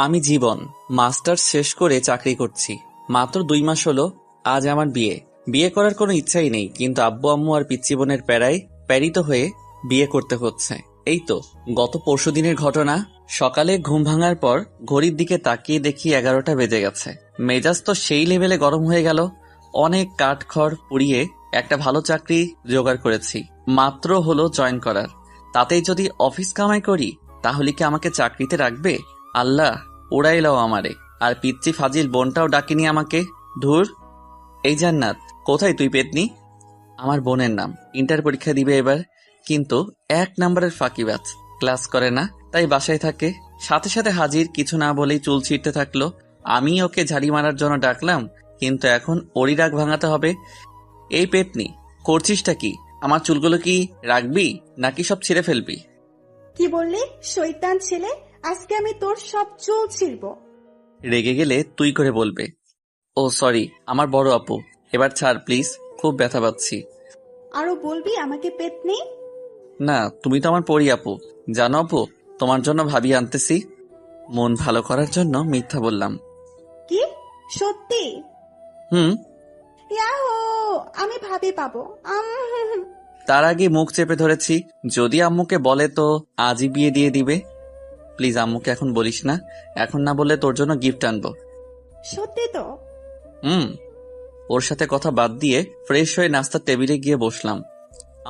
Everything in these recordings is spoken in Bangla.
আমি জীবন মাস্টার্স শেষ করে চাকরি করছি। মাত্র 2 মাস হলো আজ আমার বিয়ে। বিয়ে করার কোনো ইচ্ছাই নেই, কিন্তু আব্বু আম্মু আর পিচ্চি বোনের প্যারায় প্যারিত হয়ে বিয়ে করতে হচ্ছে। এই তো গত পরশুদিনের ঘটনা। সকালে ঘুম ভাঙার পর ঘড়ির দিকে তাকিয়ে দেখি 11টা বেজে গেছে। মেজাজ তো সেই লেভেলে গরম হয়ে গেল। অনেক কাঠখড় পুড়িয়ে একটা ভালো চাকরি জোগাড় করেছি, মাত্র হলো জয়েন করার। তাতেই যদি অফিস কামাই করি তাহলে কি আমাকে চাকরিতে রাখবে? আল্লাহ উড়াইলাও আমারে। আর পিচ্চি ফাজিল বোনটাও ডাকিনি আমাকে। ধুর। এই জান্নাত, কোথায় তুই পেতনি? আমার বোনের নাম। ইন্টার পরীক্ষা দিবে এবার, কিন্তু 1 নম্বরের ফাঁকিবাজ। ক্লাস করে না, তাই বাসায় থাকে। সাথে সাথে হাজির, কিছু না বলেই চুল ছিঁড়তে থাকলো। আমি ওকে ঝাড়ি মারার জন্য ডাকলাম, কিন্তু এখন ওরই রাগ ভাঙাতে হবে। এই পেতনি, করছিসটা কি? আমার চুলগুলো কি রাখবি নাকি সব ছিঁড়ে ফেলবি? কি বললি শয়তান ছেলে? আজকে আমি তোর সব চুল ছিঁড়বো। রেগে গেলে তুই করে বলবে। ও সরি, আমার বড় আপু। এবার ছাড় প্লিজ, খুব ব্যথা পাচ্ছি। আরো বলবি আমাকে পেতনি? না, তুমি তো আমার পরি আপু। জানো আপু, তোমার জন্য ভাবি আনতেছি। মন ভালো করার জন্য মিথ্যা বললাম। কি সত্যি? হুম। ইয়াহু, আমি ভাবি পাবো। তার আগে মুখ চেপে ধরেছি, যদি আম্মুকে বলে তো আজই বিয়ে দিয়ে দিবে। প্লিজ আম্মুকে এখন বলিস না, এখন না বললে তোর জন্য গিফট আনবো। সত্যি তো? হুম। ওর সাথে কথা বাদ দিয়ে ফ্রেশ হয়ে নাস্তার টেবিলে গিয়ে বসলাম।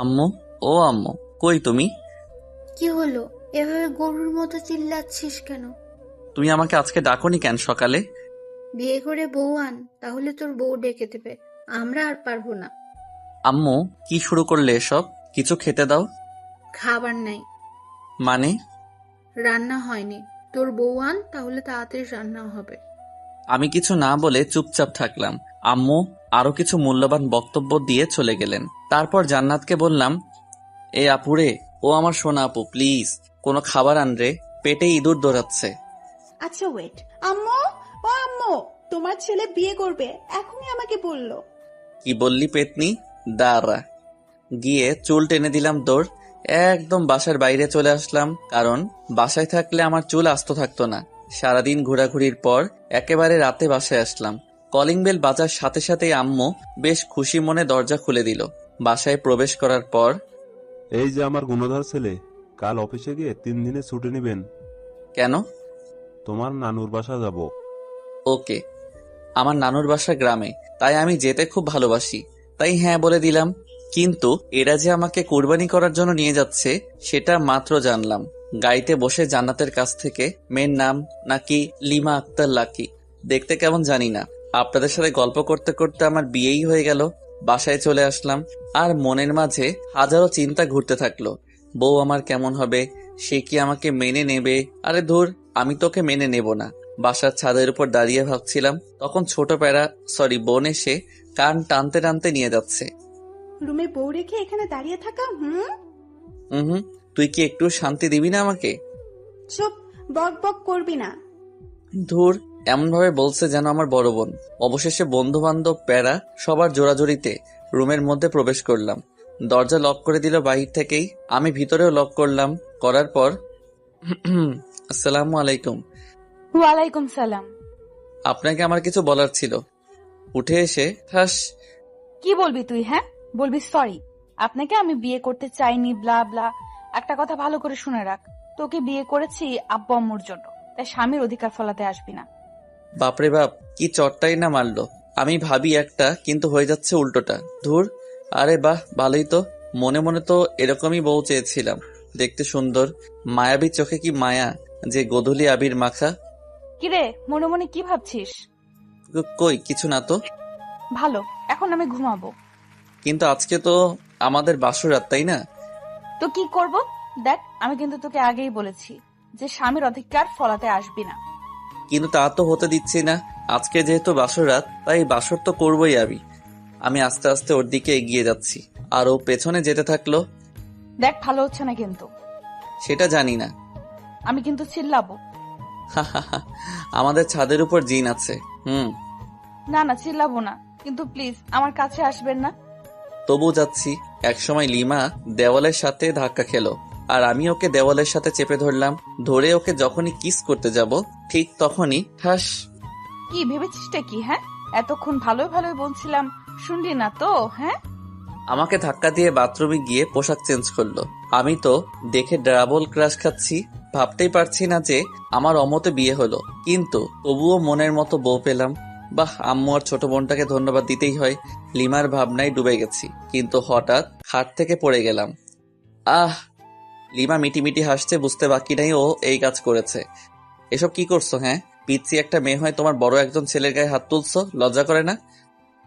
আম্মু, ও আম্মু, কই তুমি? কি হলো? এভাবে গরুর মতো চিল্লাচ্ছিস কেন? তুমি আমাকে আজকে ডাকোনি কেন সকালে? বিয়ে করে বউ আন, তাহলে তোর বউ ডেকে দেবে। আমরা আর পারবো না। আম্মু, কি শুরু করলে এসব? কিছু খেতে দাও। খাবার নাই। মানে? রান্না হয়নি। তোর বউ আন, তাহলে তাড়াতাড়ি রান্না হবে। আমি কিছু না বলে চুপচাপ থাকলাম। আম্মু আরো কিছু মূল্যবান বক্তব্য দিয়ে চলে গেলেন। তারপর জান্নাতকে বললাম, এ আপুরে, ও আমার সোনা আপু, প্লিজ কোনো খাবার আন রে, পেটে ইঁদুর দৌড়াচ্ছে। আচ্ছা ওয়েট। আম্মু, ও আম্মু, তোমার ছেলে বিয়ে করবে, এখনই আমাকে বললো। কি বললি পেতনি? দাঁড়া। গিয়ে চুল টেনে দিলাম দৌড়। একদম বাসার বাইরে চলে আসলাম, কারণ বাসায় থাকলে আমার চুল আস্ত থাকতো না। সারাদিন ঘোরাঘুরির পর একেবারে রাতে বাসায় আসলাম। কলিং বেল বাজার সাথে সাথেই আম্মু বেশ খুশি মনে দরজা খুলে দিল। বাসায় প্রবেশ করার পর, এই যে আমার গুণধর ছেলে, কাল অফিসে গিয়ে 3 দিনে ছুটি নেবেন। কেন? তোমার নানুর বাসা যাব। ওকে। আমার নানুর বাসা গ্রামে, তাই আমি যেতে খুব ভালোবাসি। তাই হ্যাঁ বলে দিলাম। কিন্তু এরা যে আমাকে কুরবানি করার জন্য নিয়ে যাচ্ছে সেটা মাত্র জানলাম গাড়িতে বসে জান্নাতের কাছ থেকে। মেয়ের নাম নাকি লিমা আক্তার লাকি। দেখতে কেমন জানি না। আপনাদের সাথে গল্প করতে করতে আমার বিয়েই হয়ে গেল। বাসায় চলে আসলাম, আর মনের মাঝে হাজারো চিন্তা ঘুরতে থাকলো। বউ আমার কেমন হবে? সে কি আমাকে মেনে নেবে? আরে ধুর, আমি তোকে মেনে নেব না। বাসার ছাদের উপর দাঁড়িয়ে ভাবছিলাম, তখন ছোট প্যারা বোন এসে কান টানতে টানতে নিয়ে যাচ্ছে। রুমে বউ রেখে এখানে দাঁড়িয়ে থাকা? হুম। তুই কি একটু শান্তি দিবি না আমাকে? চুপ, বক বক করবি না। ধুর, এমন ভাবে বলছে যেন আমার বড় বোন। অবশেষে বন্ধু বান্ধব প্যারা সবার জোরাজোরিতে রুমের মধ্যে প্রবেশ করলাম। দরজা লক করে দিল বাহির থেকেই। আমি ভিতরেও লক করলাম। করার পর আসসালামু আলাইকুম। ওয়ালাইকুম সালাম। আপনাকে আমার কিছু বলার ছিল। উঠে এসে ঠাস। কি বলবি তুই? হ্যাঁ, বলবি সরি, আপনাকে আমি বিয়ে করতে চাইনি, ব্লা ব্লা। একটা কথা ভালো করে শুনে রাখ, তোকে বিয়ে করেছি আব্বু আম্মুর জন্য, তাই স্বামীর অধিকার ফলাতে আসবি না। বাপরে বাপ, কি চটটাই না মারলো। আমি ভাবি একটা, কিন্তু হয়ে যাচ্ছে উল্টোটা। ধুর। আরে বাহ, ভালোই তো। মনে মনে তো এরকমই বউ চেয়েছিলাম। দেখতে সুন্দর, মায়াবী চোখে কি মায়া, যে গোধূলি আবির মাখা। কিরে, মনে মনে কি ভাবছিস? কই কিছু না তো। ভালো, এখন আমি ঘুমাবো। কিন্তু আজকে তো আমাদের বাসরাত, তাই না? তো কি করব? দেখ, আমি কিন্তু তোকে আগেই বলেছি যে স্বামীর অধিকার ফলাতে আসবি না। কিন্তু তা তো হতে দিচ্ছি না। আজকে যেহেতু বাসরাত, তাই বাসর তো করবই আমি। আমি আস্তে আস্তে ওর দিকে এগিয়ে যাচ্ছি, আর ও পেছনে যেতে থাকলো। দেখ, ভালো হচ্ছে না কিন্তু। সেটা জানি না। আমি কিন্তু চিল্লাবো। আমাদের ছাদের উপর জিন আছে। না না, চিল্লাবো না, কিন্তু প্লিজ আমার কাছে আসবেন না। তবু যাচ্ছি। একসময় লিমা দেওয়ালের সাথে ধাক্কা খেলো, আর আমি ওকে দেওয়ালের সাথে চেপে ধরলাম। ধরে ওকে যখনই কিস করতে যাব, ঠিক তখনই ঠাস। কি ভেবেছিসটা কি? হ্যাঁ, এতক্ষণ ভালোই ভালোই বলছিলাম, শুনলি না তো? হ্যাঁ, আমাকে ধাক্কা দিয়ে বাথরুমে গিয়ে পোশাক চেঞ্জ করলো। আমি তো দেখে ডাবল ক্রাশ খাচ্ছি। ভাবতেই পারছি না যে আমার অমতে বিয়ে হলো, কিন্তু তবুও মনের মতো বউ পেলাম। বাহ, আম্মু আর ছোট বোনটাকে ধন্যবাদ দিতেই হয়। লিমার ভাবনায় ডুবে গেছি, কিন্তু হঠাৎ খাট থেকে পড়ে গেলাম। আহ! লিমা মিটিমিটি হাসছে, বুঝতে বাকি নাই ও এই কাজ করেছে। এসব কি করছো? হ্যাঁ, পিচ্ছি একটা মেয়ে হয় তোমার বড় একজন ছেলের গায়ে হাত তুলছো, লজ্জা করে না?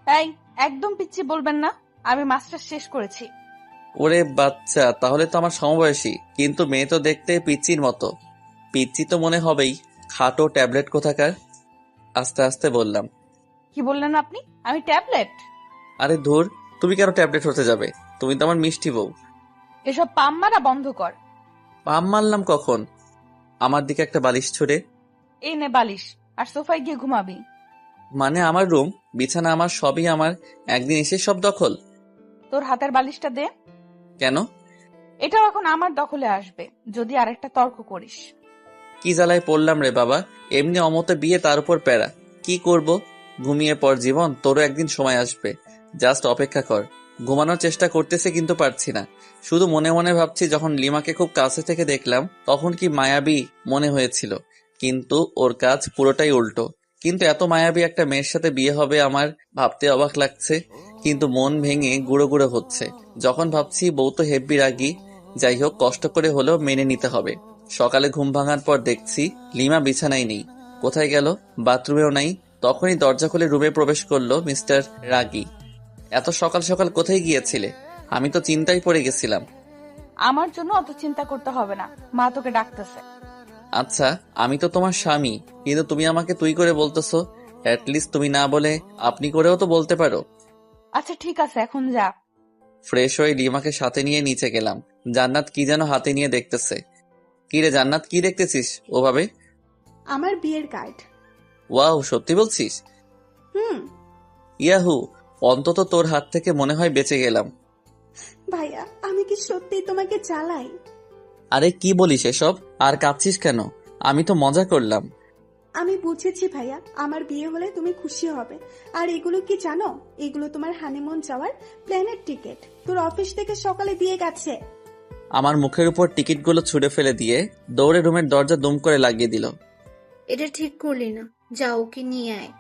তাই একদম পিচ্ছি বলবেন না, আমি মাস্টার শেষ করেছি। ওরে বাচ্চা, তাহলে তো আমার সমবয়সী, কিন্তু মেয়ে তো দেখতে পিচ্চির মতো। পিচ্চি তো মনে হবেই, খাটো ট্যাবলেট কোথাকার। আস্তে আস্তে বললাম। কি বললেন আপনি? আমি ট্যাবলেট? আরে ধুর, তুমি কেন ট্যাবলেট হতে যাবে? তুমি তো আমার মিষ্টি বউ। এসব পাম মারা বন্ধ কর। পাম মারলাম কখন? আমার দিকে একটা বালিশ ছুড়ে। এই নে বালিশ, আর সোফায় গিয়ে ঘুমাবি। মানে আমার রুম, বিছানা আমার, সবই আমার, একদিন এসে সব দখল? তোর হাতের বালিশটা দে। কেন? এটাও এখন আমার দখলে আসবে যদি আরেকটা তর্ক করিস। কি জ্বালায় পড়লাম রে বাবা, এমনি অমতে বিয়ে, তার উপর প্যারা। কি করব? ঘুমিয়ে পর জীবন, তোরও একদিন সময় আসবে, জাস্ট অপেক্ষা কর। ঘুমানোর চেষ্টা করতেছে কিন্তু পারছি না। শুধু মনে মনে ভাবছি, যখন লিমাকে খুব কাছে থেকে দেখলাম তখন কি মায়াবী মনে হয়েছিল, কিন্তু ওর কাজ পুরোটাই উল্টো। কিন্তু এত মায়াবী একটা মেয়ের সাথে বিয়ে হবে আমার ভাবতে অবাক লাগছে, কিন্তু মন ভেঙে গুঁড়ো গুঁড়ো হচ্ছে। যখন ভাবছি বউ তো হেব্বি রাগী, যাই হোক কষ্ট করে হলেও মেনে নিতে হবে। সকালে ঘুম ভাঙার পর দেখছি লিমা বিছানায় নেই। কোথায় গেল? বাথরুমেও নাই। তখনই দরজা খুলে রুমে প্রবেশ করলো মিস্টার রাগী। এত সকাল সকাল কোথায় গিয়েছিলে? আমি তো চিন্তায় পড়ে গেছিলাম। আমার জন্য অত চিন্তা করতে হবে না, মা তোকে ডাকতেছে। আচ্ছা, আমি তো তোমার স্বামী, কিন্তু তুমি আমাকে তুই করে বলতেছো। অ্যাটলিস্ট তুমি না বলে আপনি করেও তো বলতে পারো। আচ্ছা ঠিক আছে, এখন যা। ফ্রেশ হয়ে লিমাকে সাথে নিয়ে নিচে গেলাম। জান্নাত কি যেন হাতে নিয়ে দেখতেছে। কি রে জান্নাত, কি দেখতেছিস ওভাবে? আমার বিয়ের কার্ড। ওয়াও, সত্যি বলছিস? হুম। ইয়াহু, অন্তত তোর হাত থেকে মনে হয় বেঁচে গেলাম। ভাইয়া, আমি কি সত্যি তোমাকে চালাই? আরে কি বলিস এসব? আর কাঁদছিস কেন? আমি তো মজা করলাম। আমি বুঝেছি ভাইয়া, আমার বিয়ে হলে তুমি খুশি হবে। আর এগুলো কি জানো? এগুলো তোমার হানিমুন যাওয়ার প্ল্যানের টিকিট। তোর অফিস থেকে সকালে দিয়ে গেছে। আমার মুখের উপর টিকিটগুলো ছুঁড়ে ফেলে দিয়ে দৌড়ে রুমের দরজা দুম করে লাগিয়ে দিল। এটা ঠিক করলি না, যা ওকে নিয়ে আয়।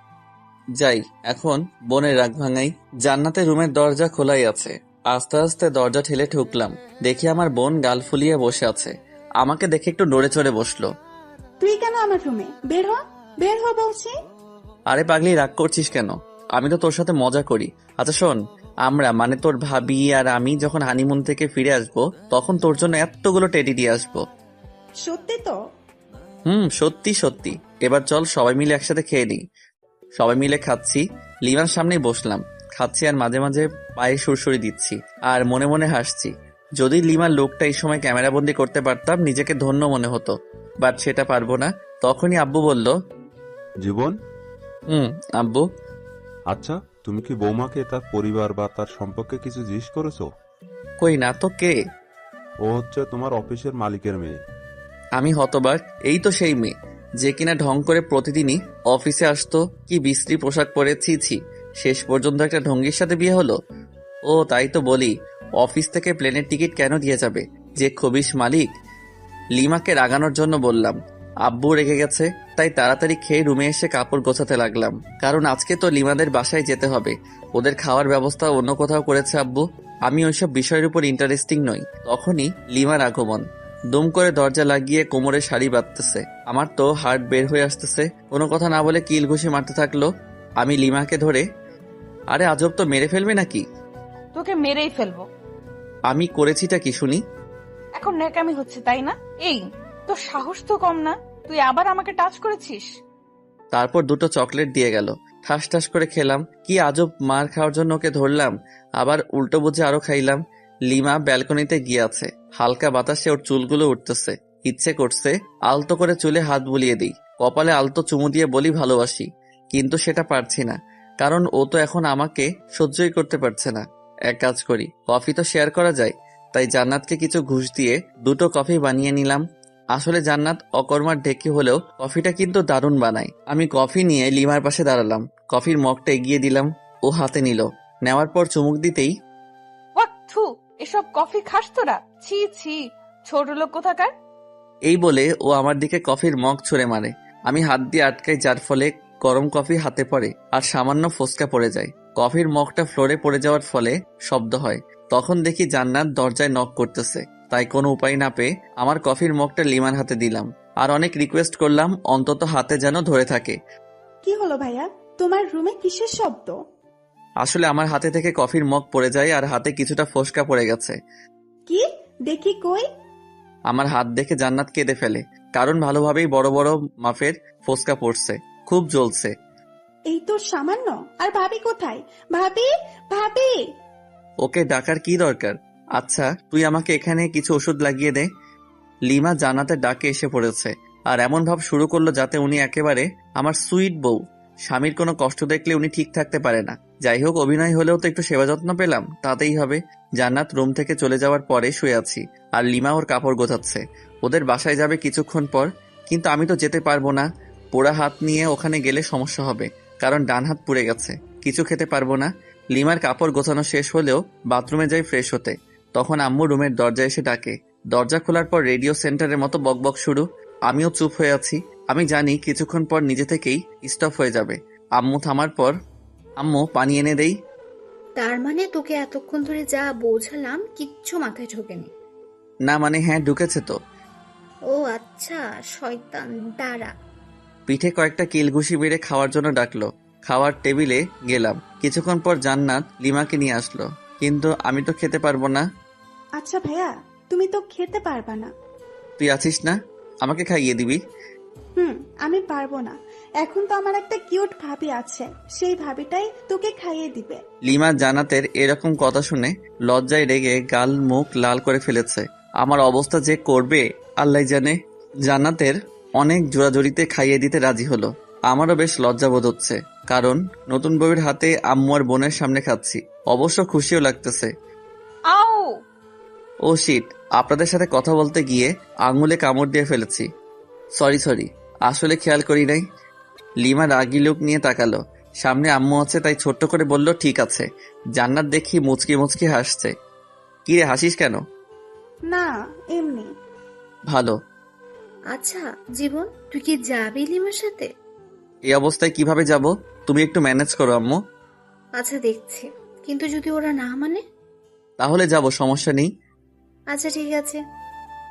যাই, এখন বোনের রাগ ভাঙাই। জান্নাতে রুমের দরজা খোলাই আছে। আস্তে আস্তে দরজা ঠেলে ঢুকলাম। দেখি আমার বোন গাল ফুলিয়ে বসে আছে। আমাকে দেখে একটু নড়ে চড়ে বসলো। তুই কেন আমার রুমে? বের হ, বের হ বলছি। আরে পাগলি, রাগ করছিস কেন? আমি তো তোর সাথে মজা করি। আচ্ছা শোন, আমরা মানে তোর ভাবি আর আমি যখন হানিমুন থেকে ফিরে আসবো, তখন তোর জন্য এতগুলো টেডি দিয়ে আসবো। সত্যি তো? সত্যি সত্যি। এবার চল সবাই মিলে একসাথে খেয়ে নিই। সবাই মিলে খাচ্ছি, লিমার সামনেই বসলাম। খাচ্ছি আর মাঝে মাঝে পায়ে সুরসুরি দিচ্ছি, আর মনে মনে হাসছি। যদি লিমার লোকটা এই সময় ক্যামেরাবন্দি করতে পারতাম, নিজেকে ধন্য মনে হতো। বাট সেটা পারবো না। তখনই আব্বু বলল। জীবন, আব্বু। আচ্ছা, তুমি কি বৌমাকে তার পরিবার বা তার সম্পর্কে কিছু জিজ্ঞেস করেছো? কই না তো, কে? ও হচ্ছে তোমার অফিসের মালিকের মেয়ে। আমি হতবাক। এই তো সেই মেয়ে যে কিনা ঢং করে প্রতিদিনই অফিসে আসতো। কি বিশ্রী পোশাক পরে, ছি। শেষ পর্যন্ত একটা ঢঙ্গির সাথে বিয়ে হলো। ও তাই তো বলি, অফিস থেকে প্লেনের টিকিট কেন দিয়ে যাবে যে খবিশ মালিক? লিমাকে রাগানোর জন্য বললাম। আব্বু রেগে গেছে, তাই তাড়াতাড়ি খেয়ে রুমে এসে কাপড় গোছাতে লাগলাম। কারণ আজকে তো লিমাদের বাসায় যেতে হবে। ওদের খাওয়ার ব্যবস্থা অন্য কোথাও করেছে আব্বু। আমি ওইসব বিষয়ের উপর ইন্টারেস্টিং নই। তখনই লিমার আগমন। দুম করে দরজা লাগিয়ে কোমরে শাড়ি বাঁধতেছে। আমার তো হার্ট বের হয়ে আসতেছে। কোনো কথা না বলে কিল ঘুষি মারতে থাকলো। আমি লিমাকে ধরে, আরে আজব তো, মেরে ফেলবে নাকি? তোকে মেরেই ফেলবো। আমি করেছিটা কি শুনি? এখন ন্যাকামি হচ্ছে তাই না? এই, তোর সাহস তো কম না, তুই আবার আমাকে টাচ করেছিস। তারপর দুটো চকলেট দিয়ে গেল। ঠাস ঠাস করে খেলাম। কি আজব, মার খাওয়ার জন্য ওকে ধরলাম, আবার উল্টো বুঝে আরো খাইলাম। লিমা ব্যালকনিতে গিয়ে আছে। হালকা বাতাসে ওর চুলগুলো উঠতেছে। ইচ্ছে করছে আলতো করে চুলে হাত বুলিয়ে দিই, কপালে আলতো চুমু দিয়ে বলি ভালোবাসি। কিন্তু সেটা পারছি না, কারণ ও তো এখন আমাকে সহ্যই করতে পারছে না। এক কাজ করি, কফি তো শেয়ার করা যায়। তাই জান্নাতকে কিছু ঘুষ দিয়ে দুটো কফি বানিয়ে নিলাম। আসলে জান্নাত অকর্মার ঢেকি হলেও কফিটা কিন্তু দারুণ বানায়। আমি কফি নিয়ে লিমার পাশে দাঁড়ালাম, কফির মগটা এগিয়ে দিলাম, ও হাতে নিল। নেওয়ার পর চুমুক দিতেই ওয়াক থু, এসব কফি খাস তোরা? ছি ছি, ছোট লোক কোথাকার। এই বলে ও আমার দিকে কফির মগ ছুঁড়ে মারে। আমি হাত দিয়ে আটকাই, যার ফলে গরম কফি হাতে পড়ে আর সামান্য ফোসকা পড়ে যায়। কফির মগটা ফ্লোরে পড়ে যাওয়ার ফলে শব্দ হয়। তখন দেখি জান্নাত দরজায় নক করতেছে। তাই কোনো উপায় না পেয়ে আমার কফির মগটা লিমার হাতে দিলাম আর অনেক রিকোয়েস্ট করলাম অন্তত হাতে যেন ধরে থাকে। কি হলো ভাইয়া, তোমার রুমে কিসের শব্দ? আসলে আমার হাতে থেকে কফির মগ পড়ে যায় আর হাতে কিছুটা ফোসকা পড়ে গেছে। কি দেখি কই? আমার হাত দেখে জান্নাত কেঁদে ফেলে, কারণ ভালোভাবেই বড় বড় মাপের ফোসকা পড়ছে, খুব জ্বলছে। এই তো সামান্য। আর ভাবি কোথায়? ভাবি, ভাবি। ওকে ডাকার কি দরকার? আচ্ছা তুই আমাকে এখানে কিছু ওষুধ লাগিয়ে দে। লিমা জান্নাতের ডাকে এসে পড়েছে আর এমন ভাব শুরু করলো যাতে উনি একেবারে আমার সুইট বউ। স্বামীর কোনো কষ্ট দেখলে উনি ঠিক থাকতে পারে না। যাই হোক, অভিনয় হলেও তো একটু সেবা যত্ন পেলাম, তাতেই হবে। জান্নাত রুম থেকে চলে যাওয়ার পরে শুয়ে আছি আর লিমা ওর কাপড় গোছাচ্ছে। ওদের বাসায় যাবে কিছুক্ষণ পর, কিন্তু আমি তো যেতে পারবো না। পোড়া হাত নিয়ে ওখানে গেলে সমস্যা হবে, কারণ ডান হাত পুড়ে গেছে, কিছু খেতে পারবো না। লিমার কাপড় গোছানো শেষ হলেও বাথরুমে যাই ফ্রেশ হতে। তখন আম্মু রুমের দরজা এসে ডাকে। দরজা খোলার পর রেডিও সেন্টারের মতো বকবক শুরু। আমিও চুপ হয়ে আছি। আমি জানি কিছুক্ষণ পর নিজে থেকেই স্টপ হয়ে যাবে। আম্মু থামার পর, আম্মু পানি এনে দেই। তার মানে তোকে এতক্ষণ ধরে যা বোঝালাম কিচ্ছু মাথায় ঢোকেনি? না মানে হ্যাঁ, ঢুকেছে তো। ও আচ্ছা, শয়তান, দাঁড়া। পিঠে কয়েকটা কিল ঘুষি মেরে খাওয়ার জন্য ডাকলো। খাওয়ার টেবিলে গেলাম। কিছুক্ষণ পর জান্নাত লিমাকে নিয়ে আসলো, কিন্তু আমি তো খেতে পারবো না। আচ্ছা ভাইয়া, তুমি তো খেতে পারবা না। তুই আছিস না, আমাকে খাইয়ে দিবি। আমি পারবো না। এখন তো আমার একটা কিউট ভাবি আছে, সেই ভাবিটাই তোকে খাইয়ে দিবে। লিমা জান্নাতের এরকম কথা শুনে লজ্জায় রেগে গাল মুখ লাল করে ফেলেছে। আমার অবস্থা যে করবে আল্লাহ জানে। জান্নাতের অনেক জোরাজুরিতে খাইয়ে দিতে রাজি হলো। আমারও বেশ লজ্জাবোধ হচ্ছে, কারণ নতুন বউয়ের হাতে আম্মু আর বোনের সামনে খাচ্ছি। অবশ্য খুশিও লাগতেছে। আও, ও শিট, আপনাদের সাথে কথা বলতে গিয়ে আঙুলে কামড় দিয়ে ফেলেছি। সরি, আসলে খেয়াল করি নাই। লিমা রাগি লুক নিয়ে তাকালো। সামনে আম্মু আছে তাই ছোট্ট করে বলল ঠিক আছে। জান্নাত দেখি মুচকি মুচকি হাসছে। কি রে, হাসিস কেন? না, এমনি। ভালো। আচ্ছা জীবন, তুই কি যাবি লিমার সাথে? এই অবস্থায় কিভাবে যাব? তুমি একটু ম্যানেজ করো আম্মু। আচ্ছা দেখছি, কিন্তু যদি ওরা না মানে? তাহলে যাব, সমস্যা নেই। আচ্ছা ঠিক আছে।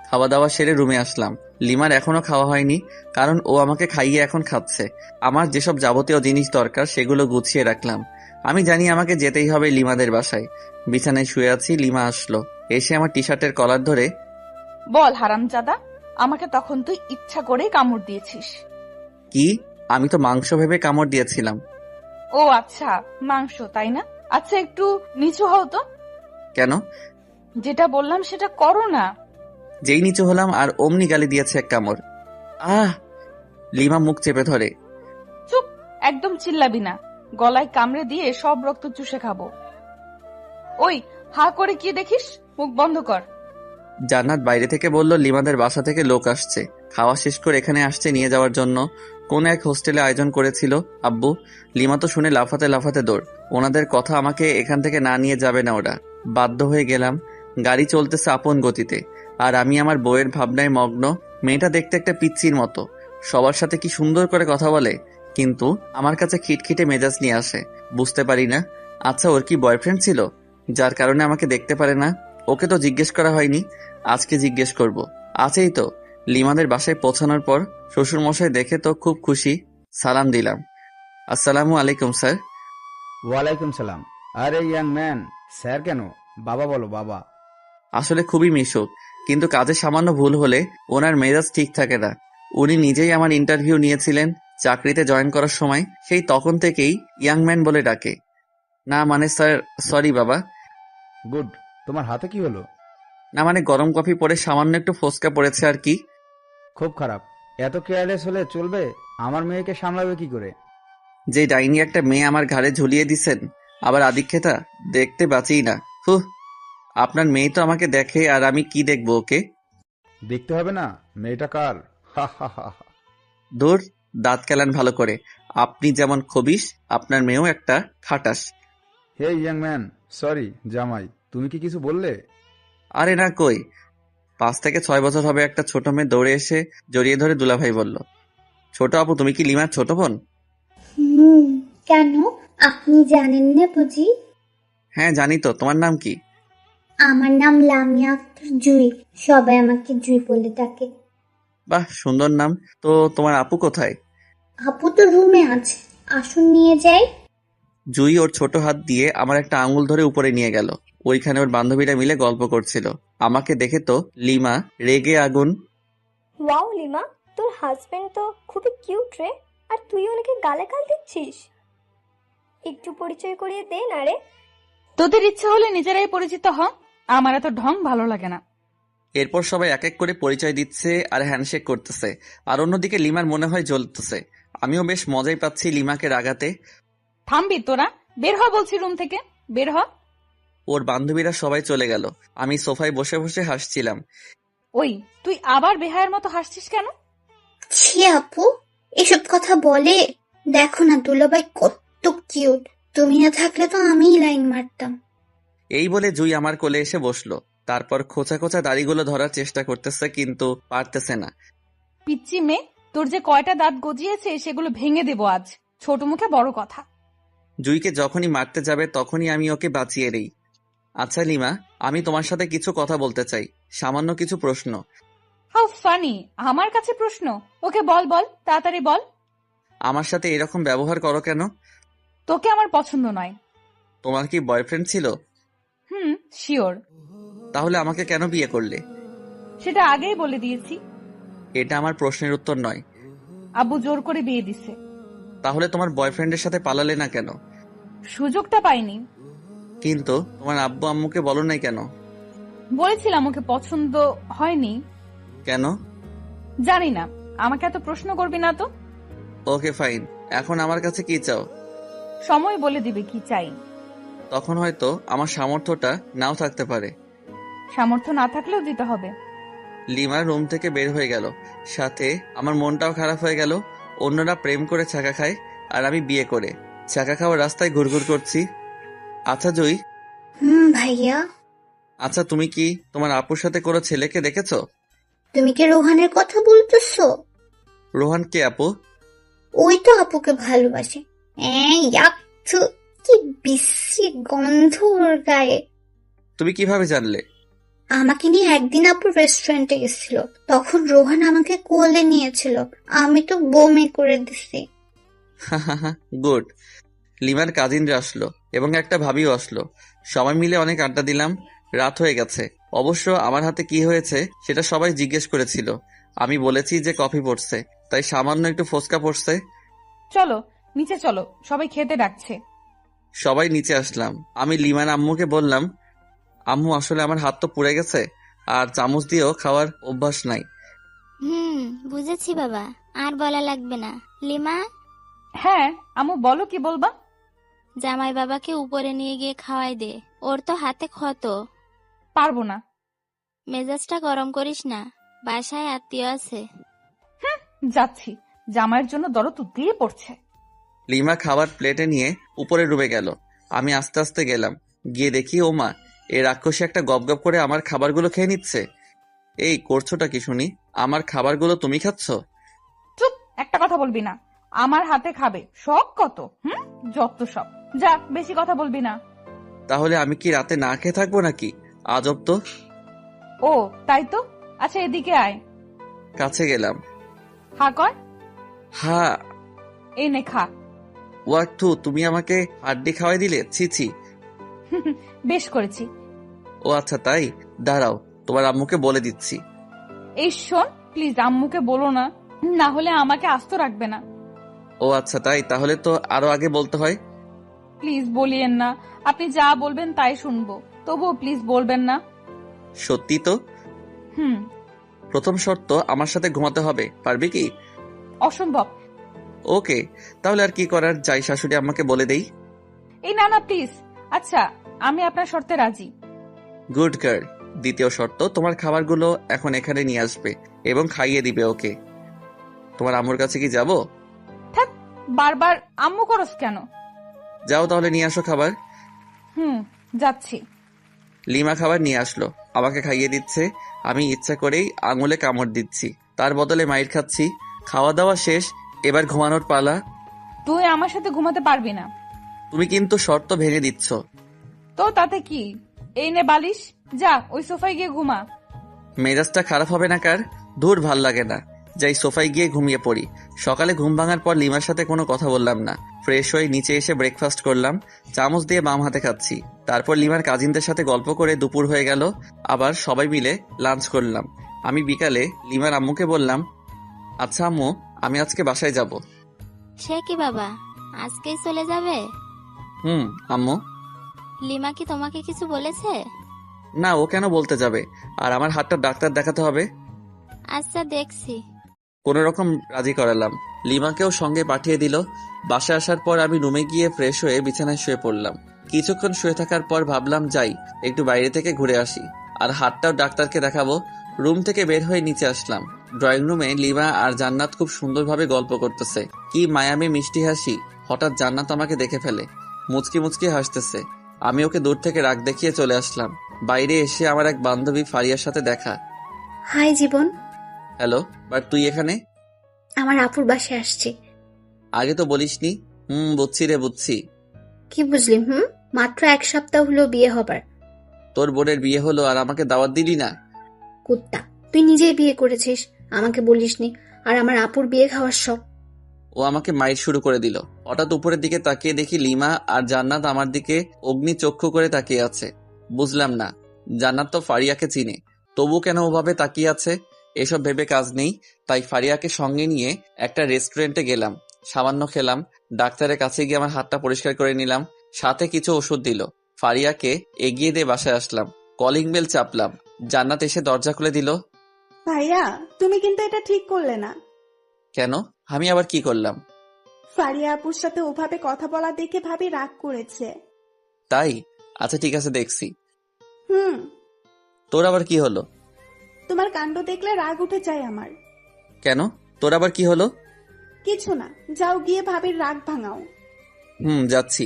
খাওয়া দাওয়া সেরে রুমে আসলাম। লিমার এখনো খাওয়া হয়নি, কারণ ও আমাকে খাইয়ে এখন খাচ্ছে। আমার যেসব যাবতীয় জিনিস দরকার সেগুলো গুছিয়ে রাখলাম। আমি জানি আমাকে যেতেই হবে লিমাদের বাসায়। বিছানায় শুয়ে আছি, লিমা আসলো। এসে আমার টি শার্টের কলার ধরে, বল হারামজাদা, আমাকে তখন তুই ইচ্ছা করেই কামড় দিয়েছিস। কি? আমি তো মাংস ভেবে কামড় দিয়েছিলাম। ও আচ্ছা, মাংস তাই না? আচ্ছা একটু নিচু হও তো। কেন? যেটা বললাম সেটা করো না। যেই নিচু হলাম আর অমনি গালি দিয়েছে এক কামড়। আহ! লিমা মুখ চেপে ধরে। চুপ, একদম চিল্লাবি না, গলায় কামড়ে দিয়ে সব রক্ত চুষে খাবো। ওই হা করে কি দেখিস, মুখ বন্ধ কর। জান্নাত বাইরে থেকে বলল লিমাদের বাসা থেকে লোক আসছে, খাওয়া শেষ করে এখানে আসছে নিয়ে যাওয়ার জন্য। কোন এক হোস্টেলে আয়োজন করেছিল আব্বু। লিমা তো শুনে লাফাতে লাফাতে দৌড়। ওনাদের কথা আমাকে এখান থেকে না নিয়ে যাবে না ওরা। বাধ্য হয়ে গেলাম। গাড়ি চলতেছে আপন গতিতে আর আমি আমার বউয়ের ভাবনায় মগ্ন। মেয়েটা দেখতে একটা পিচ্চির মতো, সবার সাথে কি সুন্দর করে কথা বলে, কিন্তু আমার কাছে খিটখিটে মেজাজ নিয়ে আসে। বুঝতে পারি না। আচ্ছা ওর কি বয়ফ্রেন্ড ছিল, যার কারণে আমাকে দেখতে পারে না? ওকে তো জিজ্ঞেস করা হয়নি, আজকে জিজ্ঞেস করব। আছেই তো। লিমাদের বাসায় পৌঁছানোর পর শ্বশুরমশাই দেখে তো খুব খুশি। সালাম দিলাম। আসসালামু আলাইকুম স্যার। ওয়ালাইকুম সালাম। আরে ইয়াং ম্যান, স্যার কেন, বাবা বলো বাবা। আসলে খুবই মিশুক, কিন্তু কাজে সামান্য ভুল হলে ওনার মেজাজ ঠিক থাকে না। উনি নিজেই আমার ইন্টারভিউ নিয়েছিলেন চাকরিতে জয়েন করার সময়, সেই তখন থেকেই ইয়াং ম্যান বলে ডাকে। না মানে স্যার, সরি বাবা। গুড। তোমার হাতে কি হলো? না মানে গরম কফি পরে সামান্য একটু ফোসকা পড়েছে আর কি। খুব খারাপ। এত কেয়ারলেস হলে চলবে? আমার মেয়েকে সামলাবে কি করে? যে ডাইনি একটা মেয়ে আমার ঘাড়ে ঝুলিয়ে দিছেন, আবার আদিক্ষেতা, দেখতে বাঁচিই না। হুহ, আপনার মেয়ে তো আমাকে দেখে আর আমি কি দেখবো ওকে? দেখতে হবে না মেয়েটা কার? হা হা হা হা। দূর, দাঁত কেলান ভালো করে। আপনি যেমন খবিস, আপনার মেয়েও একটা খাটাস। হে ইয়াং ম্যান, সরি জামাই, তুমি কি কিছু বললে? আরে না, কই। 5 থেকে 6 বছর হবে একটা ছোট মেয়ে দৌড়ে এসে জড়িয়ে ধরে দুলাভাই বলল, ছোট আপু তুমি কি লিমার ছোট বোন? কেন? আপনি জানেন না বুঝি? হ্যাঁ জানি তো, তোমার নাম কি? আমার নাম লামিয়া আক্তার জুই। সবাই আমাকে জুই বলে ডাকে। বাহ, সুন্দর নাম। তো তোমার আপু কোথায়? আপু তো রুমে আছে, আসুন নিয়ে যাই। জুই ওর ছোট হাত দিয়ে আমার একটা আঙুল ধরে উপরে নিয়ে গেল। ওইখানে ওর বান্ধবীরা মিলে গল্প করছিল। আমাকে দেখে তো লিমা রেগে আগুন। ওয়াও লিমা, তোর হাজবেন্ড তো খুবই কিউট রে, আর তুই ওনাকে গালাগাল দিচ্ছিস। একটু পরিচয় করিয়ে দে না রে। তোদের ইচ্ছা হলে নিজেরাই পরিচিত হ, আমার এত ঢং ভালো লাগে না। এরপর সবাই এক এক করে পরিচয় দিচ্ছে আর হ্যান্ডশেক করতেছে। আর অন্যদিকে লিমার মনে হয় জ্বলতেছে। আমিও বেশ মজাই পাচ্ছি লিমাকে রাগাতে। থামবি তোরা? বের হ বলছি, রুম থেকে বের হ। ওর বান্ধবীরা সবাই চলে গেল। আমি সোফায় বসে বসে হাসছিলাম। ওই, তুই আবার বেহায়ের মতো হাসছিস কেন? ছি আপু, এসব কথা বলে? দেখো না দুলাভাই কত কিউট। তুমি না থাকলে তো আমিই লাইন মারতাম। এই বলে জুই আমার কোলে এসে বসলো। তারপর খোঁচা খোঁচা দাড়িগুলো ধরার চেষ্টা করতেছে, কিন্তু পারতেছে না। পিচ্চি মেয়ে, তোর যে কয়টা দাঁত গজিয়েছে সেগুলো ভেঙে দেবো আজ। ছোট মুখে বড় কথা। জুইকে যখনই মারতে যাবে তখনই আমি ওকে বাঁচিয়ে দেই। আচ্ছা লিমা, আমি তোমার সাথে কিছু কথা বলতে চাই, সামান্য কিছু প্রশ্ন। How funny! আমার কাছে প্রশ্ন? ওকে বল বল, তাড়াতাড়ি বল। আমার সাথে এরকম ব্যবহার করো কেন? তোকে আমার পছন্দ নয়। তোমার কি বয়ফ্রেন্ড ছিল? শিওর। তাহলে আমাকে কেন বিয়ে করলে? সেটা আগেই বলে দিয়েছি। এটা আমার প্রশ্নের উত্তর নয়। আব্বু জোর করে বিয়ে দিছে। তাহলে তোমার বয়ফ্রেন্ডের সাথে পালালে না কেন? সুযোগটা পাইনি। কিন্তু তোমার আব্বু আম্মুকে বলো নাই কেন? বলেছিলাম ওকে পছন্দ হয়নি। কেন? জানি না, আমাকে এত প্রশ্ন করবি না তো। ওকে ফাইন, এখন আমার কাছে কি চাও? সময় বলে দিবে কি চাই। তখন হয়তো আমার সামর্থ্যটা নাও থাকতে পারে। সামর্থ্য না থাকলেও দিতে হবে। লিমা রুম থেকে বের হয়ে গেল, সাথে আমার মনটাও খারাপ হয়ে গেল। অন্যরা প্রেম করে ছাকা খায়, আর আমি বিয়ে করে ছাকা খাওয়ার রাস্তায় ঘুরঘুর করছি। আচ্ছা জুই, ভাইয়া, আচ্ছা তুমি কি তোমার আপুর সাথে কোনো ছেলেকে দেখেছো? তুমি কি রোহানের কথা বলতেছো? রোহান কে আপু? ওই তো আপুকে ভালোবাসে। ইয়াক, থু, কি বিশ্রী গন্ধ ওর গায়ে। তুমি কিভাবে জানলে? আমাকে নিয়ে একদিন আপু রেস্টুরেন্টে গেছিল, তখন রোহান আমাকে কোলে নিয়েছিল। আমি তো বমি করে দিছি। গুড। লিমার কাজিনরা আসলো এবং একটা ভাবিও আসলো। সবাই মিলে অনেক আড্ডা দিলাম। রাত হয়ে গেছে। অবশ্য আমার হাতে কি হয়েছে সেটা সবাই জিজ্ঞেস করেছিল। আমি বলেছি যে কফি পড়ছে, তাই সামান্য একটু ফোসকা পড়ছে। চলো নিচে চলো, সবাই খেতে ডাকছে। সবাই নিচে আসলাম। আমি লিমার আম্মুকে বললাম, আম্মু আসলে আমার হাত তো পুড়ে গেছে, আর চামচ দিয়েও খাওয়ার অভ্যাস নাই। বুঝেছি বাবা, আর বলা লাগবে না। লিমা, হ্যাঁ আম্মু বলো, কি বলবা? জামাই বাবাকে উপরে নিয়ে গিয়ে খাওয়াই দে, ওর তো হাতে ক্ষত। পারবো না। মেজাজটা গরম করিস না, বাসায় আত্মীয় আছে। যাচ্ছি, জামাইয়ের জন্য দরদ দিয়ে পড়ছে। লিমা খাবার প্লেটে নিয়ে উপরে ডুবে গেল। আমি আস্তে আস্তে গেলাম, গিয়ে দেখি ও মা, এই রাক্ষসী একটা গপগপ করে আমার খাবারগুলো খেয়ে নিচ্ছে। এই করছোটা কি শুনি? আমার খাবারগুলো তুমি খাচ্ছ? চুপ, একটা কথা বলবি না। আমার হাতে খাবে, শখ কত। যত সব। যা, বেশি কথা বলবি না। তাহলে আমি কি রাতে না খেয়ে থাকবো নাকি? আজব তো। ও তাই তো। আচ্ছা এদিকে আয়। কাছে গেলাম। হা কর। হা। এই নে খা। ওয়াক্তু, তুমি আমাকে হাড্ডি খাওয়াই দিলে? ছি ছি। বেশ করেছি। ও আচ্ছা তাই, দাঁড়াও তোমার আম্মুকে বলে দিচ্ছি। এই শোন, প্লিজ আম্মুকে বলো না, না হলে আমাকে আস্ত রাখবে না। ও আচ্ছা তাই, তাহলে তো আরো আগে বলতে হয়। প্লিজ বলিয়েন না, আপনি যা বলবেন তাই শুনবো, তবুও প্লিজ বলবেন না। সত্যি তো? হুম। প্রথম শর্ত, আমার সাথে ঘুমাতে হবে, পারবি কি? অসম্ভব। ওকে, তাহলে আর কি করার, যাই শাশুড়ি আম্মাকে বলে দেই। এই না না প্লিজ। আচ্ছা, আমি আপনার শর্তে রাজি। গুড গার্ল, দ্বিতীয় শর্ত, তোমার খাবারগুলো এখন এখানে নিয়ে আসবে এবং খাইয়ে দিবে ওকে। তোমার আম্মুর কাছে কি যাব? থাক, বারবার আম্মু করস কেন? যাও তাহলে নিয়ে আসো খাবার। যাচ্ছি। লিমা খাবার নিয়ে আসলো, আমাকে খাইয়ে দিচ্ছে। আমি ইচ্ছা করেই আঙুলে কামড় দিচ্ছি, তার বদলে মাইর খাচ্ছি। খাওয়া দাওয়া শেষ, এবার ঘুমানোর পালা। তুই আমার সাথে ঘুমাতে পারবি না। তুমি কিন্তু শর্ত ভেঙে দিচ্ছ। তো তাতে কি? এই নে বালিশ, যা ওই সোফায় গিয়ে ঘুমা। মেজাজটা খারাপ হবে না কার? দূর, ভাল লাগে না। যাই সোফায় গিয়ে ঘুমিয়ে পড়ি। সকালে ঘুম ভাঙার পর লিমার সাথে কোনো কথা বললাম না। ফ্রেশ হয়ে নিচে এসে ব্রেকফাস্ট করলাম, চামচ দিয়ে বাম হাতে খাচ্ছি। তারপর লিমার কাজিনদের সাথে গল্প করে দুপুর হয়ে গেল। আবার সবাই মিলে লাঞ্চ করলাম। আমি বিকালে লিমার আম্মুকে বললাম, আচ্ছা আম্মু, আমি আজকে বাসায় যাব। সে কি বাবা, আজকেই চলে যাবে? আম্মু। লিমা কি তোমাকে কিছু বলেছে? না, ও কেন বলতে যাবে? আর আমার হাতটা ডাক্তার দেখাতে হবে। আচ্ছা, দেখছি। কোনো রকম রাজি করালাম। লিমাকেও সঙ্গে পাঠিয়ে দিল। বাসায় আসার পর আমি রুমে গিয়ে ফ্রেশ হয়ে বিছানায় শুয়ে পড়লাম। কিছুক্ষণ শুয়ে থাকার পর ভাবলাম যাই একটু বাইরে থেকে ঘুরে আসি, আর হাতটাও ডাক্তারকে দেখাবো। রুম থেকে বের হয়ে নিচে আসলাম। ড্রয়িং রুমে লিমা আর জান্নাত খুব সুন্দরভাবে গল্প করতেছে। কি মায়ামি মিষ্টি হাসি। হঠাৎ জান্নাত আমাকে দেখে ফেলে, মুচকি মুচকি হাসতেছে। আমি ওকে দূর থেকে রাগ দেখিয়ে চলে আসলাম। বাইরে এসে আমার এক বান্ধবী ফারিয়ার সাথে দেখা। High Jibon. হ্যালো, বাট তুই এখানে? আমার আপুর বাসায় আসছি। আগে তো বলিসনি। বুঝছি রে, বুঝছি। কি বুঝলি? মাত্র 1 সপ্তাহ হলো বিয়ে হবার। তোর বোনের বিয়ে হলো আর আমাকে দাওয়াত দিলি না? কুত্তা, তুই নিজেই বিয়ে করেছিস, আমাকে বলিসনি। আর আমার আপুর বিয়ে খাওয়ার শখ। ও আমাকে মাইর শুরু করে দিল। হঠাৎ উপরের দিকে তাকিয়ে দেখি লিমা আর জান্নাত আমার দিকে অগ্নি চক্ষু করে তাকিয়ে আছে। বুঝলাম না, জান্নাত তো ফারিয়াকে চিনে, তবু কেন ওভাবে তাকিয়ে আছে? এসব ভেবে কাজ নেই, তাই ফারিয়াকে সঙ্গে নিয়ে একটা রেস্টুরেন্টে গেলাম। সামান্য খেলাম। ডাক্তারের কাছে গিয়ে আমার হাতটা পরিষ্কার করে নিলাম, সাথে কিছু ওষুধ দিল। ফারিয়াকে এগিয়ে দিয়ে বাসায় আসলাম। কলিং বেল চাপলাম, জান্নাত এসে দরজা খুলে দিল। ভাইয়া, তুমি কিন্তু এটা ঠিক করলে না। কেন? আমি আবার কি করলাম? ফারিয়া আপুর সাথে ওভাবে কথা বলা দেখে ভাবি রাগ করেছে। তাই? আচ্ছা ঠিক আছে, দেখছি। হুম তোর আবার কি হলো? তোমার কাণ্ড দেখলে রাগ উঠে যায় আমার। কেন? তোর আবার কি হলো? কিছু না, যাও গিয়ে ভাবির রাগ ভাঙাও। যাচ্ছি।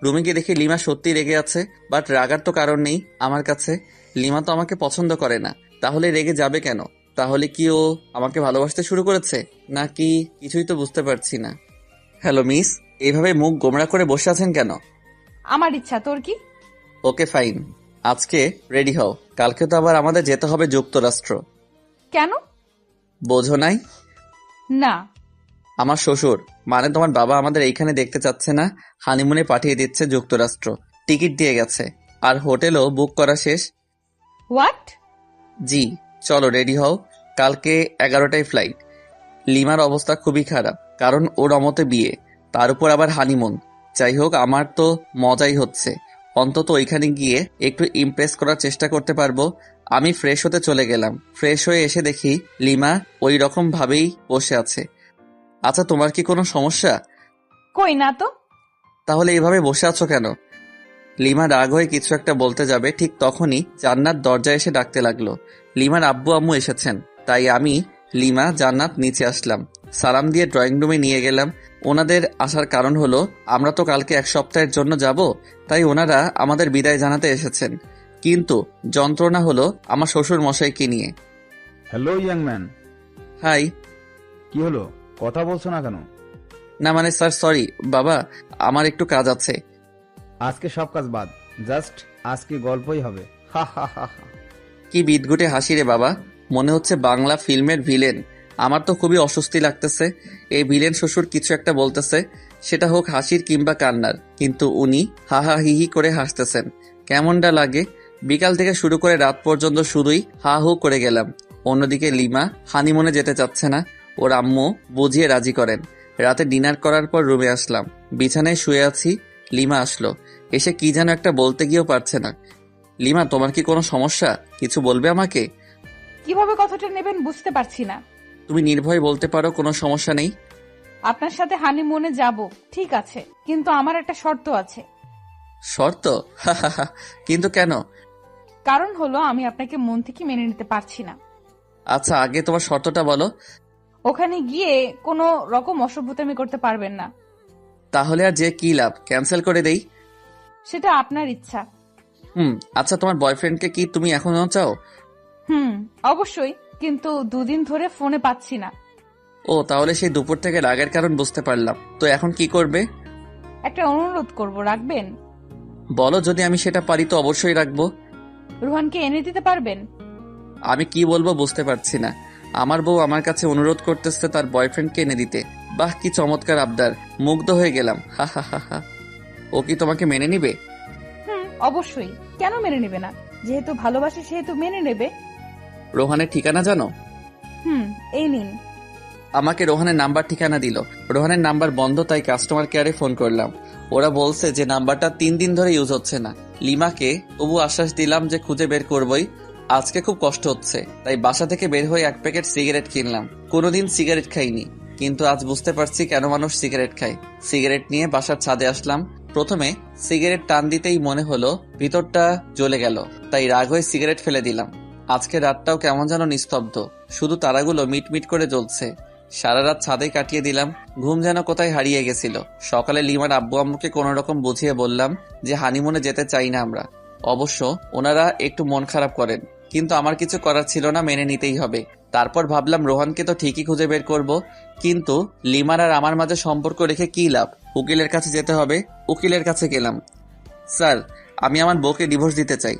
রুমে গিয়ে দেখি লিমা সত্যি রেগে আছে, বাট রাগার তো কারণ নেই আমার কাছে। লিমা তো আমাকে পছন্দ করে না, তাহলে রেগে যাবে কেন? তাহলে কি ও আমাকে ভালোবাসতে শুরু করেছে নাকি? কিছুই তো বুঝতে পারছি না। হ্যালো মিস, এইভাবে মুখ গোমড়া করে বসে আছেন কেন? আমার ইচ্ছা, তোর কি? ওকে ফাইন, আজকে রেডি হও, কালকে তো আবার আমাদের যেতে হবে যুক্তরাষ্ট্র। কেন? বোঝো নাই? না। আমার শ্বশুর, মানে তোমার বাবা, আমাদের এইখানে দেখতে চাচ্ছে না, হানিমুনে পাঠিয়ে দিচ্ছে যুক্তরাষ্ট্র। টিকিট দিয়ে গেছে, আর হোটেলও বুক করা শেষ। হোয়াট? জি, চলো রেডি হও, কালকে 11টায় ফ্লাইট। লিমার অবস্থা খুবই খারাপ, কারণ ওর অমতে বিয়ে, তার উপর আবার হানিমুন। যাই হোক, আমার তো মজাই হচ্ছে। অন্তত ওইখানে গিয়ে একটু ইমপ্রেস করার চেষ্টা করতে পারবো। আমি ফ্রেশ হতে চলে গেলাম। ফ্রেশ হয়ে এসে দেখি লিমা ওই রকম ভাবেই বসে আছে। আচ্ছা, তোমার কি কোনো সমস্যা? কই না তো। তাহলে এইভাবে বসে আছো কেন? লিমা রাগ হয়ে কিছু একটা বলতে যাবে, ঠিক তখনই জান্নাত দরজায় এসে ডাকতে লাগলো। লিমার আব্বু আম্মু এসেছেন, তাই আমি, লিমা, জান্নাত নিচে আসলাম। সালাম দিয়ে ড্রয়িং রুমে নিয়ে গেলাম। ওনাদের আসার কারণ হলো আমরা তো কালকে 1 সপ্তাহের জন্য যাব, তাই ওনারা আমাদের বিদায় জানাতে এসেছেন। কিন্তু যন্ত্রণা হলো আমার শ্বশুর মশাইকে নিয়ে। Hello young man. হাই। কি হলো, কথা বলছো না কেন? না মানে স্যার, সরি বাবা, আমার একটু কাজ আছে। আজকে সব কাজ বাদ, জাস্ট আজকে গল্পই হবে। হা হা হা হা। কি বিদঘুটে হাসি রে বাবা, মনে হচ্ছে বাংলা ফিল্মের ভিলেন। আমার তো খুবই অস্বস্তি লাগতেছে। এই ভিলেন শ্বশুর কিছু একটা বলতেছে, সেটা হোক হাসির কিংবা কান্নার, কিন্তু উনি হা হা হি হি করে হাসতেছেন। কেমনটা লাগে? বিকাল থেকে শুরু করে রাত পর্যন্ত শুধুই হা হু করে গেলাম। অন্যদিকে লিমা হানিমুনে যেতে চাচ্ছে না, ওর আম্মু বুঝিয়ে রাজি করেন। রাতে ডিনার করার পর রুমে আসলাম, বিছানায় শুয়ে আছি। লিমা আসলো, এসে কি যেন একটা বলতে গিয়েও পারছে না। লিমা, তোমার কি কোনো সমস্যা? কিছু বলবে আমাকে? কিভাবে কথাটা নেবেন বুঝতে পারছি না। তুমি নির্ভয়ে বলতে পারো, কোনো সমস্যা নেই। আপনার সাথে হানিমুনে যাব, ঠিক আছে, কিন্তু আমার একটা শর্ত আছে। শর্ত? কিন্তু কেন? কারণ হলো আমি আপনাকে মন থেকে মেনে নিতে পারছি না। আচ্ছা, আগে তোমার শর্তটা বলো। ওখানে গিয়ে কোনো রকম অসভ্যতামি করতে পারবেন না। তাহলে আর যে কি লাভ, ক্যান্সেল করে দেই? সেটা আপনার ইচ্ছা। আচ্ছা, তোমার বয়ফ্রেন্ডকে কি তুমি এখনো চাও? অবশ্যই, কিন্তু 2 দিন ধরে ফোনে পাচ্ছি না। ও, তাহলে সেই দুপুর থেকে রাগের কারণ বুঝতে পারলাম। তো এখন কি করবে? একটা অনুরোধ করব, রাখবেন? বলো, যদি আমি সেটা পারি তো অবশ্যই রাখবো। রুহানকে এনে দিতে পারবেন? আমি কি বলবো বুঝতে পারছি না। আমার বউ আমার কাছে অনুরোধ করতেছে তার বয়ফ্রেন্ডকে এনে দিতে। বাহ, কি চমৎকার আবদার, মুগ্ধ হয়ে গেলাম। হা হা হা হা। ও কি তোমাকে মেনে নিবে? অবশ্যই, কেন মেনে নেবে না? যেহেতু ভালোবাসে সেহেতু মেনে নেবে। রোহানের ঠিকানা জানো? এই নিন। আমাকে রোহানের নাম্বার ঠিকানা দিল। রোহানের নাম্বার বন্ধ, তাই কাস্টমার কেয়ারে ফোন করলাম। ওরা বলছে যে নাম্বারটা 3 দিন ধরে ইউজ হচ্ছে না। লিমাকে তবু আশ্বাস দিলাম যে খুঁজে বের করবই। আজকে খুব কষ্ট হচ্ছে, তাই বাসা থেকে বের হয়ে 1 প্যাকেট সিগারেট কিনলাম। কোনোদিন সিগারেট খাইনি, কিন্তু আজ বুঝতে পারছি কেন মানুষ সিগারেট খায়। সিগারেট নিয়ে বাসার ছাদে আসলাম। প্রথমে সিগারেট টান দিতেই মনে হলো ভিতরটা জ্বলে গেল, তাই রাগ হয়ে সিগারেট ফেলে দিলাম। আজকে রাতটাও কেমন যেন নিস্তব্ধ, শুধু তারাগুলো মিটমিট করে জ্বলছে। সারা রাত ছাদে কাটিয়ে দিলাম, ঘুম যেন কোথায় হারিয়ে গেছিল। সকালে লিমার আব্বু আম্মুকে কোনো রকম বুঝিয়ে বললাম যে হানিমুনে যেতে চাই না আমরা। অবশ্য ওনারা একটু মন খারাপ করেন, কিন্তু আমার কিছু করার ছিল না, মেনে নিতেই হবে। তারপর ভাবলাম রোহানকে তো ঠিকই খুঁজে বের করব, কিন্তু লিমার আর আমার মাঝে সম্পর্ক রেখে কি লাভ? উকিলের কাছে যেতে হবে। উকিলের কাছে গেলাম। স্যার, আমি আমার বউকে ডিভোর্স দিতে চাই।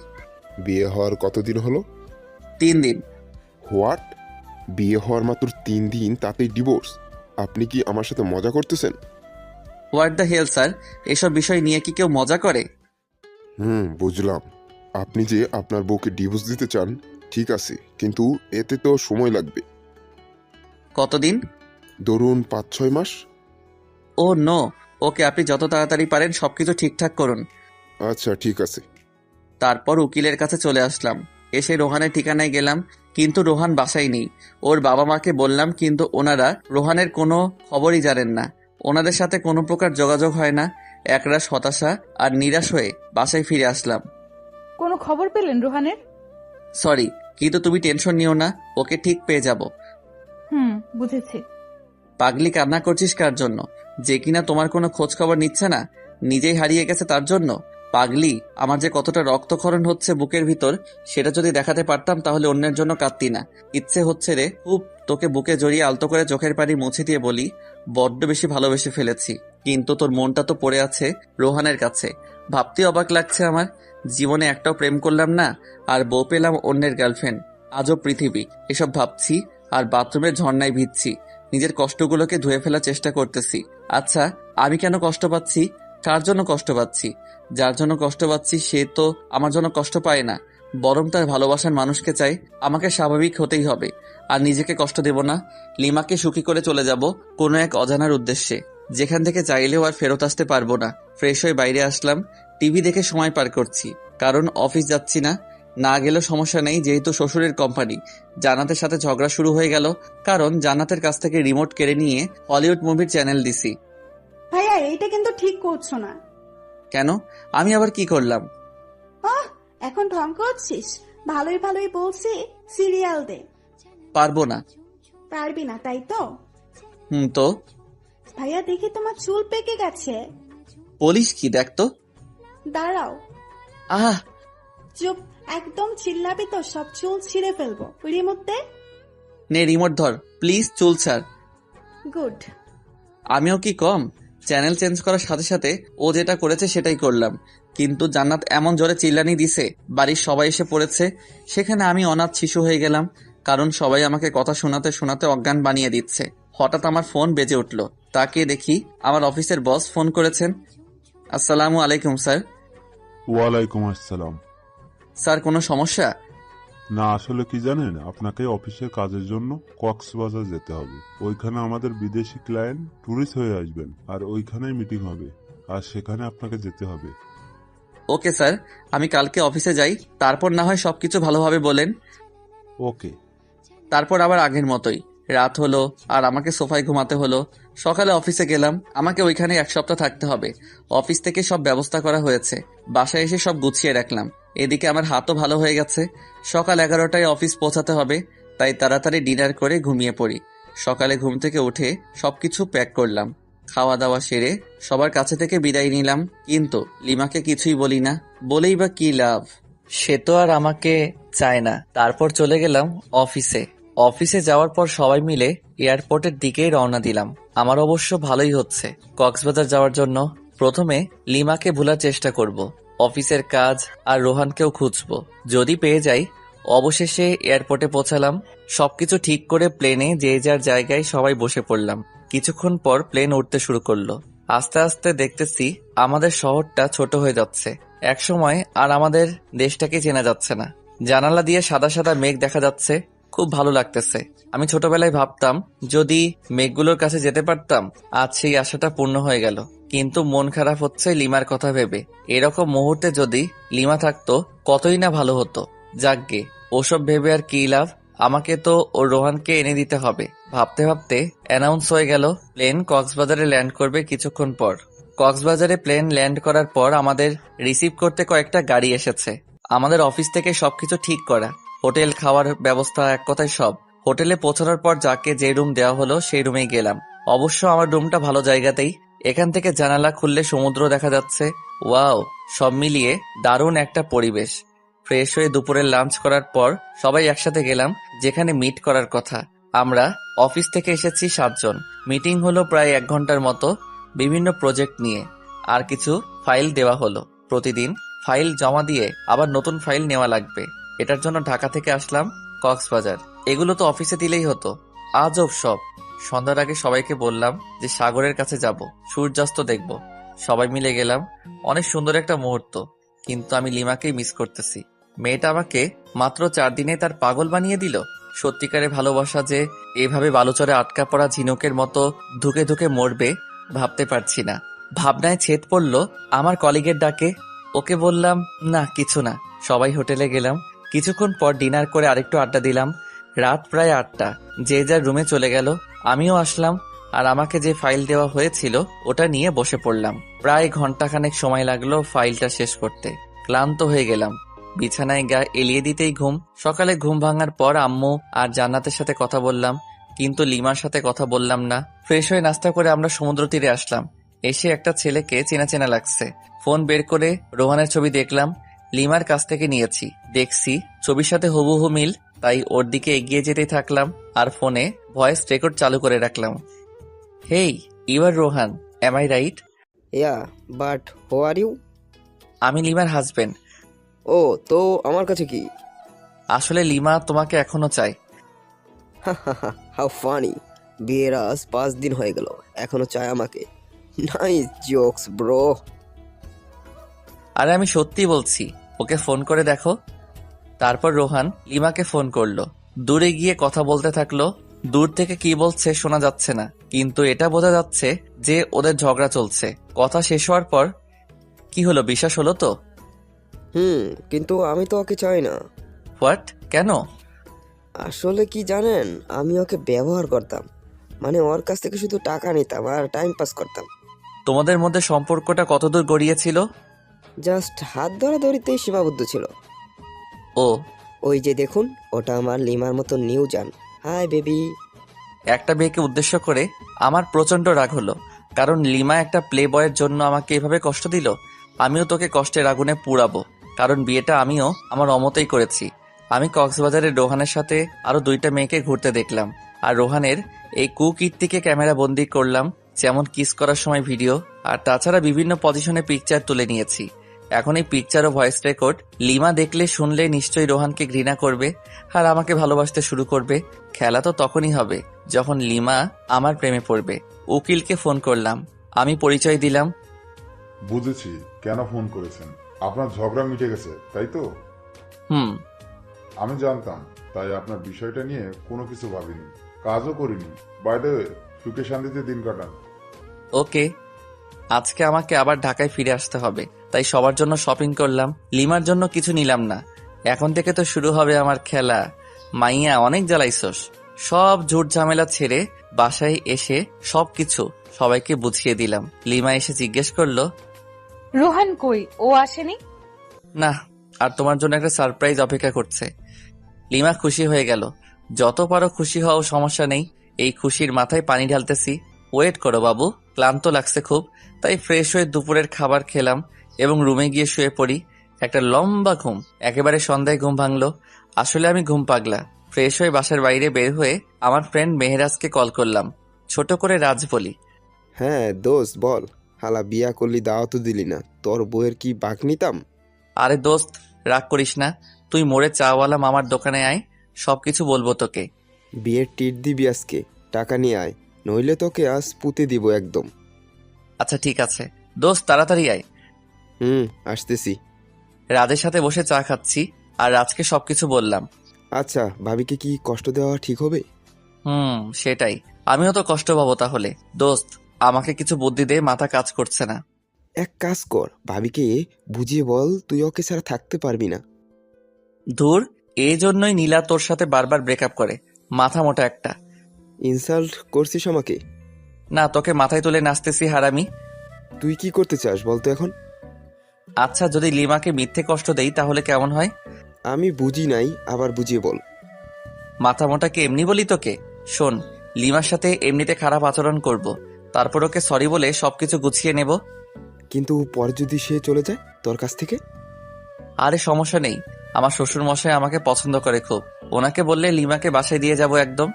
বিয়ে হওয়ার কতদিন হলো? 3 দিন। হোয়াট? বিয়ে হওয়ার মাত্র 3 দিন, তাতেই ডিভোর্স? আপনি কি আমার সাথে মজা করতেছেন? হোয়াট দ্য হেল স্যার, এসব বিষয় নিয়ে কি কেউ মজা করে? বুঝলাম। আপনি যে আপনার বউকে ডিভোর্স দিতে চান, ঠিক আছে, কিন্তু এতে তো সময় লাগবে। কতদিন? ধরুন 5-6 মাস। ও নো। ওকে, আপনি যত তাড়াতাড়ি পারেন সবকিছু ঠিকঠাক করুন। আচ্ছা, ঠিক আছে। তারপর উকিলের কাছে চলে আসলাম। এসে রোহানের ঠিকানায় গেলাম, কিন্তু রোহান বাসায় নেই। ওর বাবা মাকে বললাম, কিন্তু ওনারা রোহানের কোনো খবরই জানেন না। ওনাদের সাথে কোনো প্রকার যোগাযোগ হয় না। একরাশ হতাশা আর নিরাশ হয়ে বাসায় ফিরে আসলাম। কোনো খবর পেলেন রুহানের? সরি, কিন্তু তুমি টেনশন নিও না, ওকে ঠিক পেয়ে যাব। বুঝেছি। পাগলি, কান্না করছিস কার জন্য? যে কিনা তোমার কোনো খোঁজ খবর নিচ্ছে না, নিজেই হারিয়ে গেছে তার জন্য? পাগলি, আমার যে কতটা রক্তক্ষরণ হচ্ছে বুকের ভিতর, সেটা যদি দেখাতে পারতাম তাহলে অন্যের জন্য কাঁদতি না। ইচ্ছে হচ্ছে রে খুব তোকে বুকে জড়িয়ে আলতো করে চোখের পানি মুছে দিয়ে বলি, বড্ড বেশি ভালোবেসে ফেলেছি। কিন্তু তোর মনটা তো পড়ে আছে রোহানের কাছে। ভাবতে অবাক লাগছে আমার, জীবনে একটাও প্রেম করলাম না, আর বউ পেলাম অন্যের গার্লফ্রেন্ড। আজব পৃথিবী। এসব ভাবছি আর বাথরুমের ঝর্ণায় ভিজছি। নিজের কষ্টগুলোকে ধুয়ে ফেলার চেষ্টা করতেছি। আচ্ছা, আমি কেন কষ্ট পাচ্ছি? কার জন্য কষ্ট পাচ্ছি? যার জন্য কষ্ট পাচ্ছি সে তো আমার জন্য কষ্ট পায় না, বরং তার ভালোবাসার মানুষকে চাই। আমাকে স্বাভাবিক হতেই হবে, আর নিজেকে কষ্ট দেব না। লিমাকে সুখী করে চলে যাব কোনো এক অজানার উদ্দেশ্যে, যেখান থেকে চাইলেও আর ফেরত আসতে পারবো না। ফ্রেশ হয়ে বাইরে আসলাম, টিভি দেখে সময় পার করছি, কারণ অফিস যাচ্ছি না। না গেলেও সমস্যা নেই, যেহেতু শ্বশুরের কোম্পানি। জান্নাতের সাথে ঝগড়া শুরু হয়ে গেল, কারণ জান্নাতের কাছ থেকে রিমোট কেড়ে নিয়ে হলিউড মুভির চ্যানেল দিছি। ভাইয়া, এইটা কিন্তু ঠিক করছো না। কেন? আমি আবার কি করলাম? এখন ঢং করছিস? ভালোই ভালোই বলছি, সিরিয়াল দে। পারবো না। পারবি না তাই তো? তো ভাইয়া, দেখি তোমার চুল পেকে গেছে। বলিস কি? দেখ তো। দাঁড়াও। আহ, চুপ, একদম চিল্লাবি তো সব চুল ছিঁড়ে ফেলবো। রিমোট দে। নে রিমোট ধর, প্লিজ চুল ছাড়। গুড। আমিও কি কম? চ্যানেল চেঞ্জ করার সাথে সাথে ও যেটা করেছে সেটাই করলাম, কিন্তু জান্নাত এমন জোরে চিল্লানি দিছে, বাড়ির সবাই এসে পড়েছে। সেখানে আমি অনাথ শিশু হয়ে গেলাম, কারণ সবাই আমাকে কথা শোনাতে শোনাতে অজ্ঞান বানিয়ে দিচ্ছে। হঠাৎ আমার ফোন বেজে উঠল, তাকে দেখি আমার অফিসের বস ফোন করেছেন। আসসালামু আলাইকুম স্যার। ওয়ালাইকুম আসসালাম। স্যার, কোনো সমস্যা? না, আসলে কি জানেন, আপনাকে অফিসের কাজের জন্য কক্সবাজার যেতে হবে। ওইখানে আমাদের বিদেশি ক্লায়েন্ট ট্যুরিস্ট হয়ে আসবেন, আর ওইখানেই মিটিং হবে, আর সেখানে আপনাকে যেতে হবে। ওকে স্যার, আমি কালকে অফিসে যাই, তারপর না হয় সবকিছু ভালোভাবে বলেন। ওকে। তারপর আবার আগের মতোই রাত হলো আর আমাকে সোফায় ঘুমাতে হলো। সকালে অফিসে গেলাম, আমাকে ওইখানে 1 সপ্তাহ থাকতে হবে। অফিস থেকে সব ব্যবস্থা করা হয়েছে, বাসায় এসে সব গুছিয়ে রাখলাম। এদিকে আমার হাতও ভালো হয়ে গেছে। সকাল 11টায় অফিস পৌঁছাতে হবে, তাই তাড়াতাড়ি ডিনার করে ঘুমিয়ে পড়ি। সকালে ঘুম থেকে উঠে সবকিছু প্যাক করলাম, খাওয়া দাওয়া সেরে সবার কাছে থেকে বিদায় নিলাম। কিন্তু লিমাকে কিছুই বলি না, বলেই বা কি লাভ, সে তো আর আমাকে চায় না। তারপর চলে গেলাম অফিসে যাওয়ার পর সবাই মিলে এয়ারপোর্টের দিকেই রওনা দিলাম। আমার অবশ্য ভালোই হচ্ছে কক্সবাজার যাওয়ার জন্য। প্রথমে লিমাকে ভোলার চেষ্টা করব, অফিসের কাজ আর রোহানকেও খুঁজবো, যদি পেয়ে যাই। অবশেষে এয়ারপোর্টে পৌঁছালাম, সবকিছু ঠিক করে প্লেনে যে যার জায়গায় সবাই বসে পড়লাম। কিছুক্ষণ পর প্লেন উঠতে শুরু করলো। আস্তে আস্তে দেখতেছি আমাদের শহরটা ছোট হয়ে যাচ্ছে। একসময় আর আমাদের দেশটাকে চেনা যাচ্ছে না। জানালা দিয়ে সাদা সাদা মেঘ দেখা যাচ্ছে, খুব ভালো লাগতেছে। আমি ছোটবেলায় ভাবতাম যদি মেঘগুলোর কাছে যেতে পারতাম, আজ সেই আশাটা পূর্ণ হয়ে গেল। কিন্তু মন খারাপ হচ্ছে লিমার কথা ভেবে। এরকম মুহূর্তে যদি লিমা থাকতো কতই না ভালো হতো। যাকগে, ওসব ভেবে আর কি লাভ, আমাকে তো ও রোহানকে এনে দিতে হবে। ভাবতে ভাবতে অ্যানাউন্স হয়ে গেল প্লেন কক্সবাজারে ল্যান্ড করবে কিছুক্ষণ পর। কক্সবাজারে প্লেন ল্যান্ড করার পর আমাদের রিসিভ করতে কয়েকটা গাড়ি এসেছে। আমাদের অফিস থেকে সবকিছু ঠিক করা, হোটেল, খাওয়ার ব্যবস্থা, এক কথায় সব। হোটেলে পৌঁছানোর পর যাকে যে রুম দেওয়া হলো সেই রুমেই গেলাম। অবশ্য আমার রুমটা ভালো জায়গাতেই, এখান থেকে জানালা খুললে সমুদ্র দেখা যাচ্ছে। ওয়াও, সব মিলিয়ে দারুণ একটা পরিবেশ। ফ্রেশ হয়ে দুপুরের লাঞ্চ করার পর সবাই একসাথে গেলাম যেখানে মিট করার কথা। আমরা অফিস থেকে এসেছি 7 জন। মিটিং হলো প্রায় 1 ঘন্টার মতো, বিভিন্ন প্রজেক্ট নিয়ে। আর কিছু ফাইল দেওয়া হলো। প্রতিদিন ফাইল জমা দিয়ে আবার নতুন ফাইল নেওয়া লাগবে। এটার জন্য ঢাকা থেকে আসলাম কক্সবাজার। এগুলো তো অফিসে দিলেই হতো, আজব সব। সন্ধ্যার আগে সবাইকে বললাম যে সাগরের কাছে যাব, সূর্যাস্ত দেখব। সবাই মিলে গেলাম, অনেক সুন্দর একটা মুহূর্ত। কিন্তু আমি লিমাকেই মিস করতেছি। মেয়েটা আমাকে মাত্র 4 দিনে তার পাগল বানিয়ে দিল। সত্যিকারে ভালোবাসা যে এভাবে বালুচরে আটকা পড়া ঝিনুকের মতো ধুকে ধুকে মরবে ভাবতে পারছি না। ভাবনায় ছেদ পড়ল আমার কলিগের ডাকে। ওকে বললাম না, কিছু না। সবাই হোটেলে গেলাম। কিছুক্ষণ পর ডিনার করে আরেকটু আড্ডা দিলাম। রাত প্রায় 8টা, যে যার রুমে চলে গেল। আমিও আসলাম আর আমাকে যে ফাইল দেওয়া হয়েছিল ওটা নিয়ে বসে পড়লাম। প্রায় ঘন্টাখানেক সময় লাগলো ফাইলটা শেষ করতে। ক্লান্ত হয়ে গেলাম, বিছানায় গা এলিয়ে দিতেই ঘুম। সকালে ঘুম ভাঙার পর আম্মু আর জান্নাতের সাথে কথা বললাম, কিন্তু লিমার সাথে কথা বললাম না। ফ্রেশ হয়ে নাস্তা করে আমরা সমুদ্র তীরে আসলাম। এসে একটা ছেলেকে চেনা চেনা লাগছে। ফোন বের করে রোহানের ছবি দেখলাম, লিমার কাছ থেকে নিয়েছি। দেখছি ছবির সাথে হুবহু মিল, তাই ওর দিকে এগিয়ে যেতেই থাকলাম আর ফোনে ভয়েস রেকর্ড চালু করে রাখলাম। Hey, you are Rohan, am I right? Yeah, but who are you? আমি লিমার হাজবেন্ড। ও, তো আমার কাছে কি? আসলে লিমা তোমাকে এখনো চাই। হাউ ফানি, বিয়ের আজ 5 দিন হয়ে গেল, এখনো চায় আমাকে। Nice jokes bro. আরে আমি সত্যি বলছি, ওকে ফোন করে দেখো। তারপর রোহান লিমাকে ফোন করলো। দূরে গিয়ে কথা বলতে থাকলো। দূর থেকে কি বলছে শোনা যাচ্ছে না, কিন্তু এটা বোঝা যাচ্ছে যে ওদের ঝগড়া চলছে। কথা শেষ হওয়ার পর, কি হলো, বিশ্বাস হলো তো? কিন্তু আমি তো ওকে চাই না। হোয়াট, কেন? আসলে কি জানেন, আমি ওকে ব্যবহার করতাম। মানে ওর কাছ থেকে শুধু টাকা নিতাম আর টাইম পাস করতাম। তোমাদের মধ্যে সম্পর্কটা কতদূর গড়িয়েছিল? জাস্ট হাত ধরাধরিতেই সীমাবদ্ধ ছিল। ও, ওই যে দেখুন, ওটা আমার লিমার মতো নিউ জান। Hi baby. একটা মেয়েকে উদ্দেশ্য করে আমার প্রচন্ড রাগ হলো, কারণ লিমা একটা প্লে বয়ের জন্য আমাকে এভাবে কষ্ট দিল। আমিও তোকে কষ্টের আগুনে পুড়াবো, কারণ বিয়েটা আমিও আমার অমতেই করেছি। আমি কক্সবাজারে রোহানের সাথে আরো 2টা মেয়েকে ঘুরতে দেখলাম, আর রোহানের এই কুকীর্তিকে ক্যামেরা বন্দি করলাম, যেমন কিস করার সময় ভিডিও, আর তাছাড়া বিভিন্ন পজিশনে পিকচার তুলে নিয়েছি। এখন এই পিকচার ও ভয়েস রেকর্ড লিমা দেখলে শুনলে নিশ্চয়ই রোহানকে ঘৃণা করবে আর আমাকে ভালোবাসতে শুরু করবে। খেলা তো তখনই হবে যখন লিমা আমার প্রেমে পড়বে। উকিলকে ফোন করলাম, আমি পরিচয় দিলাম। বুঝেছি কেন ফোন করেছেন, আপনার ঝগড়া মিটে গেছে তাই তো? আমি জানতাম, তাই আপনার বিষয়টা নিয়ে কোনো কিছু ভাবিনি, কাজও করিনি। বাই দ্য ওয়ে, সুখে শান্তিতে দিন কাটান। ওকে। আজকে আমাকে আবার ঢাকায় ফিরে আসতে হবে, তাই সবার জন্য শপিং করলাম। লিমার জন্য কিছু নিলাম না। এখন থেকে তো শুরু হবে আমার খেলা। মাইয়া, অনেক জ্বালাইছস। সব ঝুট ঝামেলা ছেড়ে বাসায় এসে সবকিছু সবাইকে বুঝিয়ে দিলাম। লিমা এসে জিজ্ঞেস করলো, রোহান কই? ও আসেনি? না, আর তোমার জন্য একটা সারপ্রাইজ অপেক্ষা করছে। লিমা খুশি হয়ে গেল। যত পারো খুশি হও, সমস্যা নেই। এই খুশির মাথায় পানি ঢালতেছি। ওয়েট করো বাবু, ক্লান্ত লাগছে খুব, তাই ফ্রেশ হয়ে দুপুরের খাবার খেলাম এবং রুমে গিয়ে শুয়ে পড়ি। একটা লম্বা ঘুম, একেবারে সন্ধ্যায় ঘুম ভাঙলো। আসলে আমি ঘুম পাগলা। ফ্রেশ হয়ে বাসার বাইরে বের হয়ে আমার ফ্রেন্ড মেহরাজকে কল করলাম। ছোট করে রাজ বলি, হ্যাঁ দোস্ত বল, হালা বিয়া করলি দাওয়াতও দিলি না, তোর বউয়ের কি বাঘ নিতাম? আরে দোস্ত, রাগ করিস না। তুই মোড়ে চাওয়ালা মামার দোকানে আয়, সবকিছু বলবো তোকে। বিয়ের টিট দিবি আজকে, টাকা নিয়ে আয়, নইলে তোকে আজ পুঁতে দিব একদম। আচ্ছা ঠিক আছে দোস্ত, তাড়াতাড়ি আয়। আসতেছি। রাজের সাথে বসে চা খাচ্ছি আর রাজকে সবকিছু বললাম। আচ্ছা, ভাবিকে কি কষ্ট দেওয়া ঠিক হবে? সেটাই, আমিও তো কষ্ট পাবো তাহলে। দোস্ত, আমাকে কিছু বুদ্ধি দে, মাথা কাজ করছে না। এক কাজ কর, ভাবিকে বুঝিয়ে বল তুই ওকে ছাড়া থাকতে পারবি না। ধুর, এই জন্যই নীলা তোর সাথে বারবার ব্রেকআপ করে, মাথা মোটা একটা। ইনসাল্ট করছিস আমাকে? না, তোকে মাথায় তুলে নাচতেছি হারামি। তুই কি করতে চাস বলতো এখন? আচ্ছা, যদি লিমাকে মিথ্যে কষ্ট দেই তাহলে কেমন হয়? আমি বুঝি নাই, আবার বুঝিয়ে বল। মাথা মোটাকে এমনি বলি তোকে? শোন, লিমার সাথে এমনিতে খারাপ আচরণ করব, তারপর ওকে সরি বলে সবকিছু গুছিয়ে নেব। কিন্তু পরে যদি সে চলে যায় তোর কাছ থেকে? আরে সমস্যা নেই, আমার শ্বশুর মশাই আমাকে পছন্দ করে খুব। ওনাকে বললে লিমাকে বাসায় দিয়ে যাব একদম।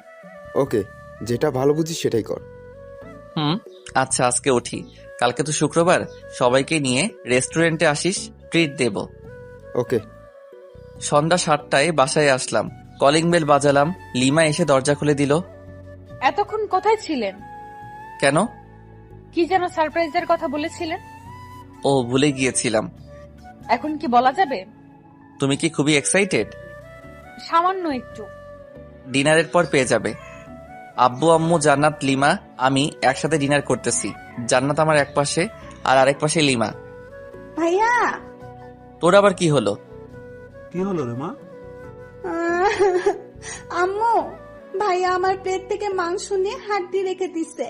ওকে, যেটা ভালো বুঝিস সেটাই কর। আচ্ছা, আজকে উঠি। কালকে তো শুক্রবার, সবাইকে নিয়ে রেস্টুরেন্টে আসিস, ট্রিট দেব। ওকে। সন্ধ্যা 7টায় বাসায় আসলাম, কলিং বেল বাজালাম। লিমা এসে দরজা খুলে দিল। এতক্ষণ কোথায় ছিলেন? কেন? কি যেন সারপ্রাইজের কথা বলেছিলেন? ও, ভুলে গিয়েছিলাম। এখন কি বলা যাবে? তুমি কি খুবই এক্সাইটেড? সামান্য একটু। ডিনারের পর পেয়ে যাবে। আব্বু আম্মু জান্নাত লিমা আমি একসাথে ডিনার করতেছি। জান্নাত আমার এক পাশে আর আরেক পাশে লিমা। ভাইয়া, তোর আবার কি হলো? কি হলো রে মা? আম্মু, ভাইয়া আমার প্লেট থেকে মাংস নিয়ে হাড্ডি রেখে দিছে।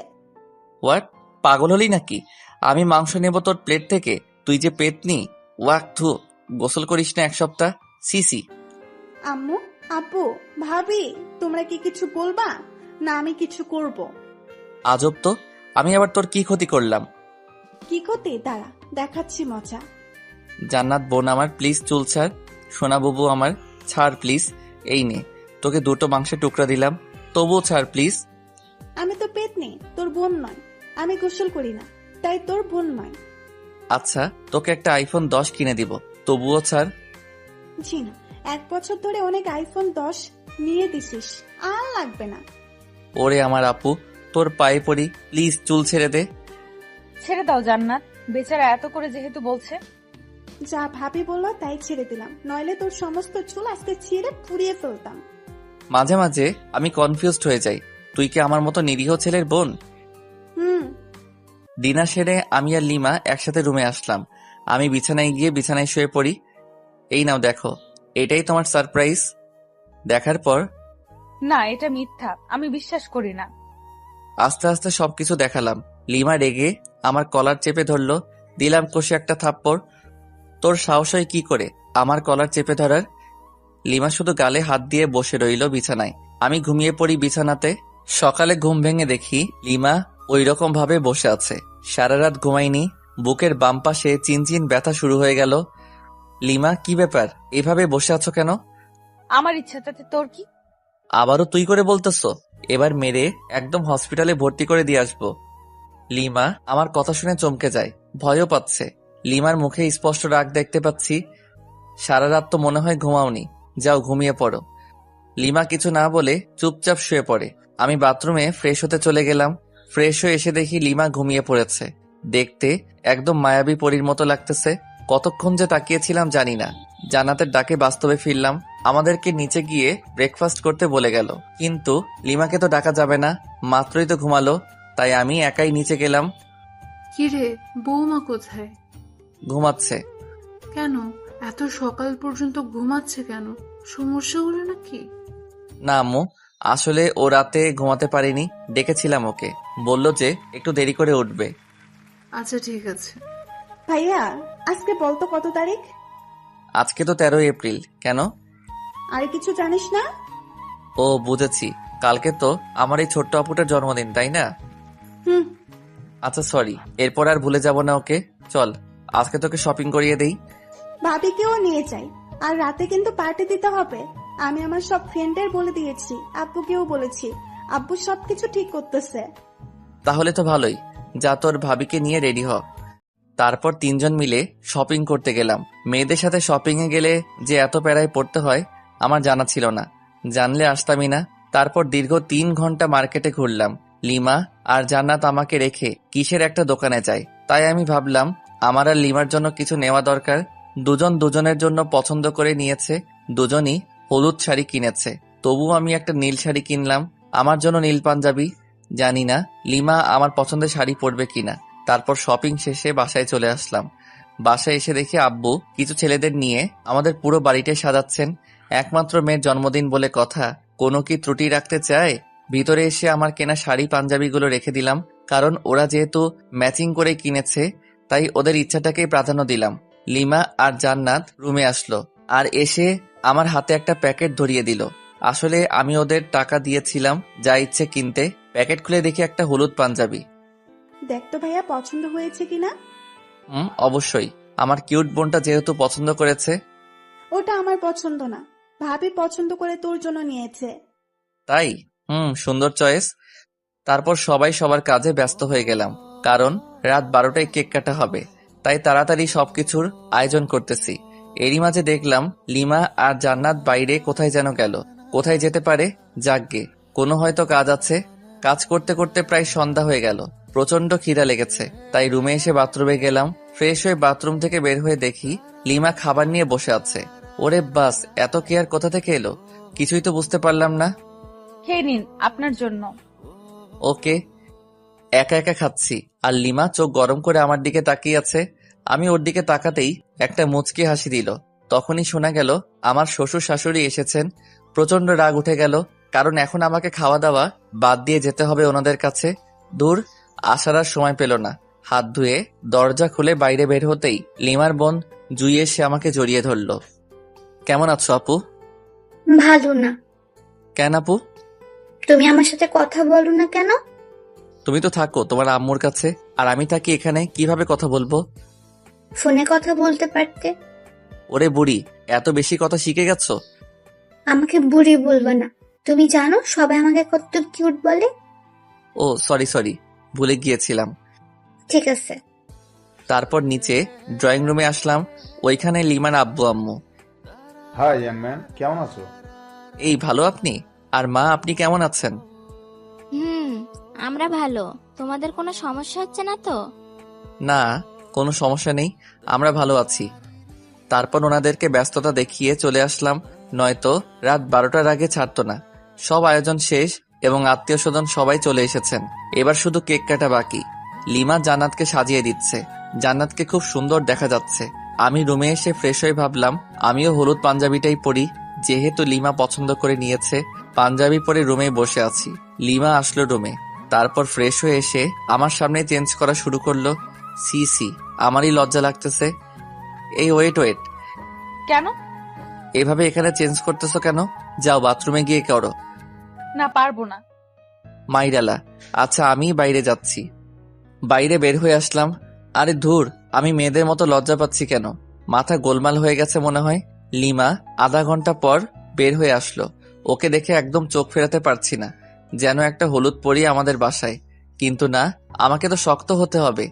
হোয়াট? পাগল হলি নাকি? আমি মাংস নেব তোর প্লেট থেকে? তুই যে পেতনি! ওয়াক থু, গোসল করিস না এক সপ্তাহ। সিসি। আম্মু, আব্বু, ভাবি, তোমরা কি কিছু বলবা না আমি কিছু করব? আজব তো, আমি আবার তোর কি ক্ষতি করলাম? কি ক্ষতি? দাঁড়া, দেখাচ্ছি মজা। জান্নাত বোন আমার, প্লিজ চুল ছাড়। সোনা বুবু আমার, ছাড় প্লিজ। এই নে, তোকে 2টো মাংসের টুকরা দিলাম, তবুও ছাড় প্লিজ। আমি তো পেতনি, তোর বোন নয়। আমি গোসল করি না, তাই তোর বোন নয়। আচ্ছা, তোকে একটা আইফোন 10 কিনে দিব, তবুও ছাড়। জি না, 1 বছর ধরে অনেক আইফোন 10 নিয়ে দিছিস, আর লাগবে না। ওরে আমার আপু, তোর পায়ে পড়ি, প্লিজ চুল ছেড়ে দে। ছেড়ে দাও জান্নাত, বেচারা এত করে যেহেতু বলছে। যা ভাবি বললো তাই ছেড়ে দিলাম, নইলে তোর সমস্ত চুল আজকে ছিঁড়ে পুড়িয়ে ফেলতাম। মাঝে মাঝে আমি কনফিউজড হয়ে যাই, তুই কি আমার মতো নিরীহ ছেলের বোন? ডিনার সেরে আমি আর লিমা একসাথে রুমে আসলাম। আমি বিছানায় গিয়ে বিছানায় শুয়ে পড়ি। এই নাও দেখো, এটাই তোমার সারপ্রাইজ। দেখার পর, না, এটা মিথ্যা, আমি বিশ্বাস করি না। আস্তে আস্তে সবকিছু দেখালাম। লিমা রেগে আমার কলার চেপে ধরলো, দিলাম কষে একটা থাপ্পড়। তোর সাহস হয় কি করে আমার কলার চেপে ধরার? লিমা শুধু গালে হাত দিয়ে বসে রইল বিছানায়। আমি ঘুমিয়ে পড়ি বিছানাতে। সকালে ঘুম ভেঙে দেখি লিমা ওই রকম ভাবে বসে আছে। সারা রাত ঘুমাইনি, বুকের বাম পাশে চিনচিন ব্যথা শুরু হয়ে গেল। লিমা, কি ব্যাপার, এভাবে বসে আছো কেন? আমার ইচ্ছা, তাতে তোর কি? আবারও তুই করে বলতেছো? এবার মেরে একদম হসপিটালে ভর্তি করে দিয়ে আসবো। লিমা আমার কথা শুনে চমকে যায়, ভয়ও পাচ্ছে। লিমার মুখে স্পষ্ট রাগ দেখতে পাচ্ছি। সারা রাত তো মনে হয় ঘুমাওনি, যাও ঘুমিয়ে পড়ো। লিমা কিছু না বলে চুপচাপ শুয়ে পড়ে। আমি বাথরুমে ফ্রেশ হতে চলে গেলাম। ফ্রেশ হয়ে এসে দেখি লিমা ঘুমিয়ে পড়েছে। দেখতে একদম মায়াবী পরীর মতো লাগতেছে। কতক্ষণ যে তাকিয়েছিলাম জানি না। জান্নাতের ডাকে বাস্তবে ফিরলাম। আমাদেরকে নিচে গিয়ে ব্রেকফাস্ট করতে বলে গেল, কিন্তু লিমাকে তো ডাকা যাবে না, মাত্রই তো ঘুমালো। তাই আমি একাই নিচে গেলাম। কিরে, বৌমা কোথায়? ঘুমাচ্ছে। কেন এত সকাল পর্যন্ত ঘুমাচ্ছে কেন? সমস্যা হলো নাকি? না আম্মু, আসলে ও রাতে ঘুমাতে পারেনি, ডেকেছিলাম ওকে, বলল যে একটু দেরি করে উঠবে। আচ্ছা ঠিক আছে। ভাইয়া আজকে বলতো কত তারিখ? আজকে তো 13 এপ্রিল। কেন? আর কিছু জানিস না? ও বুঝেছি, কালকে তো আমার এই ছোট্ট আপুটার জন্মদিন, তাই না? হুম। আচ্ছা সরি, এরপর আর ভুলে যাব না ওকে। চল আজকে তোকে শপিং করিয়ে দেই। ভাবিকেও নিয়ে যাই, আর রাতে কিন্তু পার্টি দিতে হবে। আমি আমার সব ফ্রেন্ডদের বলে দিয়েছি, আব্বুকেও বলেছি। আব্বু সবকিছু ঠিক করতেছে। তাহলে তো ভালোই, যা তোর ভাবিকে নিয়ে রেডি হ। তারপর 3 জন মিলে শপিং করতে গেলাম। মেয়েদের সাথে শপিং এ গেলে যে এত প্যারায় পড়তে হয় আমার জানা ছিল না, জানলে আসতামই না। তারপর দীর্ঘ 3 ঘন্টা মার্কেটে ঘুরলাম। লিমা আর জান্নাত আমাকে রেখে কিসের একটা দোকানে যায়, তাই আমি ভাবলাম আমার আর লিমার জন্য কিছু নেওয়া দরকার। দুজন দুজনের জন্য পছন্দ করে নিয়েছে, দুজনই হলুদ শাড়ি কিনেছে, তবু আমি একটা নীল শাড়ি কিনলাম, আমার জন্য নীল পাঞ্জাবি। জানি না লিমা আমার পছন্দের শাড়ি পরবে কিনা। তারপর শপিং শেষে বাসায় চলে আসলাম। বাসায় এসে দেখি আব্বু কিছু ছেলেদের নিয়ে আমাদের পুরো বাড়িটাই সাজাচ্ছেন। একমাত্র মেয়ের জন্মদিন বলে কথা, কোনো কি ত্রুটি রাখতে চায়? ভিতরে এসে আমার কেনা শাড়ি পাঞ্জাবিগুলো রেখে দিলাম, কারণ ওরা যেহেতু ম্যাচিং করে কিনেছে তাই ওদের ইচ্ছাটাকেই প্রাধান্য দিলাম। লিমা আর জান্নাত রুমে আসলো আর এসে আমার হাতে একটা প্যাকেট ধরিয়ে দিল। আসলে আমি ওদের টাকা দিয়েছিলাম যা ইচ্ছে কিনতে। প্যাকেট খুলে দেখি একটা হলুদ পাঞ্জাবি। দেখ তো ভাইয়া পছন্দ হয়েছে কিনা। অবশ্যই, আমার কিউট বোনটা যেহেতু পছন্দ করেছে। ওটা আমার পছন্দ না, ভাবি পছন্দ করে তোর জন্য নিয়েছে। তাই? সুন্দর চয়েস। তারপর সবাই সবার কাজে ব্যস্ত হয়ে গেলাম, কারণ রাত 12টায় কেক কাটা হবে, তাই তাড়াতাড়ি সবকিছুর আয়োজন করতেছি। এরই মাঝে দেখলাম লিমা আর জান্নাত বাইরে কোথায় যেন গেল। কোথায় যেতে পারে? যাকগে, কোনো হয়তো কাজ আছে। কাজ করতে করতে প্রায় সন্ধ্যা হয়ে গেল। প্রচন্ড খিদা লেগেছে, তাই রুমে এসে বাথরুমে গেলাম। ফ্রেশ হয়ে বাথরুম থেকে বের হয়ে দেখি লিমা খাবার নিয়ে বসে আছে। ওরে বাস, এত কেয়ার কোথা থেকে এলো? কিছুই তো বুঝতে পারলাম না। খেয়ে নিন, আপনার জন্য। ওকে। একা একা খাচ্ছি আর লিমা চোখ গরম করে আমার দিকে তাকিয়ে আছে। আমি ওর দিকে তাকাতেই একটা মুচকি হাসি দিল। তখনই শোনা গেল আমার শ্বশুর শাশুড়ি এসেছেন। প্রচন্ড রাগ উঠে গেল, কারণ এখন আমাকে খাওয়া দাওয়া বাদ দিয়ে যেতে হবে ওনাদের কাছে। দূর, আসার আর সময় পেল না। হাত ধুয়ে দরজা খুলে বাইরে বের হতেই লিমার বোন জুই এসে আমাকে জড়িয়ে ধরল। কেমন আছো আপু? ভালো না। কেন আপু? তুমি আমার সাথে কথা বলো না কেন? তুমি তো থাকো তোমার আম্মুর কাছে, আর আমি থাকি এখানে, কিভাবে কথা বলবো? ফোনে কথা বলতে পারতে। ওরে বুড়ি, এত বেশি কথা শিখে গেছো? আমাকে বুড়ি বলবা না। তুমি জানো সবাই আমাকে কত কিউট বলে। ও সরি, ভুলে গিয়েছিলাম। ঠিক আছে। তারপর নিচে ড্রয়িং রুমে আসলাম। ওইখানে লিমার আব্বু আম্মু। হাই ইয়াং ম্যান, কেমন আছো? এই ভালো, আপনি? আর মা, আপনি কেমন আছেন? আমরা ভালো। তোমাদের কোনো সমস্যা হচ্ছে না তো? না, কোনো সমস্যা নেই, আমরা ভালো আছি। তারপর ওনাদেরকে ব্যস্ততা দেখিয়ে চলে আসলাম, নয়তো রাত 12টার আগে ছাড়তো না। সব আয়োজন শেষ এবং আত্মীয় স্বজন সবাই চলে এসেছেন। এবার শুধু কেক কাটা বাকি। লিমা জান্নাতকে সাজিয়ে দিচ্ছে। জান্নাতকে খুব সুন্দর দেখা যাচ্ছে। আমি রুমে এসে ফ্রেশ হয়ে ভাবলাম আমিও হলুদ পাঞ্জাবিটাই পরি, যেহেতু লিমা পছন্দ করে নিয়েছে। পাঞ্জাবি পরে রুমে বসে আছি। লিমা আসলো রুমে, তারপর ফ্রেশ হয়ে এসে আমার সামনে চেঞ্জ করা শুরু করলো। সি, আমারই লজ্জা লাগতেছে। এই ওয়েট, কেন? এভাবে এখানে চেঞ্জ করতেছো কেন? যাও বাথরুমে গিয়ে করো। না, পারবো না। মাইরালা, আচ্ছা আমি বাইরে যাচ্ছি। বাইরে বের হয়ে আসলাম। আরে ধুর, আমি মেয়েদের মতো লজ্জা পাচ্ছি কেন? মাথা গোলমাল হয়ে গেছে মনে হয়। লিমা আধা ঘন্টা পর বের হয়ে আসলো। ওকে দেখে একদম চোখ ফেরাতে পারছি না, যেন একটা হলুদ পরি আমাদের বাসায়। কিন্তু না, আমাকে তো শক্ত হতে হবে,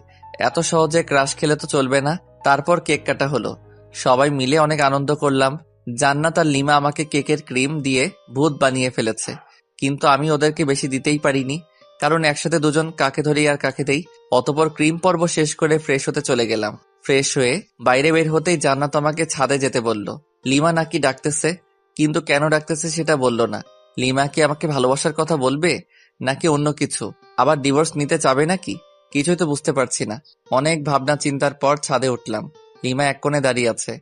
এত সহজে ক্রাশ খেলে তো চলবে না। তারপর কেক কাটা হলো, সবাই মিলে অনেক আনন্দ করলাম। জান্নাত আর লিমা আমাকে কেকের ক্রিম দিয়ে ভূত বানিয়ে ফেলেছে, কিন্তু আমি ওদেরকে বেশি দিতেই পারিনি, কারণ একসাথে দুজন কাকে ধরি আর কাকে দেই। অতপর ক্রিম পর্ব শেষ করে ফ্রেশ হতে চলে গেলাম। ফ্রেশ হয়ে বাইরে বের হতেই জান্নাত আমাকে ছাদে যেতে বলল। লিমা নাকি ডাকতেছে, কিন্তু কেন ডাকতেছে সেটা বলল না। লিমা কি আমাকে ভালোবাসার কথা বলবে নাকি অন্য কিছু? আবার ডিভোর্স নিতে চাবে নাকি? কিছুই তো বুঝতে পারছি না। অনেক ভাবনা চিন্তার পর ছাদে উঠলাম। লিমা এক কোণে দাঁড়িয়ে আছে।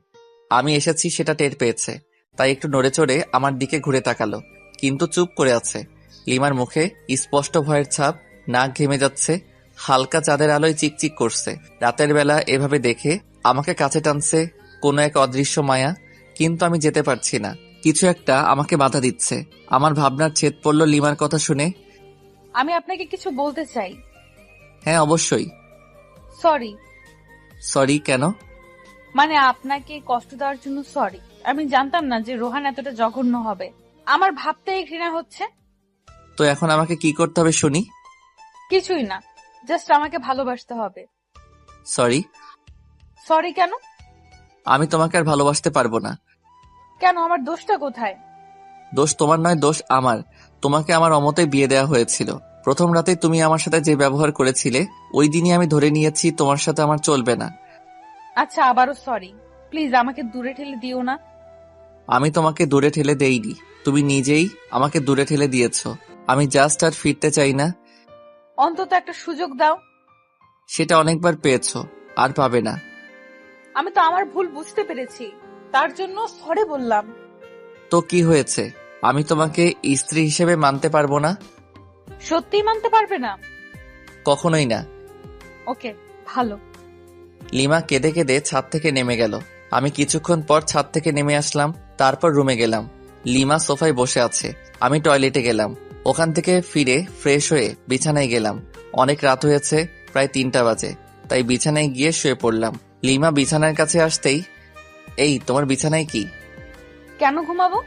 আমি এসেছি সেটা টের পেয়েছে, তাই একটু নড়ে চড়ে আমার দিকে ঘুরে তাকালো। কিন্তু চুপ করে আছে। লিমার মুখে স্পষ্ট ভয়ের ছাপ, নাক ঘেমে যাচ্ছে, হালকা চাঁদের আলোয় চিকচিক করছে। রাতের বেলা এভাবে দেখে আমাকে কাছে টানছে কোনো এক অদৃশ্য মায়া, কিন্তু আমি যেতে পারছি না। কিছু একটা আমাকে বাধা দিচ্ছে। আমার ভাবনার ছেদ পড়ল লিমার কথা শুনে। আমি আপনাকে কিছু বলতে চাই। হ্যাঁ, অবশ্যই। সরি। সরি কেন? মানে আপনাকে কষ্ট দেওয়ার জন্য সরি। আমি জানতাম না যে রোহান এতটা জঘন্য হবে। আমার ভাবতেই ঘৃণা হচ্ছে। তো এখন আমাকে কি করতে হবে শুনি? কিছুই না, জাস্ট আমাকে ভালোবাসতে হবে। সরি। সরি কেন? আমি তোমাকে আর ভালোবাসতে পারবো না। কেন? আমার দোষটা কোথায়? দোষ তোমার নয়, দোষ আমার। তোমাকে আমার অমতে বিয়ে দেওয়া হয়েছিল। প্রথম রাতে তুমি আমার সাথে যে ব্যবহার করেছিলে, ওই দিনই আমি ধরে নিয়েছি তোমার সাথে আমার চলবে না। আচ্ছা, আবারও সরি। প্লিজ আমাকে দূরে ঠেলে দিও না। আমি তোমাকে দূরে ঠেলে দেইনি, তুমি নিজেই আমাকে দূরে ঠেলে দিয়েছো। আমি জাস্ট আর ফিরতে চাই না। অন্তত একটা সুযোগ দাও। সেটা অনেকবার পেয়েছো, আর পাবে না। আমি তো আমার ভুল বুঝতে পেরেছি, তার জন্য সরি বললাম। তো কি হয়েছে? আমি তোমাকে স্ত্রী হিসেবে মানতে পারবো না? সত্যিই মানতে পারবে না? কখনোই না। ওকে, ভালো। লিমা কেঁদে কেঁদে ছাদ থেকে নেমে গেল। আমি কিছুক্ষণ পর ছাদ থেকে নেমে আসলাম, তারপর রুমে গেলাম। লিমা সোফায় বসে আছে। আমি টয়লেটে গেলাম। ওখান থেকে ফিরে ফ্রেশ হয়ে বিছানায় গেলাম। অনেক রাত হয়েছে, প্রায় 3টা বাজে, তাই বিছানায় গিয়ে শুয়ে পড়লাম। লিমা বিছানার কাছে আসতেই, এই তোমার বিছানায় কি? কেন ঘুমাবো?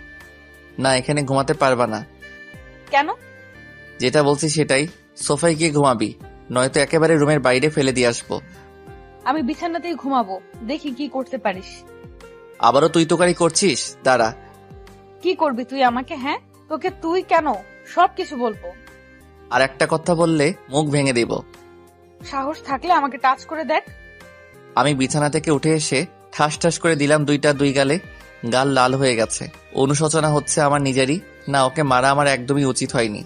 না, এখানে ঘুমাতে পারবা না। কেন? যেটা বলছি সেটাই, সোফায় গিয়ে ঘুমাবি, নয়তো একেবারে রুমের বাইরে ফেলে দিয়ে আসবো। আমি বিছানাতেই ঘুমাবো, দেখি কি করতে পারিস। আবারও তুই তোকারি করছিস? দাঁড়া। কি করবি তুই আমাকে? হ্যাঁ, তোকে তুই কেন? সবকিছু বলবো। আর একটা কথা বললে মুখ ভেঙে দেব। সাহস থাকলে আমাকে টাচ করে দেখ। আমি বিছানা থেকে উঠে এসে ঠাস ঠাস করে দিলাম দুই গালে। গাল লাল হয়ে গেছে। অনুশোচনা হচ্ছে আমার নিজেরই। না, ওকে মারা আমার একদমই উচিত হয়নি।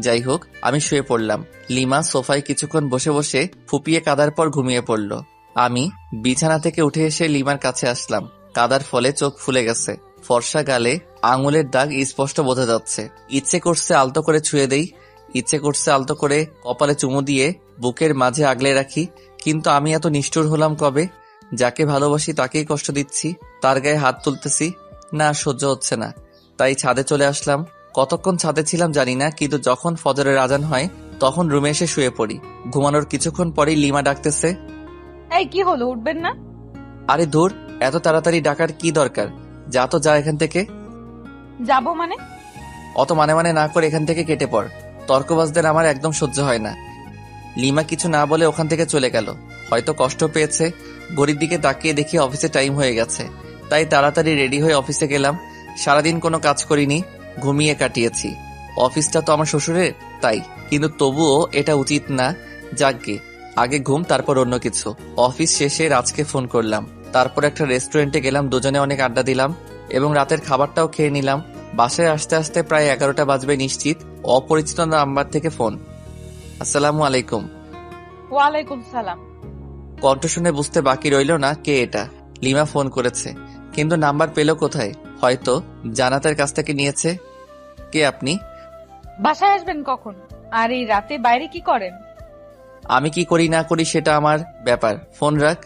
যাই হোক, আমি শুয়ে পড়লাম। লিমা সোফায় কিছুক্ষণ বসে বসে ফুপিয়ে কাদার পর ঘুমিয়ে পড়ল। আমি বিছানা থেকে উঠে এসে লিমার কাছে আসলাম। কাদার ফলে চোখ ফুলে গেছে। ফর্সা গালে আঙুলের দাগ স্পষ্ট বোঝা যাচ্ছে। ইচ্ছে করছে আলতো করে ছুঁয়ে দেই, ইচ্ছে করছে আলতো করে কপালে চুমু দিয়ে বুকের মাঝে আগলে রাখি, কিন্তু আমি এত নিষ্ঠুর হলাম কবে? যাকে ভালোবাসি তাকেই কষ্ট দিচ্ছি, তার গায়ে হাত তুলতেছি। না, সহ্য হচ্ছে না। তাই ছাদে চলে আসলাম। কতক্ষণ ছাদে ছিলাম জানি না, কিন্তু যখন ফজরের আজান হয় তখন রুমে এসে শুয়ে পড়ি। ঘুমানোর কিছুক্ষণ পরেই লিমা ডাকতেছে, এই কি হলো, উঠবেন না? আরে ধুর, এত তাড়াতাড়ি ডাকার কি দরকার? যা তো যা এখান থেকে। যাবো মানে? অত মানে না করে এখান থেকে কেটে পড়। তর্কবাজদের আমার একদম সহ্য হয় না। লিমা কিছু না বলে ওখান থেকে চলে গেল। হয়তো কষ্ট পেয়েছে। ঘড়ির দিকে তাকিয়ে দেখি অফিসে টাইম হয়ে গেছে, তাই তাড়াতাড়ি রেডি হয়ে অফিসে গেলাম। সারাদিন কোনো কাজ করিনি, ঘুমিয়ে কাটিয়েছি। অফিসটা তো আমার শ্বশুরের, তাই, কিন্তু তবুও এটা উচিত না। যাকগে, আগে ঘুম তারপর অন্য কিছু। অফিস শেষে রাজকে ফোন করলাম। তারপর একটা রেস্টুরেন্টে গেলাম, দুজনে অনেক আড্ডা দিলাম এবং রাতের খাবারটাও খেয়ে নিলাম। বাসায় আসতে আসতে প্রায় 11টা বাজবে নিশ্চিত। অপরিচিত নাম্বার থেকে ফোন। আসসালামু আলাইকুম। ওয়ালাইকুম সালাম। কণ্ঠ শুনে বুঝতে বাকি রইল না কে এটা। লিমা ফোন করেছে, কিন্তু নাম্বার পেল কোথায়? হয়তো জানাতের কাছ থেকে নিয়েছে। কে আপনি? বাসায় আসবেন কখন? আর এই রাতে বাইরে কি করেন? আমি কি করি না করি সেটা আমার ব্যাপার, ফোন রাখ।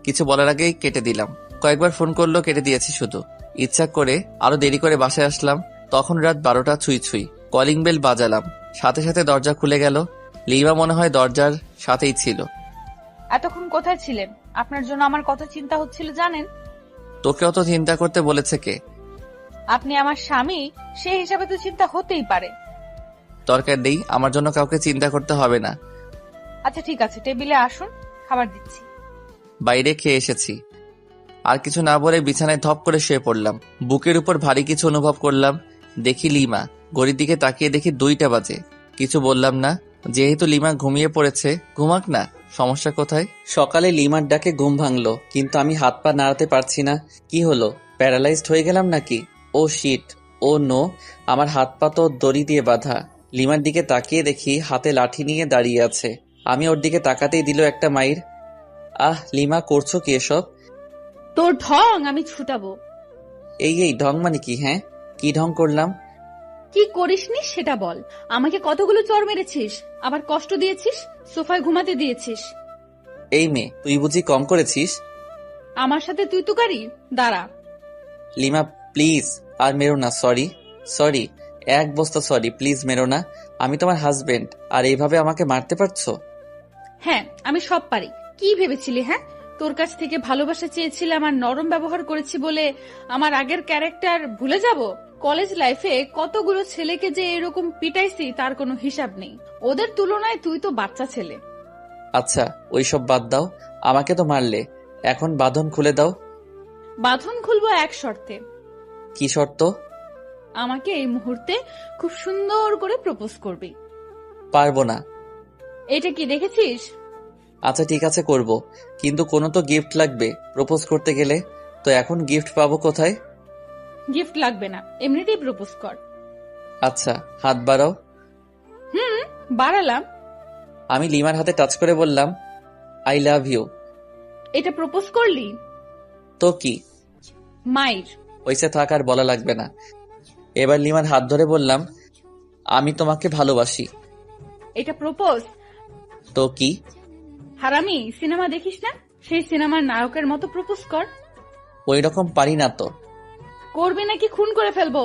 কিছু বলার আগেই কেটে দিলাম। কয়েকবার ফোন করলো, কেটে দিয়েছি শুধু। ইচ্ছা করে আরো দেরি করে বাসায় আসলাম। তখন রাত 12টা ছুঁই। কলিং বেল বাজালাম, সাথে সাথে দরজা খুলে গেল। লিমা মনে হয় দরজার সাথেই ছিল। এতক্ষণ কোথায় ছিলেন? আপনার জন্য আমার কত চিন্তা হচ্ছিল জানেন? তোকে অত চিন্তা করতে বলেছে কে? আপনি আমার স্বামী, সেই হিসাবে তো চিন্তা হতেই পারে। দরকার নেই, আমার জন্য কাউকে চিন্তা করতে হবে না। আচ্ছা ঠিক আছে, টেবিলে আসুন, খাবার দিচ্ছি। বাইরে খেয়ে এসেছি। আর কিছু না বলে বিছানায় ধপ করে শুয়ে পড়লাম। বুকের উপর ভারী কিছু অনুভব করলাম। দেখি লিমা। ঘড়ির দিকে তাকিয়ে দেখি 2টা বাজে। কিছু বললাম না, যেহেতু লিমা ঘুমিয়ে পড়েছে, ঘুমাক না, সমস্যা কোথায়? সকালে লিমার ডাকে ঘুম ভাঙলো, কিন্তু আমি হাত পা নাড়াতে পারছি না। কি হলো, প্যারালাইজড হয়ে গেলাম নাকি? ও শিট, ও নো, আমার হাত পা তো দড়ি দিয়ে বাঁধা। লিমার দিকে তাকিয়ে দেখি হাতে লাঠি নিয়ে দাঁড়িয়ে আছে। আমি ওর দিকে তাকাতেই দিল একটা মাইর। আহ লিমা, করছো কি এসব? তোর ঢং আমি ছুটাবো। এই ঢং মানে কি? হ্যাঁ, কি ঢং করলাম? কি করিসনি সেটা বল। আমাকে কতগুলো চড় মেরেছিস, আবার কষ্ট দিয়েছিস, সোফায় ঘুমাতে দিয়েছিস। এই মেয়ে, তুই বুঝি কম করেছিস? আমার সাথে তুই তুকারি? দাঁড়া। লিমা প্লিজ আর মেরো না, সরি সরি, এক বস্তা সরি, প্লিজ মেরো না। আমি তোমার হাজবেন্ড, আর এইভাবে আমাকে মারতে পারছো? হ্যাঁ, আমি সব পারি। কি ভেবেছিলি? হ্যাঁ, তোর কাছ থেকে ভালোবাসা চেয়েছিলাম আর নরম ব্যবহার করেছি বলে আমার আগের ক্যারেক্টার ভুলে যাব? কলেজ লাইফে কতগুলো ছেলেকে যে এরকম পিটাইছি তার কোনো হিসাব নেই। ওদের তুলনায় তুই তো বাচ্চা ছেলে। আচ্ছা ওইসব বাদ দাও, আমাকে তো মারলে, এখন বাঁধন খুলে দাও। বাঁধন খুলবো এক শর্তে। কি শর্ত? আমাকে এই মুহূর্তে খুব সুন্দর করে প্রপোজ করবি। পারবো না। এটা কি দেখেছিস? আচ্ছা ঠিক আছে করব, কিন্তু কোনো তো গিফট লাগবে প্রপোজ করতে গেলে। তো এখন গিফট পাবো কোথায়? গিফট লাগবে না, এমনিতেই প্রপোজ কর। আচ্ছা হাত বাড়াও। বাড়ালাম। আমি লিমার হাতে টাচ করে বললাম আই লাভ ইউ। এটা প্রপোজ করলি? তো কি? মাইর। ওইসে থাক, আর বলা লাগবে না। এবার লিমার হাত ধরে বললাম আমি তোমাকে ভালোবাসি। এটা প্রপোজ? তো কি? হারামি, সিনেমা দেখিস না? সেই সিনেমার নায়কের মতো প্রপোজ কর। ওই রকম পারি না তো। করবি নাকি খুন করে ফেলবো?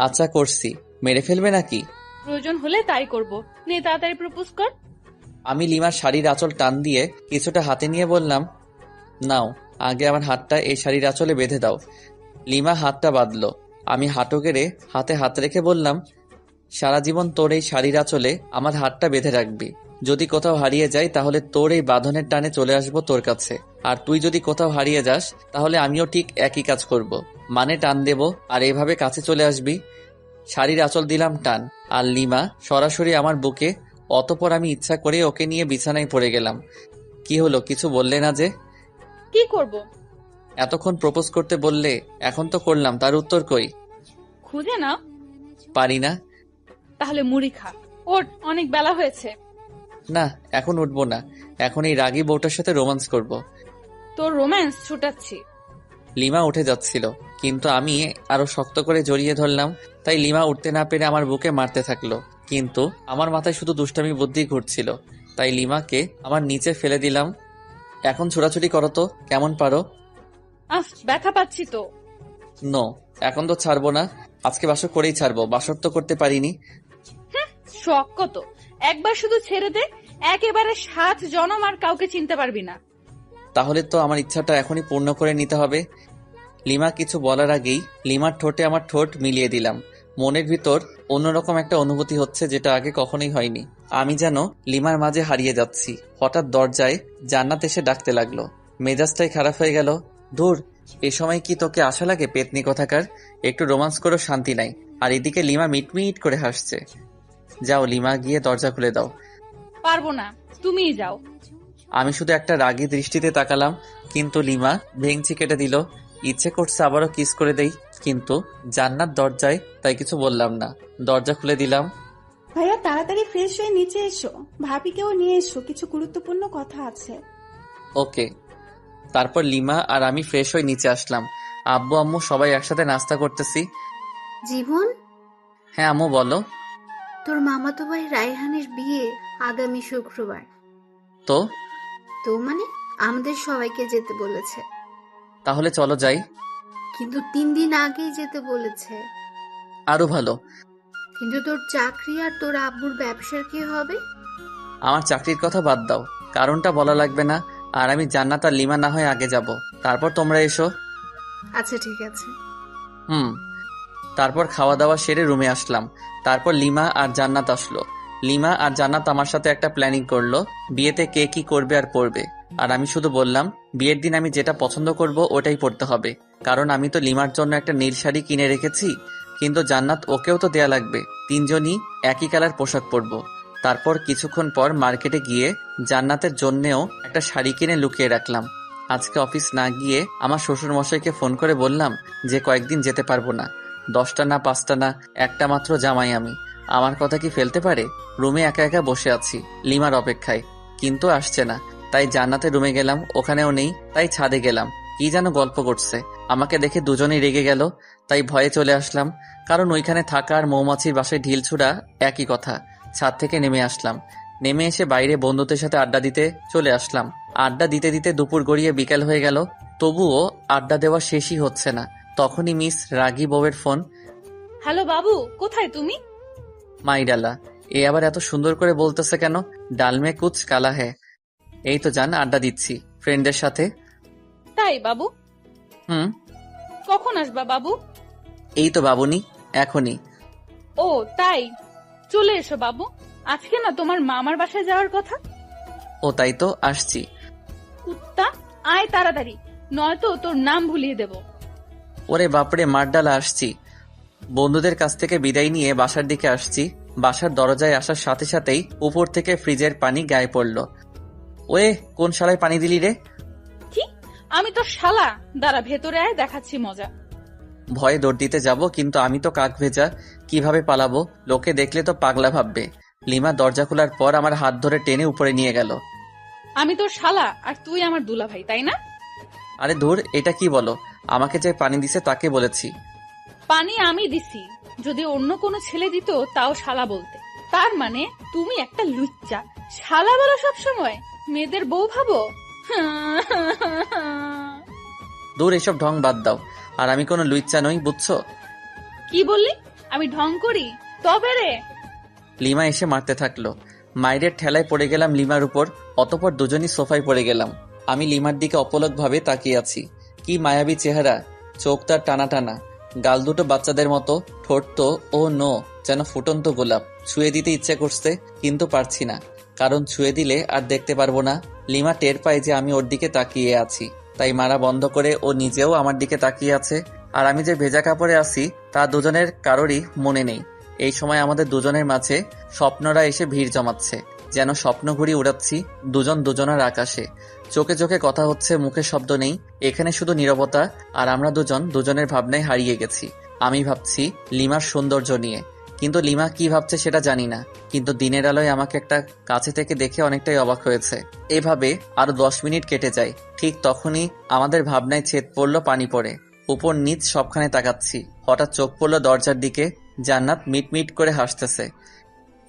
আচ্ছা করছি, মেরে ফেলবে নাকি? প্রয়োজন হলে তাই করব। নে তাড়াতাড়ি প্রপোজ কর। আমি লিমার শাড়ির আঁচল টান দিয়ে কিছুটা হাতে নিয়ে বললাম নাও, আগে আমার হাতটা এই শাড়ির আঁচলে বেঁধে দাও। লিমা হাতটা বাঁধলো। আমি হাঁটু গেড়ে হাতে হাত রেখে বললাম সারা জীবন তোর এই শাড়ির আঁচলে আমার হাতটা বেঁধে রাখবি। যদি কোথাও হারিয়ে যাই তাহলে তোর এই বাঁধনের টানে চলে আসবো তোর কাছে, আর তুই যদি কোথাও হারিয়ে যাস তাহলে আমিও ঠিক একই কাজ করব, মানে টান দেব আর এভাবে কাছে চলে আসবি। শাড়ির আঁচল দিলাম টান, আর লিমা সরাসরি আমার বুকে। অতঃপর আমি ইচ্ছা করে ওকে নিয়ে বিছানায় পড়ে গেলাম। কি হলো, কিছু বললে না যে? কি করব? এতক্ষণ প্রপোজ করতে বললে, এখন তো করলাম, তার উত্তর কই? খুঁজে নাও। পারি না। তাহলে মুড়ি খা। ওঠ, অনেক বেলা হয়েছে। না এখন উঠবো না, এখন এই রাগী বউটার সাথে রোমান্স করব। তোর রোম্যান্স ছুটাচ্ছি। লিমা উঠে যাচ্ছিল, কিন্তু আমি আরো শক্ত করে জড়িয়ে ধরলাম। তাই লিমা উঠতে না পেরে আমার বুকে মারতে থাকলো, কিন্তু আমার মাথায় শুধু দুষ্টামি বুদ্ধি ঘুরছিল। তাই লিমাকে আমার নিচে ফেলে দিলাম। এখন ছোড়াছুড়ি করো তো, কেমন পারো? ব্যথা পাচ্ছি তো। নো, এখন তো ছাড়বো না। আজকে বাসর করেই ছাড়বো, বাসর তো করতে পারিনি। শখ কত, একবার শুধু ছেড়ে দে, একেবারে 7 জনম আর কাউকে চিনতে পারবি না। তাহলে তো আমার ইচ্ছাটা এখনই পূর্ণ করে নিতে হবে। লিমা কিছু বলার আগেই লিমার ঠোঁটে আমার ঠোঁট মিলিয়ে দিলাম। মনের ভিতর অন্যরকম একটা অনুভূতি হচ্ছে, যেটা আগে কখনোই হয়নি। আমি যেন লিমার মাঝে হারিয়ে যাচ্ছি। হঠাৎ দরজায় জান্নাত এসে ডাকতে লাগলো। মেজাজটাই খারাপ হয়ে গেল। ধুর, এ সময় কি তোকে আশা লাগে পেতনি কোথাকার? একটু রোমান্স করেও শান্তি নাই। আর এদিকে লিমা মিটমিট করে হাসছে। যাও লিমা, গিয়ে দরজা খুলে দাও। পারবো না, তুমিই যাও। আমি শুধু একটা রাগী দৃষ্টিতে তাকালাম, কিন্তু লিমা ভেঙচি কেটে দিল। ইচ্ছে করছে আবারও কিস করে দেই, কিন্তু জান্নাত দরজায়, তাই কিছু বললাম না। দরজা খুলে দিলাম। ভাইয়া তাড়াতাড়ি ফ্রেশ হয়ে নিচে এসো, ভাবিকেও নিয়ে এসো, কিছু গুরুত্বপূর্ণ কথা আছে। ওকে। তারপর লিমা আর আমি ফ্রেশ হয়ে নিচে আসলাম। আব্বু আম্মু সবাই একসাথে নাস্তা করতেছি। জীবন, হ্যাঁ আম্মু বলো। তোর মামাতো ভাই রায়হানের বিয়ে আগামী শুক্রবার। তো তো মানে আমাদের সবাইকে যেতে বলেছে। তাহলে চলো যাই। কিন্তু 3 দিন আগেই যেতে বলেছে। আরো ভালো। কিন্তু তোর চাকরি আর তোর আব্বুর ব্যবসার কি হবে? আমার চাকরির কথা বাদ দাও, কারণটা বলা লাগবে না। আর আমি জান্নাত আর লিমা না হয় আগে যাব, তারপর তোমরা এসো। আচ্ছা ঠিক আছে। তারপর খাওয়া দাওয়া সেরে রুমে আসলাম। তারপর লিমা আর জান্নাত আসলো। লিমা আর জান্নাত আমার সাথে একটা প্ল্যানিং করলো, বিয়েতে কে কি করবে আর পড়বে। আর আমি শুধু বললাম বিয়ের দিন আমি যেটা পছন্দ করব ওটাই পড়তে হবে, কারণ আমি তো লিমার জন্য একটা নীল শাড়ি কিনে রেখেছি, কিন্তু জান্নাত ওকেও তো দেয়া লাগবে। 3 জনই একই কালার পোশাক পরবো। তারপর কিছুক্ষণ পর মার্কেটে গিয়ে জান্নাতের জন্যেও একটা শাড়ি কিনে লুকিয়ে রাখলাম। আজকে অফিস না গিয়ে আমার শ্বশুর মশাইকে ফোন করে বললাম যে কয়েকদিন যেতে পারবো না। 10টা না 5টা না, একটা মাত্র জামাই আমি, আমার কথা কি ফেলতে পারে? রুমে একা একা বসে আছি লিমার অপেক্ষায়, কিন্তু আসছে না। তাই জান্নাতের রুমে গেলাম, ওখানেও নেই। তাই ছাদে গেলাম, কি যেন গল্প করছে। আমাকে দেখে দুজনেই রেগে গেল, তাই ভয়ে চলে আসলাম। কারণ ওইখানে থাকা আর মৌমাছির বাসায় ঢিল ছুড়া একই কথা। ছাদ থেকে নেমে আসলাম। নেমে এসে বাইরে বন্ধুদের সাথে আড্ডা দিতে চলে আসলাম। আড্ডা দিতে দিতে দুপুর গড়িয়ে বিকেল হয়ে গেল, তবুও আড্ডা দেওয়া শেষই হচ্ছে না। তখনই মিস রাগী বউয়ের ফোন। হ্যালো বাবু, কোথায় তুমি? মাইডালা, এ আবার এত সুন্দর করে বলতেছে কেন? ডালমে কুচ কালা হ্যাঁ। এই তো জান, আড্ডা দিচ্ছি ফ্রেন্ডদের সাথে। তাই বাবু? হুম। কখন আসবা বাবু? এই তো বাবুনি, এখনই। ও তাই, চলে এসো বাবু। আজকে না তোমার মামার বাসায় যাওয়ার কথা। ও তাই তো, আসছি। কুত্তা, আয় তাড়াতাড়ি, নয়তো তোর নাম ভুলিয়ে দেব। ওরে বাপরে, মারডালা, আসছি। বন্ধুদের কাছ থেকে বিদায় নিয়ে বাসার দিকে আসছি। বাসার দরজায় আসার সাথে সাথেই উপর থেকে ফ্রিজের পানি গায়ে পড়ল। ওয়ে, কোন শালায় পানি দিলি রে? কি? আমি তো শালা। দাঁড়া, ভেতরে আয়, দেখাচ্ছি মজা। ভয়ে দৌড় দিতে যাব, কিন্তু আমি তো কাক ভেজা, কিভাবে পালাবো? লোকে দেখলে তো পাগলা ভাববে। লিমা দরজা খোলার পর আমার হাত ধরে টেনে উপরে নিয়ে গেল। আমি তোর শালা আর তুই আমার দুলাভাই, তাই না? আরে ধুর, এটা কি বলো? আমাকে যে পানি দিছে তাকে বলেছি। পানি আমি দিছি, যদি অন্য কোনো ছেলে দিত তাও শালা বলতে। তার মানে তুমি একটা লুচ্চা। শালা বলো সবসময়, মেয়েদের বউ ভাবো। দূর, এসব ঢং বাদ দাও। আর আমি কোনো লুইচ্চা নই, বুঝছো? কি বললি? আমি ঢং করি? তবে রে। লিমা এসে মারতে থাকলো। মায়ের ঠেলায় পড়ে গেলাম লিমার উপর। অতঃপর দুজনই সোফায় পড়ে গেলাম। আমি লিমার দিকে অপলকভাবে তাকিয়ে আছি। কি মায়াবী চেহারা, চোখ তার টানা টানা, গাল দুটো বাচ্চাদের মতো, ঠোঁট তো ও নো যেন ফুটন্ত গোলাপ। ছুঁয়ে দিতে ইচ্ছে করছে, কিন্তু পারছি না, কারণ ছুঁয়ে দিলে আর দেখতে পারবো না। লিমা টের পায় যে আমি ওর দিকে তাকিয়ে আছি, তাই মারা বন্ধ করে ও নিজেও আমার দিকে তাকিয়ে আছে। আর আমি যে ভেজা কাপড়ে আছি তা দুজনের কারোরই মনে নেই। এই সময় আমাদের দুজনের মাঝে স্বপ্নরা এসে ভিড় জমাচ্ছে, যেন স্বপ্ন ঘুরি উড়াচ্ছি দুজন দুজনের আকাশে। চোখে চোখে কথা হচ্ছে, মুখে শব্দ নেই, এখানে শুধু নীরবতা। আর আমরা দুজন দুজনের ভাবনায় হারিয়ে গেছি। আমি ভাবছি লিমার সৌন্দর্য নিয়ে, কিন্তু লিমা কি ভাবছে সেটা জানি না। কিন্তু দিনের আলোয় আমাকে একটা কাছে থেকে দেখে অনেকটাই অবাক হয়েছে। এভাবে আরো 10 মিনিট কেটে যায়। ঠিক তখনই আমাদের ভাবনায় ছেদ পড়লো, পানি পড়ে। উপর নিচ সবখানে তাকাচ্ছি, হঠাৎ চোখ পড়লো দরজার দিকে। জান্নাত মিটমিট করে হাসতেছে।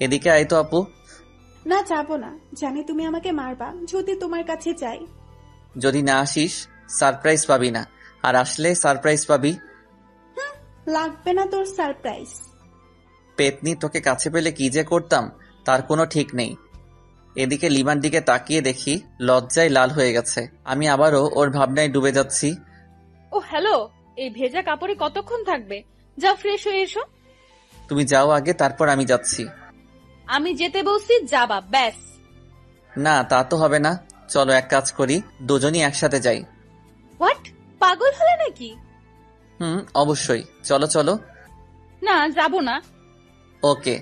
এদিকে আয় তো আপু। না, যাবো না। জানি তুমি আমাকে মারবা যদি তোমার কাছে যাই। যদি না আসিস সারপ্রাইজ পাবি না, আর আসলে সারপ্রাইজ পাবি। লাগবে না তোর সারপ্রাইজ। পেতনি, তোকে কাছে পেলে কি যে করতাম তার কোনো ঠিক নেই। এদিকে লিমার দিকে তাকিয়ে দেখি লজ্জায় লাল হয়ে গেছে। আমি আবারও ওর ভাবনায় ডুবে যাচ্ছি। ও হ্যালো, এই ভেজা কাপড়ে কতক্ষণ থাকবে? যাও, ফ্রেশ হয়ে এসো। তুমি যাও আগে, তারপর আমি যাচ্ছি। আমি যেতে বলছি, যাবা ব্যাস। না, তা তো হবে না। চলো এক কাজ করি, দুজনই একসাথে যাই। হোয়াট? পাগল হলে নাকি? অবশ্যই, চলো চলো। না, যাবো না। ওকে।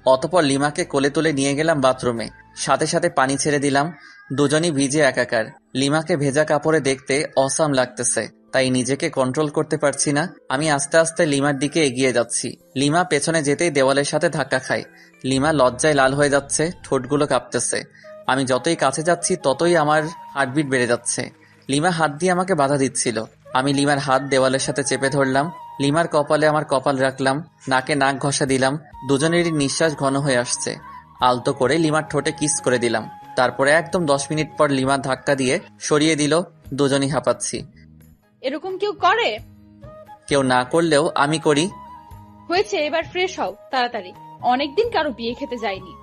অতঃপর লিমাকে কোলে তুলে নিয়ে গেলাম বাথরুমে। সাথে সাথে পানি ছেড়ে দিলাম। দুজনই ভিজে একাকার। লিমাকে ভেজা কাপড়ে দেখতে অসাম লাগতেছে, তাই নিজেকে কন্ট্রোল করতে পারছি না। আমি আস্তে আস্তে লিমার দিকে এগিয়ে যাচ্ছি। লিমা পেছনে যেতেই দেওয়ালের সাথে ধাক্কা খায়। লিমা লজ্জায় লাল হয়ে যাচ্ছে, ঠোঁটগুলো কাঁপতেছে। আমি যতই কাছে যাচ্ছি ততই আমার হার্টবিট বেড়ে যাচ্ছে। লিমা হাত দিয়ে আমাকে বাধা দিচ্ছিল। আমি লিমার হাত দেওয়ালের সাথে চেপে ধরলাম। লিমার কপালে আমার কপাল রাখলাম, নাকে নাক ঘষা দিলাম। দুজনেরই নিঃশ্বাস ঘন হয়ে আসছে। আলতো করে লিমার ঠোঁটে কিস করে দিলাম। তারপরে একদম 10 মিনিট পর লিমা ধাক্কা দিয়ে সরিয়ে দিল। দুজনই হাঁপাচ্ছি। এরকম কেউ করে? কেউ না করলেও আমি করি। হয়েছে, এবার ফ্রেশ হও তাড়াতাড়ি। অনেকদিন কারো বিয়ে খেতে যায়নি।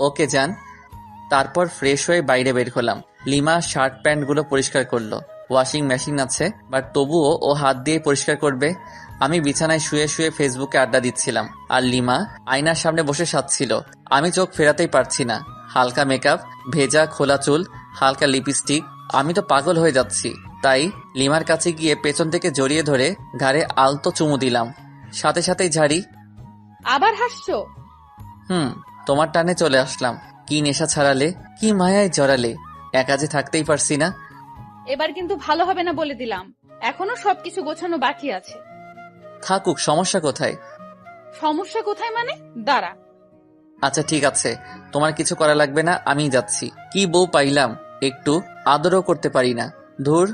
ওকে যান। তারপর ফ্রেশ হয়ে বাইরে বের হলাম। লিমা শার্ট প্যান্ট গুলো পরিষ্কার করলো। ওয়াশিং মেশিন আছে, বাট তবুও ও হাত দিয়ে পরিষ্কার করবে। আমি বিছানায় শুয়ে শুয়ে ফেসবুকে আড্ডা দিচ্ছিলাম, আর লিমা আয়নার সামনে বসে সাজছিল। আমি চোখ ফেরাতেই পারছি না। হালকা মেকআপ, ভেজা খোলা চুল, হালকা লিপস্টিক। আমি তো পাগল হয়ে যাচ্ছি। তাই লিমার কাছে গিয়ে পেছন থেকে জড়িয়ে ধরে ঘাড়ে আলতো চুমু দিলাম। সাথে সাথেই ঝাড়ি। আবার হাসছো? তোমার টানে চলে আসলাম। কি নেশা ছাড়ালে, কি মায়ায় জড়ালে, একা যে থাকতেই পারছি না। এবার কিন্তু ভালো হবে না বলে দিলাম। এখনো সবকিছু গোছানো বাকি আছে। থাকুক, সমস্যা কোথায়? সমস্যা কোথায় মানে? দাঁড়া। আচ্ছা ঠিক আছে, তোমার কিছু করা লাগবে না, আমিই যাচ্ছি। কি বউ পাইলাম, একটু আদরও করতে পারি না। ধুর।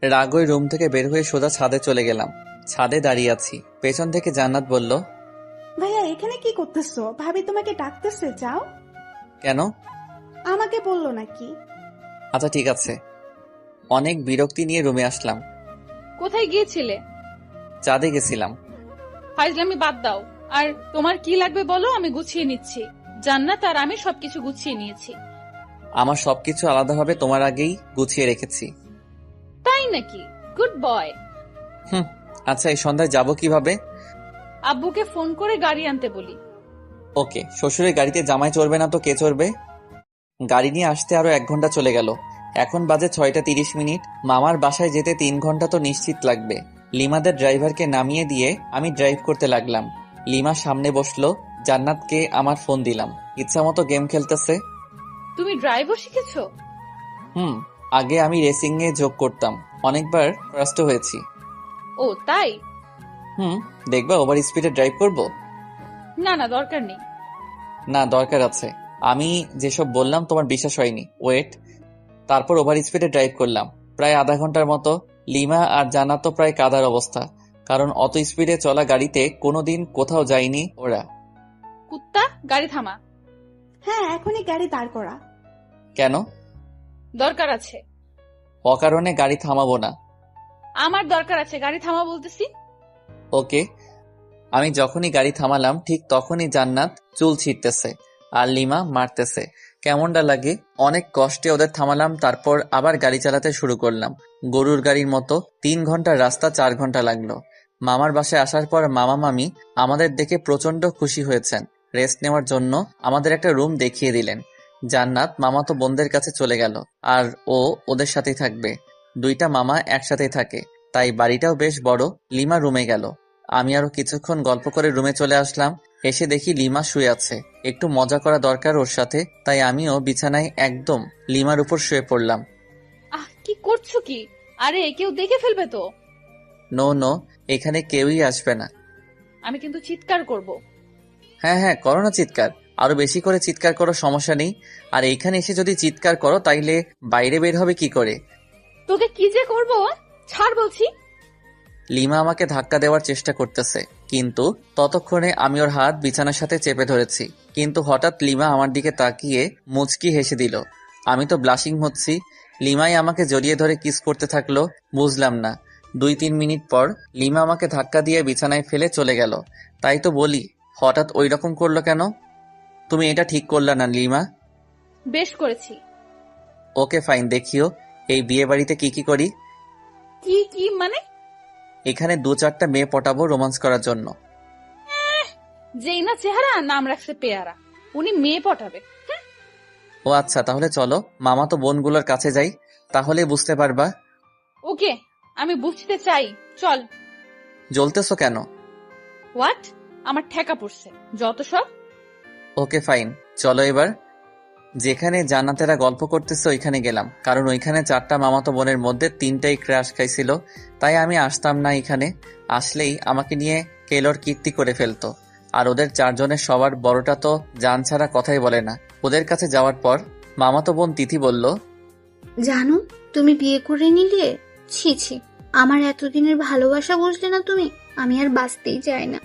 রাগই রুম থেকে বের হয়ে সোজা ছাদে চলে গেলাম। ছাদে দাঁড়িয়ে আছি, পেছন থেকে জান্নাত বলল, ভাইয়া এখানে কি করতেছো? ভাবি তোমাকে ডাকতেছে, যাও। কেন? আমাকে বললো নাকি? আচ্ছা ঠিক আছে। অনেক বিরক্তি নিয়ে রুমে আসলাম। কোথায় গিয়েছিলে? চাঁদে গেছিলাম। ফাইজলামি বাদ দাও। আর তোমার কি লাগবে বলো, আমি গুছিয়ে নিচ্ছি। জান্নাত আর আমি সবকিছু গুছিয়ে নিয়েছি। আমার সবকিছু আলাদাভাবে তোমার আগেই গুছিয়ে রেখেছি। তাই নাকি? Good boy. আচ্ছা, এই সন্ধ্যায় যাবো কিভাবে? আব্বুকে ফোন করে গাড়ি আনতে বলি। ওকে। শ্বশুরের গাড়িতে জামাই চড়বে না তো কে চড়বে? গাড়ি নিয়ে আসতে আরো 1 ঘন্টা চলে গেল। এখন বাজে 6:30। মামার বাসায় যেতে 3 ঘন্টা তো নিশ্চিত লাগবে। লিমাদের ড্রাইভারকে নামিয়ে দিয়ে আমি ড্রাইভ করতে লাগলাম। লিমা সামনে বসলো, জান্নাতকে আমার ফোন দিলাম। ইচ্ছা মতো গেম খেলতেছে। তুমি ড্রাইভও শিখেছো? আগে আমি রেসিং এ যোগ করতাম, অনেকবার ফার্স্ট হয়েছি। ও তাই? দেখবা ওভার স্পিডে ড্রাইভ করব? না না, দরকার নেই। না, দরকার আছে। আমি যেসব বললাম তোমার বিশ্বাস হয়নি। ওয়েট। তারপর ওভার স্পিডে ড্রাইভ করলাম প্রায় আধা ঘন্টার মতো। লিমা আর জান্নাত তো প্রায় কাদার অবস্থা, কারণ অত স্পিডে চলা গাড়িতে কোনোদিন কোথাও যায়নি ওরা। কুত্তা, গাড়ি থামা। হ্যাঁ, এখনই গাড়ি দাঁড় করা। কেন? দরকার আছে। অকারণে গাড়ি থামাবো না। আমার দরকার আছে, গাড়ি থামা বলতেছি। ওকে। আমি যখনই গাড়ি থামালাম ঠিক তখনই জান্নাত চুল ছিঁড়তেছে আর লিমা মারতেছে। কেমনটা লাগে? অনেক কষ্টে ওদের থামালাম, তারপর আবার গাড়ি চালাতে শুরু করলাম গরুর গাড়ির মতো। 3 ঘন্টার রাস্তা 4 ঘন্টা লাগলো। মামার বাসায় আসার পর মামা মামি আমাদের দেখে প্রচন্ড খুশি হয়েছেন। রেস্ট নেওয়ার জন্য আমাদের একটা রুম দেখিয়ে দিলেন। জান্নাত মামাতো বোনদের কাছে চলে গেল আর ও ওদের সাথেই থাকবে। 2টা মামা একসাথেই থাকে, তাই বাড়িটাও বেশ বড়। লিমা রুমে গেল। আমি আরো কিছুক্ষণ গল্প করে রুমে চলে আসলাম। এসে দেখি লিমা শুয়ে আছে। একটু মজা করা দরকার ওর সাথে, তাই আমিও বিছানায় একদম লিমার উপর শুয়ে পড়লাম। কি করছো কি? আরে কেউ দেখে ফেলবে তো। নো, এখানে কেউই আসবে না। আমি কিন্তু চিৎকার করব। হ্যাঁ, করো না চিৎকার, আরো বেশি করে চিৎকার করো, সমস্যা নেই। আর এইখানে এসে যদি চিৎকার করো তাইলে বাইরে বের হবে কি করে? তোকে কি যে করব, ছাড় বলছি। লিমা আমাকে ধাক্কা দেওয়ার চেষ্টা করতেছে, কিন্তু ততক্ষণে আমি ওর হাত বিছানার সাথে চেপে ধরেছি। কিন্তু হঠাৎ লিমা আমার দিকে তাকিয়ে মুচকি হেসে দিল। আমি তো ব্লাশিং হচ্ছি। লিমাই আমাকে জড়িয়ে ধরে কিস করতে থাকলো। বুঝলাম না। 2-3 মিনিট পর লিমা আমাকে ধাক্কা দিয়ে বিছানায় ফেলে চলে গেল। তাই তো বলি, হঠাৎ ওই রকম করলো কেন? তুমি এটা ঠিক করলা না লিমা। বেশ করেছি। ওকে ফাইন, দেখিও এই বিয়ে বাড়িতে কি করি। কি মানে? এখানে 2-4টা মেয়ে পটাবো রোমান্স করার জন্য। যেই না চেহারা, নাম রাখছে পেয়ারা। উনি মেয়ে পটাবে? ও আচ্ছা, তাহলে চলো মামা তো বোনগুলোর কাছে যাই, তাহলে বুঝতে পারবা। ওকে, আমি বুঝতে চাই, চল। জ্বলতেছো কেন? হোয়াট? আমার ঠেকা পড়ছে যত সব। ওকে ফাইন, চলো এবার। যেখানে জান্নাতেরা গল্প করতেছে ওইখানে গেলাম, কারণ ওইখানে 4টা মামাতো বোনের মধ্যে 3টাই ক্র্যাশ খাইছিল। তাই আমি আসতাম না। এখানে আসলেই আমাকে নিয়ে কেলোর কীর্তি করে ফেলতো। আর ওদের 4 জনের সবার বড়টা তো জান ছাড়া কথাই বলে না। ওদের কাছে যাওয়ার পর মামাতো বোন তিথি বলল, জানো তুমি বিয়ে করে নিলে? ছি, আমার এতদিনের ভালোবাসা বুঝলে না তুমি? আমি আর বাঁচতেই চাই না।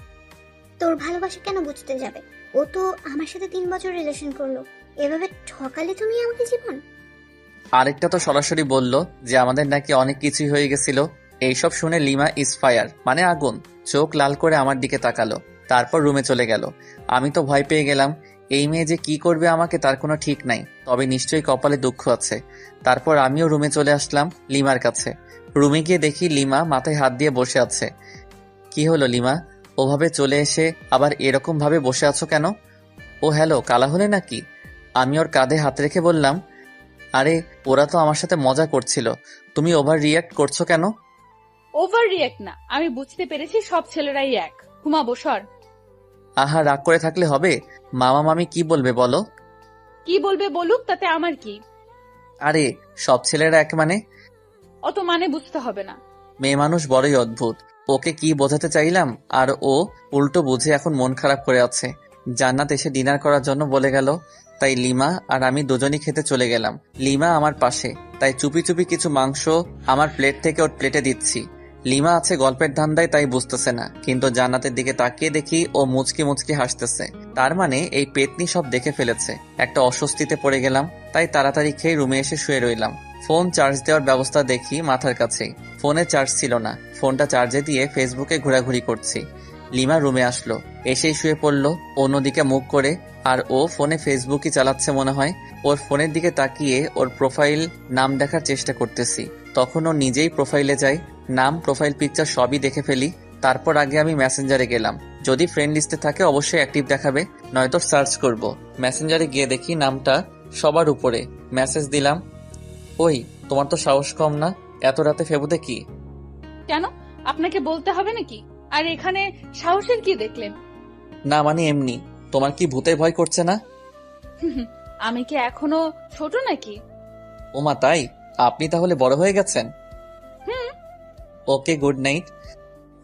তোর ভালোবাসা কেন বুঝতে যাবে? ও তো আমার সাথে 3 বছর রিলেশন করলো, এভাবে ঠকালে তুমি আমাকে জীবন। আরেকটা তো সরাসরি বলল যে আমাদের নাকি অনেক কিছুই হয়ে গেছিল। এইসব শুনে লিমা ইজ ফায়ার, মানে আগুন। চোখ লাল করে আমার দিকে তাকালো, তারপর রুমে চলে গেল। আমি তো ভয় পেয়ে গেলাম। এই মেয়ে যে কি করবে আমাকে তার কোনো ঠিক নাই, তবে নিশ্চয়ই কপালে দুঃখ আছে। তারপর আমিও রুমে চলে আসলাম লিমার কাছে। রুমে গিয়ে দেখি লিমা মাথায় হাত দিয়ে বসে আছে। কি হলো লিমা, ওভাবে চলে এসে আবার এরকম ভাবে বসে আছো কেন? ও হ্যালো, কালা হলে নাকি? আমি ওর কাঁধে হাত রেখে বললাম, আরে ওরা তো আমার সাথে মজা করছিল, তুমি ওভার রিয়াক্ট করছো কেন? ওভার রিয়াক্ট না, আমি বুঝতে পেরেছি সব ছেলেরাই এক। ঘুমাবো, সর। আহা, রাগ করে থাকলে হবে? মামা মামি কি বলবে বলো? কি বলবে বলুক, তাতে আমার কি? আরে সব ছেলেরা এক মানে? অত মানে বুঝতে হবে না। মেয়ে মানুষ বড়ই অদ্ভুত। ওকে কি বোঝাতে চাইলাম আর ও উল্টো বুঝে এখন মন খারাপ করে আছে। জান্নাত এসে ডিনার করার জন্য বলে গেল, তাই লিমা আর আমি দুজনই খেতে চলে গেলাম। লিমা আমার পাশে, তাই চুপি চুপি কিছু মাংস আমার প্লেট থেকে ওর প্লেটে দিচ্ছি। লিমা আছে গল্পের ধান্দায়, তাই বুঝতেছে না, কিন্তু জান্নাতের দিকে তাকিয়ে দেখি ও মুচকি মুচকি হাসতেছে। তার মানে এই পেতনি সব দেখে ফেলেছে। একটা অস্বস্তিতে পড়ে গেলাম, তাই তাড়াতাড়ি খেয়ে রুমে এসে শুয়ে রইলাম। ফোন চার্জ দেওয়ার ব্যবস্থা দেখি মাথার কাছেই, ফোনে চার্জ ছিল না। ফোনটা চার্জে দিয়ে ফেসবুকে ঘোরাঘুরি করছি। লিমা রুমে আসলো, এসেই শুয়ে পড়লো অন্যদিকে মুখ করে, আর ও ফোনে ফেসবুকই চালাচ্ছে মনে হয়। ওর ফোনের দিকে তাকিয়ে ওর প্রোফাইল নাম দেখার চেষ্টা করতেছি, তখন ও নিজেই প্রোফাইলে যায়। নাম, প্রোফাইল পিকচার সবই দেখে ফেলি। তারপর আগে আমি মেসেঞ্জারে গেলাম, যদি ফ্রেন্ড লিস্টে থাকে অবশ্যই অ্যাক্টিভ দেখাবে, নয়তো সার্চ করব। মেসেঞ্জারে গিয়ে দেখি নামটা সবার উপরে। মেসেজ দিলাম, ওই তোমার তো সাহস কম না, এত রাতে ফেবুতে কি? কেন, আপনাকে বলতে হবে নাকি? আর এখানে সাহসের কি দেখলেন? না মানে এমনি। তোমার কি ভূতে ভয় করছে না? আমি কি এখনো ছোট নাকি? ওমা তাই? আপনি তাহলে বড় হয়ে গেছেন। হুম। ওকে, গুড নাইট।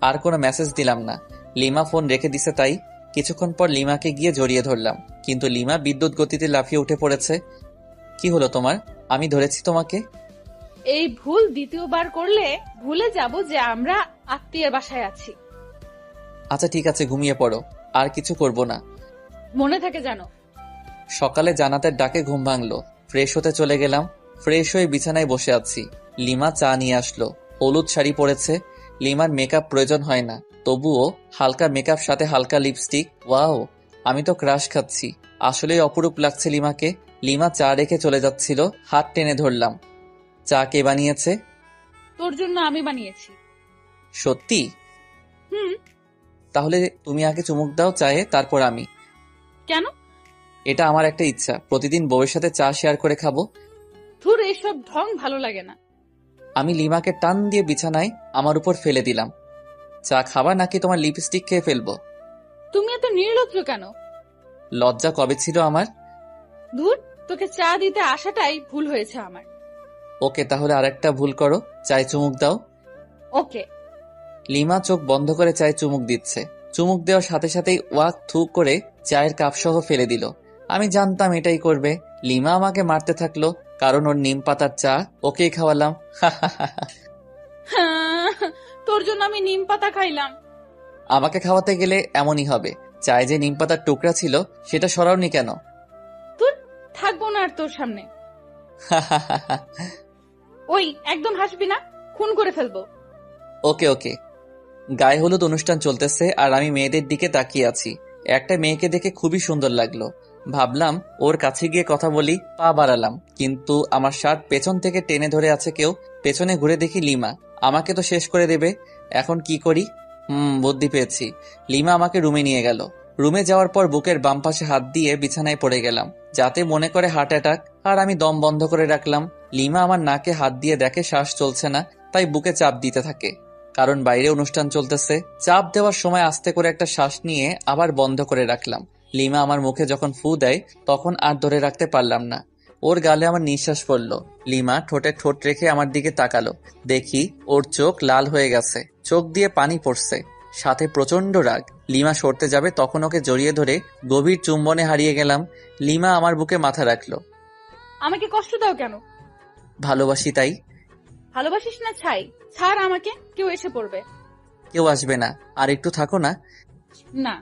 আর কোনো মেসেজ দিলাম না। লিমা ফোন রেখে দিছে, তাই কিছুক্ষণ পর লিমাকে গিয়ে জড়িয়ে ধরলাম, কিন্তু লিমা বিদ্যুৎ গতিতে লাফিয়ে উঠে পড়েছে। কি হলো তোমার? আমি ধরেছি তোমাকে। এই ভুল দ্বিতীয়বার করলে ভুলে যাব যে আমরা আত্মীয়ের বাসায় আছি। আচ্ছা ঠিক আছে, ঘুমিয়ে পড়ো, আর কিছু করব না। মনে থাকে জানো। সকালে জান্নাতের ডাকে ঘুম ভাঙলো। ফ্রেশ হতে চলে গেলাম। ফ্রেশ হয়ে বিছানায় বসে আছি। লিমা চা নিয়ে আসলো। হলুদ শাড়ি পরেছে। লিমার মেকআপ প্রয়োজন হয় না, তবুও হালকা মেকআপ সাথে হালকা লিপস্টিক। ওয়াও, আমি তো ক্রাশ খাচ্ছি। আসলেই অপরূপ লাগছে লিমাকে। লিমা চা রেখে চলে যাচ্ছিল, হাত টেনে ধরলাম। চা কে বানিয়েছে? তোর জন্য আমি বানিয়েছি। সত্যি? হুম। তাহলে তুমি আগে চুমুক দাও চায়ে, তারপর আমি। কেন? এটা আমার একটা ইচ্ছা, প্রতিদিন বউয়ের সাথে চা শেয়ার করে খাবো। তোর এসব ঢং ভালো লাগে না। আমি লিমাকে টান দিয়ে বিছানায় আমার উপর ফেলে দিলাম। চা খাবা নাকি তোমার লিপস্টিক খেয়ে ফেলবো? তুমি এত নির্লজ্জ কেন? লজ্জা কবে ছিল আমার? ধুর, তোকে চা দিতে আসাটাই ভুল হয়েছে আমার। ওকে, তাহলে আরেকটা ভুল করো, চায় চুমুক দাও। ওকে। লিমা চোখ বন্ধ করে চায়ে চুমুক দিচ্ছে। চুমুক দেওয়ার সাথে সাথেই ওয়াক থু করে চায়ের কাপ সহ ফেলে দিল। আমি জানতাম এটাই করবে। লিমা আমাকে মারতে থাকলো, কারণ ওর নিম পাতার চা ওকেই খাওয়ালাম। তোর জন্য আমি নিম পাতা খাইলাম। আমাকে খাওয়াতে গেলে এমনই হবে। চায়ে যে নিম পাতার টুকরা ছিল সেটা সরাওনি কেন? তুই থাকবো না আর তোর সামনে। ওই একদম হাসবি না, খুন করে ফেলবো। ওকে ওকে। গায়ে হলুদ অনুষ্ঠান চলতেছে আর আমি মেয়েদের দিকে তাকিয়ে আছি। একটা মেয়েকে দেখে খুবই সুন্দর লাগলো। ভাবলাম ওর কাছে গিয়ে কথা বলি, পা বাড়ালাম, কিন্তু আমার শার্ট পেছন থেকে টেনে ধরে আছে কেউ। পেছনে ঘুরে দেখি লিমা। আমাকে তো শেষ করে দেবে। এখন কি করি? বুদ্ধি পেয়েছি। লিমা আমাকে রুমে নিয়ে গেল। রুমে যাওয়ার পর বুকের বাম পাশে হাত দিয়ে বিছানায় পড়ে গেলাম, যাতে মনে করে হার্ট অ্যাটাক। আর আমি দম বন্ধ করে রাখলাম। লিমা আমার নাকে হাত দিয়ে দেখে শ্বাস চলছে না, তাই বুকে চাপ দিতে থাকে, কারণ বাইরে অনুষ্ঠান চলতেছে। চাপ দেওয়ার সময় আস্তে করে একটা শ্বাস নিয়ে আবার বন্ধ করে রাখলাম। লিমা আমার মুখে যখন ফু দেয় তখন আর ধরে রাখতে পারলাম না। ওর গালে আমার নিঃশ্বাস পড়ল। লিমা ঠোঁটে ঠোঁট রেখে আমার দিকে তাকালো। দেখি ওর চোখ লাল হয়ে গেছে, চোখ দিয়ে পানি পড়ছে, সাথে প্রচন্ড রাগ। লিমা সরতে যাবে, তখন ওকে জড়িয়ে ধরে গভীর চুম্বনে হারিয়ে গেলাম। লিমা আমার বুকে মাথা রাখলো। আমাকে কষ্ট দাও কেন? ভালোবাসি তাই। ভালোবাসিস না ছাই? ছাড় আমাকে, কেউ এসে পড়বে। কেউ আসবে না, আর একটু থাকো না। না।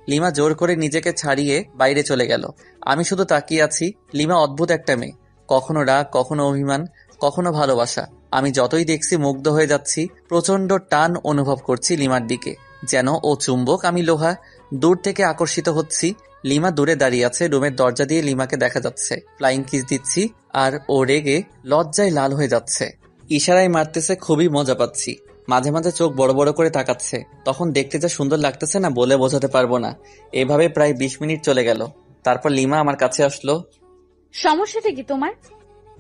লিমা জোর করে নিজেকে ছাড়িয়ে বাইরে চলে গেল। আমি শুধু তাকিয়ে আছি। লিমা অদ্ভুত একটা মেয়ে, কখনো রাগ, কখনো অভিমান, কখনো ভালোবাসা। আমি যতই দেখছি মুগ্ধ হয়ে যাচ্ছি। প্রচন্ড টান অনুভব করছি লিমার দিকে, যেন ও চুম্বক, আমি লোহা। দূর থেকে আকর্ষিত হচ্ছি। লিমা দূরে দাঁড়িয়ে আছে, রুমের দরজা দিয়ে লিমাকে দেখা যাচ্ছে। ফ্লাইং কিস দিচ্ছি, আর ও রেগে লজ্জায় লাল হয়ে যাচ্ছে। ইশারায় মারতেছে, খুবই মজা পাচ্ছি। মাঝে মাঝে চোখ বড় বড় করে তাকাচ্ছে। তখন দেখতে যা সুন্দর লাগতেছে না, বলে বোঝাতে পারবো না। এভাবে প্রায় 20 মিনিট চলে গেল। তারপর লিমা আমার কাছে আসলো। সমস্যাটা কি তোমার?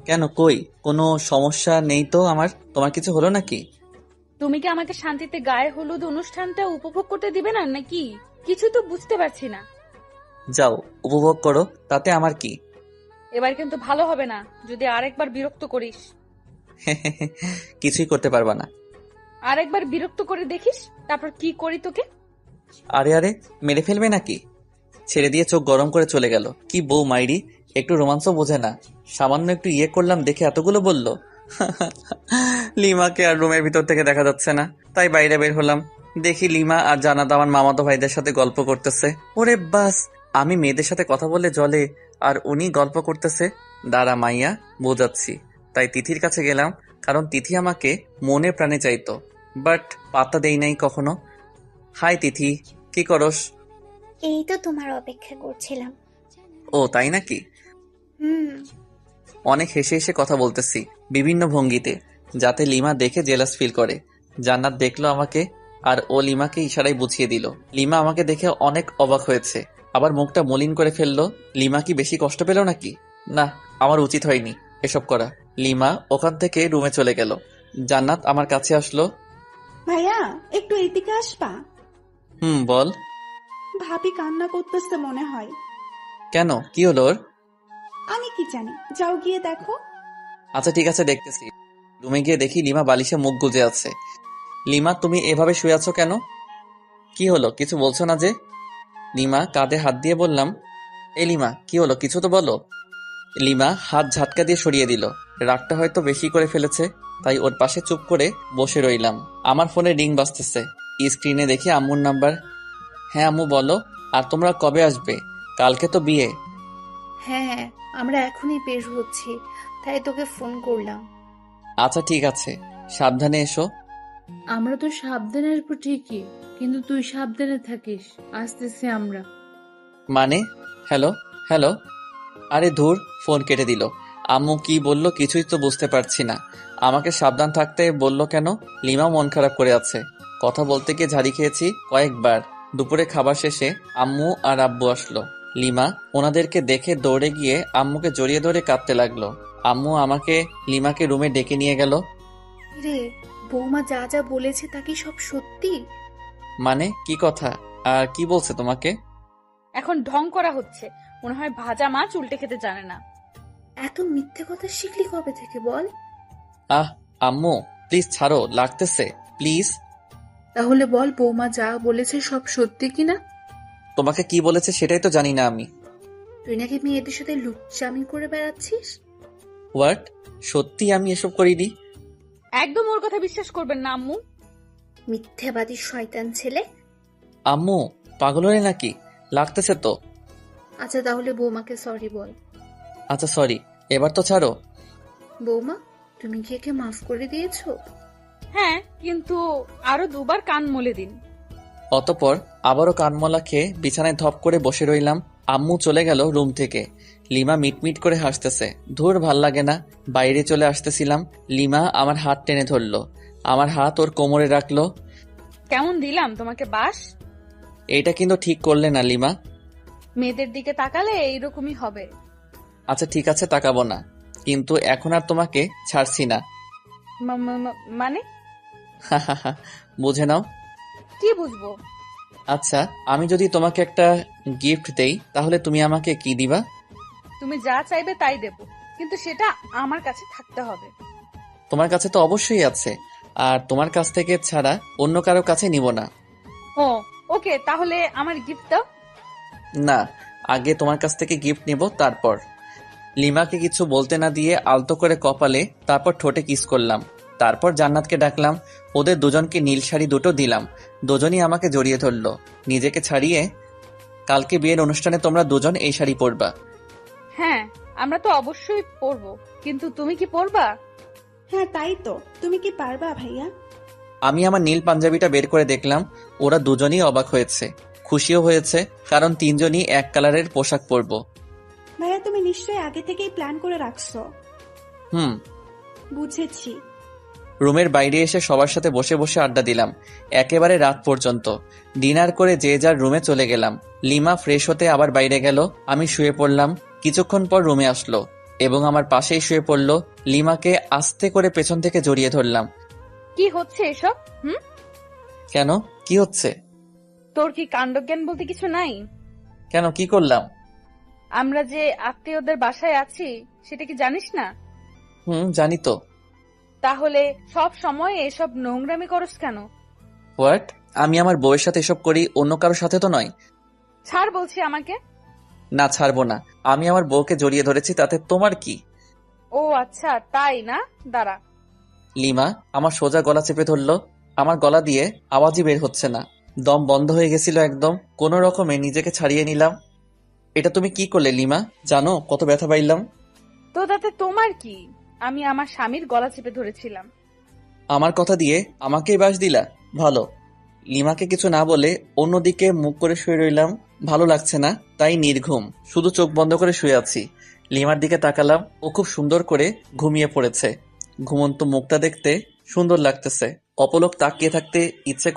কেন, কই কোনো সমস্যা নেই তো আমার। তোমার কিছু হলো নাকি? তুমি কি আমাকে শান্তিতে গায়ে হলুদ অনুষ্ঠানটা উপভোগ করতে দিবে না নাকি? কিছু তো বুঝতে পারছি না। যাও, উপভোগ করো, তাতে আমার কি। এবার কিন্তু ভালো হবে না যদি আরেকবার বিরক্ত করিস। কিছুই করতে পারবা না। আরেকবার বিরক্ত করে দেখিস, তারপর কি করি তোকে। আরে আরে, মেরে ফেলবে নাকি? ছেড়ে দিয়ে চোখ গরম করে চলে গেল। কি বউ মাইরি, একটু রোমান্সও বোঝে না। সামান্য একটু ইয়ে করলাম দেখে এতগুলো বলল। লিমাকে আর রুমের ভিতর থেকে দেখা যাচ্ছে না, তাই বাইরে বের হলাম। দেখি লিমা আর জান্নাত আমার মামাতো ভাইদের সাথে গল্প করতেছে। ওরে বাস, আমি মেয়েদের সাথে কথা বলে জলে, আর উনি গল্প করতেছে। দাঁড়া মাইয়া, বোঝাচ্ছি। তাই তিথির কাছে গেলাম, কারণ তিথি আমাকে মনে প্রাণে চাইতো, বাট পাত্তা দেই নাই কখনো। হাই তিথি, কি করস? এই তো তোমার অপেক্ষা করছিলাম। ও তাই নাকি? অনেক হেসে হেসে কথা বলতেছি বিভিন্ন ভঙ্গিতে, যাতে লিমা দেখে জেলাস ফিল করে। জান্নাত দেখলো আমাকে, আর ও লিমাকে ইশারায় বুঝিয়ে দিল। লিমা আমাকে দেখে অনেক অবাক হয়েছে, আবার মুখটা মলিন করে ফেললো। লিমা কি বেশি কষ্ট পেল নাকি? না, আমার উচিত হয়নি এসব করা। লিমা ওখান থেকে রুমে চলে গেল। জান্নাত আমার কাছে আসলো। ভাইয়া একটু এদিকে আসবা? বল। ভাবি কান্না করতেছে মনে হয়। কেন, কি হলো ওর? আমি কি জানি, যাও গিয়ে দেখো। আচ্ছা ঠিক আছে, দেখতেছি। রুমে গিয়ে দেখি লিমা বালিশে মুখ গুজে আছে। লিমা, তুমি এভাবে শুয়ে আছো কেন? কি হলো, কিছু বলছো না যে? লিমা কাঁধে হাত দিয়ে বললাম, এ লিমা কি হলো, কিছু তো বলো। লিমা হাত ঝাটকা দিয়ে সরিয়ে দিল। রাগটা হয়তো বেশি করে ফেলেছে, তাই ওর পাশে চুপ করে বসে রইলাম। আমার ফোনে রিং বাজতেছে। স্ক্রিনে দেখি আম্মুর নাম্বার। হ্যাঁ আম্মু বলো, আর তোমরা কবে আসবে? কালকে তো বিয়ে। হ্যাঁ, আমরা এখনই বের হচ্ছি, তাই তোকে ফোন করলাম। আচ্ছা ঠিক আছে, সাবধানে এসো। আমরা তো সাবধানে আসবো ঠিকই, কিন্তু তুই সাবধানে থাকিস। আসতেছি আমরা। মানে? Hello hello. আরে ধুর, ফোন কেটে দিল। আম্মু কি বলল কিছুই তো বুঝতে পারছি না। আমাকে সাবধান থাকতে বলল কেন? লিমা মন খারাপ করে আছে। কথা বলতে গিয়ে ঝাড়ি খেয়েছি কয়েকবার। দুপুরে খাবার শেষে আম্মু আর আব্বু আসলো। লিমা ওনাদেরকে দেখে দৌড়ে গিয়ে আম্মুকে জড়িয়ে ধরে কাঁদতে লাগলো। আম্মু আমাকে লিমাকে রুমে ডেকে নিয়ে গেল। রে, বৌমা যা যা বলেছে তা কি সব সত্যি? মানে কি কথা, আর কি বলছে তোমাকে? এখন ঢং করা হচ্ছে, মনে হয় ভাজা মাছ উল্টে খেতে জানে না। এত মিথ্যে কথা শিখলি কবে থেকে বল? আহ আম্মু প্লিজ ছাড়ো, লাগতেছে প্লিজ। তাহলে বল, বৌমা যা বলেছে সব সত্যি কিনা? তোমাকে কি বলেছে সেটাই তো জানি না আমি। তুই নাকি মেয়েদের সাথে লুচ্চামি করে বেড়াচ্ছিস? হোয়াট? সত্যি আমি এসব করিনি। একদম ওর কথা বিশ্বাস করবেন না আম্মু। মিথ্যাবাদী শয়তান ছেলে। আম্মু পাগল হলে নাকি? লাগতেছে তো। আচ্ছা তাহলে বৌমাকে সরি বল। আচ্ছা সরি, এবার তো ছাড়ো। বৌমা, তুমি কি একে মাফ করে দিয়েছো? হ্যাঁ, কিন্তু আরো দুবার কান মলে দিন। অতঃপর আবারও কানমলা খেয়ে বিছানায় ধপ করে বসে রইলাম। আম্মু চলে গেল রুম থেকে। লিমা মিটমিট করে হাসতেছে। ধুর, ভাল লাগে না। বাইরে চলে আসতেছিলাম, লিমা আমার হাত টেনে ধরলো। আমার হাত ওর কোমরে রাখলো। কেমন দিলাম তোমাকে বাস? এইটা কিন্তু ঠিক করলে না লিমা। মেয়েদের দিকে তাকালে এইরকমই হবে। আচ্ছা ঠিক আছে, তাকাবো না, কিন্তু এখন আর তোমাকে ছাড়ছি না। মানে? বুঝে নাও। কি বুঝবো? আচ্ছা, আমি যদি তোমাকে একটা গিফট দেই, তাহলে তুমি আমাকে কি দিবা? তুমি যা চাইবে তাই দেব, কিন্তু সেটা আমার কাছে থাকতে হবে। তোমার কাছে তো অবশ্যই আছে, আর তোমার কাছ থেকে ছাড়া অন্য কারো কাছে নিব না। ও ওকে, তাহলে আমার গিফট দাও। না, আগে তোমার কাছ থেকে গিফট নিব, তারপর। লিমাকে কিছু বলতে না দিয়ে আলতো করে কপালে, তারপর ঠোঁটে কিস করলাম। তারপর জান্নাতকে ডাকলাম। ওদের দুজনকে নীল শাড়ি দুটো দিলাম। দুজনই আমাকে জড়িয়ে ধরলো নিজেকে ছাড়িয়ে। কালকে বিয়ের অনুষ্ঠানে তোমরা দুজন এই শাড়ি পরবা। হ্যাঁ, আমরা তো অবশ্যই পরবো, কিন্তু তুমি কি পরবা? হ্যাঁ তাই তো, তুমি কি পারবা ভাইয়া? আমি আমার নীল পাঞ্জাবিটা বের করে দেখলাম। ওরা দুজনই অবাক হয়েছে, খুশিও হয়েছে, কারণ তিনজনই এক কালারের পোশাক পরবো। ভাইয়া তুমি নিশ্চয়ই আগে থেকেই প্ল্যান করে রাখছো। বুঝেছি। রুমের বাইরে এসে সবার সাথে বসে বসে আড্ডা দিলাম একেবারে রাত পর্যন্ত। ডিনার করে যে যার রুমে চলে গেলাম। লিমা ফ্রেশ হতে আবার বাইরে গেল। আমি শুয়ে পড়লাম। কিছুক্ষণ পর রুমে আসলো এবং আমার পাশেই শুয়ে পড়লো। লিমাকে আস্তে করে পেছন থেকে জড়িয়ে ধরলাম। কি হচ্ছে এসব? কেন, কি হচ্ছে? তোর কি কাণ্ডজ্ঞান বলতে কিছু নাই? কেন, কি করলাম? আমরা যে আত্মীয়দের বাসায় আছি সেটা কি জানিস না? জানি তো। তাহলে সব সময় এসব নোংরামি করস কেন? হোয়াট? আমি আমার বউয়ের সাথে এসব করি, অন্য কারোর সাথে তো নয়। ছাড় বলছি আমাকে। না, ছাড়বো না। আমি আমার বউকে জড়িয়ে ধরেছি, তাতে তোমার কি? ও আচ্ছা, তাই না? দাঁড়া। লিমা আমার সোজা গলা চেপে ধরলো। আমার গলা দিয়ে আওয়াজই বের হচ্ছে না, দম বন্ধ হয়ে গেছিল একদম। কোনো রকমে নিজেকে ছাড়িয়ে নিলাম। এটা তুমি কি করলে লিমা? জানো কত ব্যথা পাইলাম? তো তাতে তোমার কি? আমি আমার স্বামীর গলা চেপে ধরেছিলাম। আমার কথা দিয়ে আমাকেই বাস দিলা? ভালো। লিমাকে কিছু না বলে অন্যদিকে মুখ করে শুয়ে রইলাম। ভালো লাগছে না, তাই নির্ঘুম, শুধু চোখ বন্ধ করে শুয়ে আছি। লিমার দিকে তাকালাম, ও খুব সুন্দর করে ঘুমিয়ে পড়েছে। ঘুমন্ত মুখটা দেখতে সুন্দর লাগতেছে। অপলক তাকিয়ে থাকতে ইচ্ছে